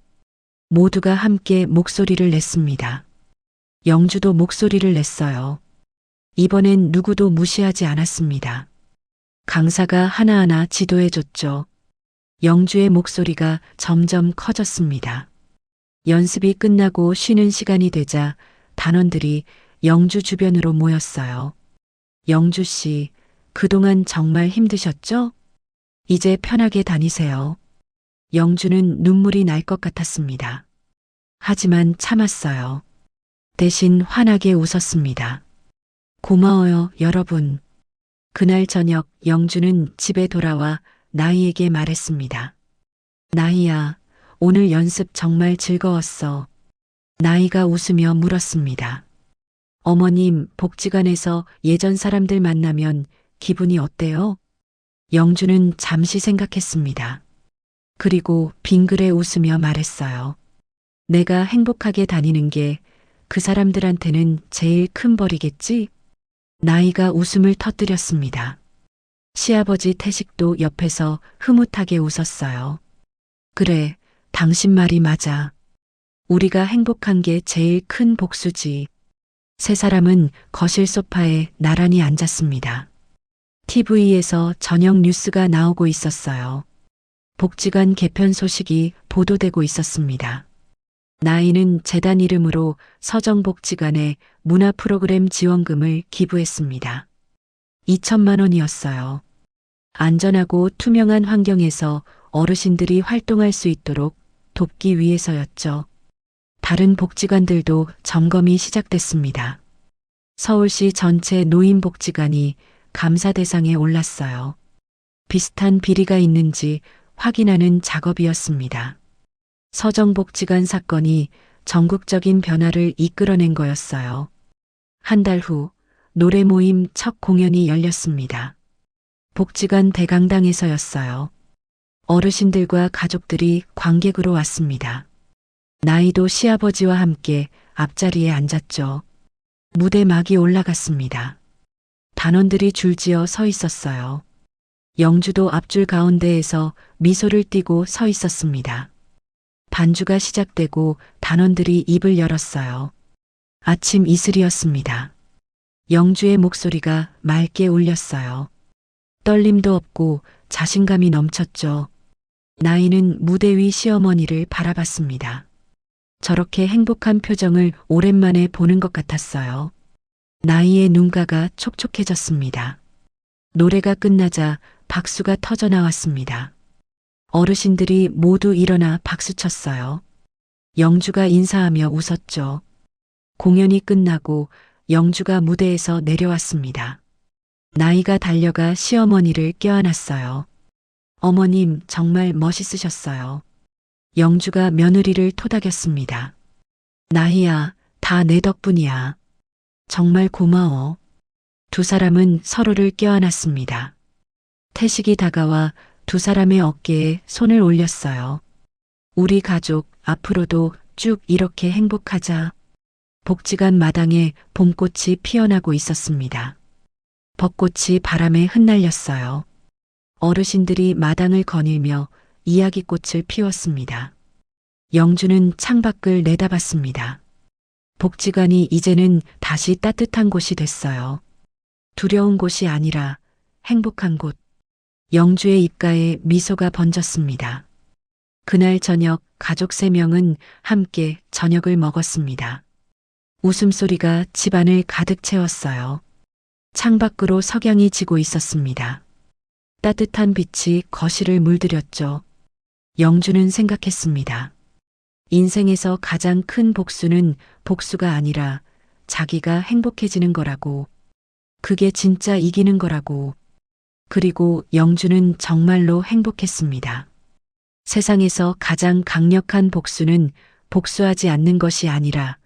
모두가 함께 목소리를 냈습니다. 영주도 목소리를 냈어요. 이번엔 누구도 무시하지 않았습니다. 강사가 하나하나 지도해줬죠. 영주의 목소리가 점점 커졌습니다. 연습이 끝나고 쉬는 시간이 되자 단원들이 영주 주변으로 모였어요. 영주 씨, 그동안 정말 힘드셨죠? 이제 편하게 다니세요. 영주는 눈물이 날 것 같았습니다. 하지만 참았어요. 대신 환하게 웃었습니다. 고마워요, 여러분. 그날 저녁 영주는 집에 돌아와 나이에게 말했습니다. 나이야, 오늘 연습 정말 즐거웠어. 나이가 웃으며 물었습니다. 어머님, 복지관에서 예전 사람들 만나면 기분이 어때요? 영주는 잠시 생각했습니다. 그리고 빙그레 웃으며 말했어요. 내가 행복하게 다니는 게 그 사람들한테는 제일 큰 벌이겠지? 나이가 웃음을 터뜨렸습니다. 시아버지 태식도 옆에서 흐뭇하게 웃었어요. 그래, 당신 말이 맞아. 우리가 행복한 게 제일 큰 복수지. 세 사람은 거실 소파에 나란히 앉았습니다. TV에서 저녁 뉴스가 나오고 있었어요. 복지관 개편 소식이 보도되고 있었습니다. 나이는 재단 이름으로 서정복지관에 문화 프로그램 지원금을 기부했습니다. 2천만 원이었어요. 안전하고 투명한 환경에서 어르신들이 활동할 수 있도록 돕기 위해서였죠. 다른 복지관들도 점검이 시작됐습니다. 서울시 전체 노인복지관이 감사 대상에 올랐어요. 비슷한 비리가 있는지 확인하는 작업이었습니다. 서정복지관 사건이 전국적인 변화를 이끌어낸 거였어요. 한 달 후 노래 모임 첫 공연이 열렸습니다. 복지관 대강당에서였어요. 어르신들과 가족들이 관객으로 왔습니다. 나이도 시아버지와 함께 앞자리에 앉았죠. 무대 막이 올라갔습니다. 단원들이 줄지어 서 있었어요. 영주도 앞줄 가운데에서 미소를 띠고 서 있었습니다. 반주가 시작되고 단원들이 입을 열었어요. 아침 이슬이었습니다. 영주의 목소리가 맑게 울렸어요. 떨림도 없고 자신감이 넘쳤죠. 나이는 무대 위 시어머니를 바라봤습니다. 저렇게 행복한 표정을 오랜만에 보는 것 같았어요. 나이의 눈가가 촉촉해졌습니다. 노래가 끝나자 박수가 터져 나왔습니다. 어르신들이 모두 일어나 박수쳤어요. 영주가 인사하며 웃었죠. 공연이 끝나고 영주가 무대에서 내려왔습니다. 나이가 달려가 시어머니를 껴안았어요. 어머님 정말 멋있으셨어요. 영주가 며느리를 토닥였습니다. 나희야, 다 내 덕분이야. 정말 고마워. 두 사람은 서로를 껴안았습니다. 태식이 다가와 두 사람의 어깨에 손을 올렸어요. 우리 가족 앞으로도 쭉 이렇게 행복하자. 복지관 마당에 봄꽃이 피어나고 있었습니다. 벚꽃이 바람에 흩날렸어요. 어르신들이 마당을 거닐며 이야기꽃을 피웠습니다. 영주는 창밖을 내다봤습니다. 복지관이 이제는 다시 따뜻한 곳이 됐어요. 두려운 곳이 아니라 행복한 곳. 영주의 입가에 미소가 번졌습니다. 그날 저녁 가족 3명은 함께 저녁을 먹었습니다. 웃음소리가 집안을 가득 채웠어요. 창밖으로 석양이 지고 있었습니다. 따뜻한 빛이 거실을 물들였죠. 영주는 생각했습니다. 인생에서 가장 큰 복수는 복수가 아니라 자기가 행복해지는 거라고. 그게 진짜 이기는 거라고. 그리고 영주는 정말로 행복했습니다. 세상에서 가장 강력한 복수는 복수하지 않는 것이 아니라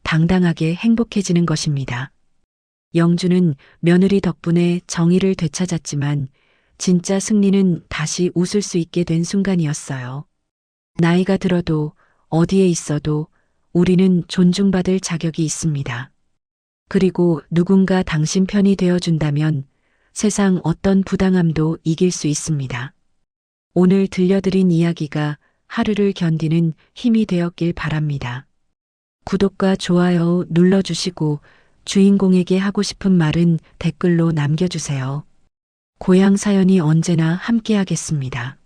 당당하게 행복해지는 것입니다. 영주는 며느리 덕분에 정의를 되찾았지만 진짜 승리는 다시 웃을 수 있게 된 순간이었어요. 나이가 들어도 어디에 있어도 우리는 존중받을 자격이 있습니다. 그리고 누군가 당신 편이 되어준다면 세상 어떤 부당함도 이길 수 있습니다. 오늘 들려드린 이야기가 하루를 견디는 힘이 되었길 바랍니다. 구독과 좋아요 눌러주시고 주인공에게 하고 싶은 말은 댓글로 남겨주세요. 고향 사연이 언제나 함께하겠습니다.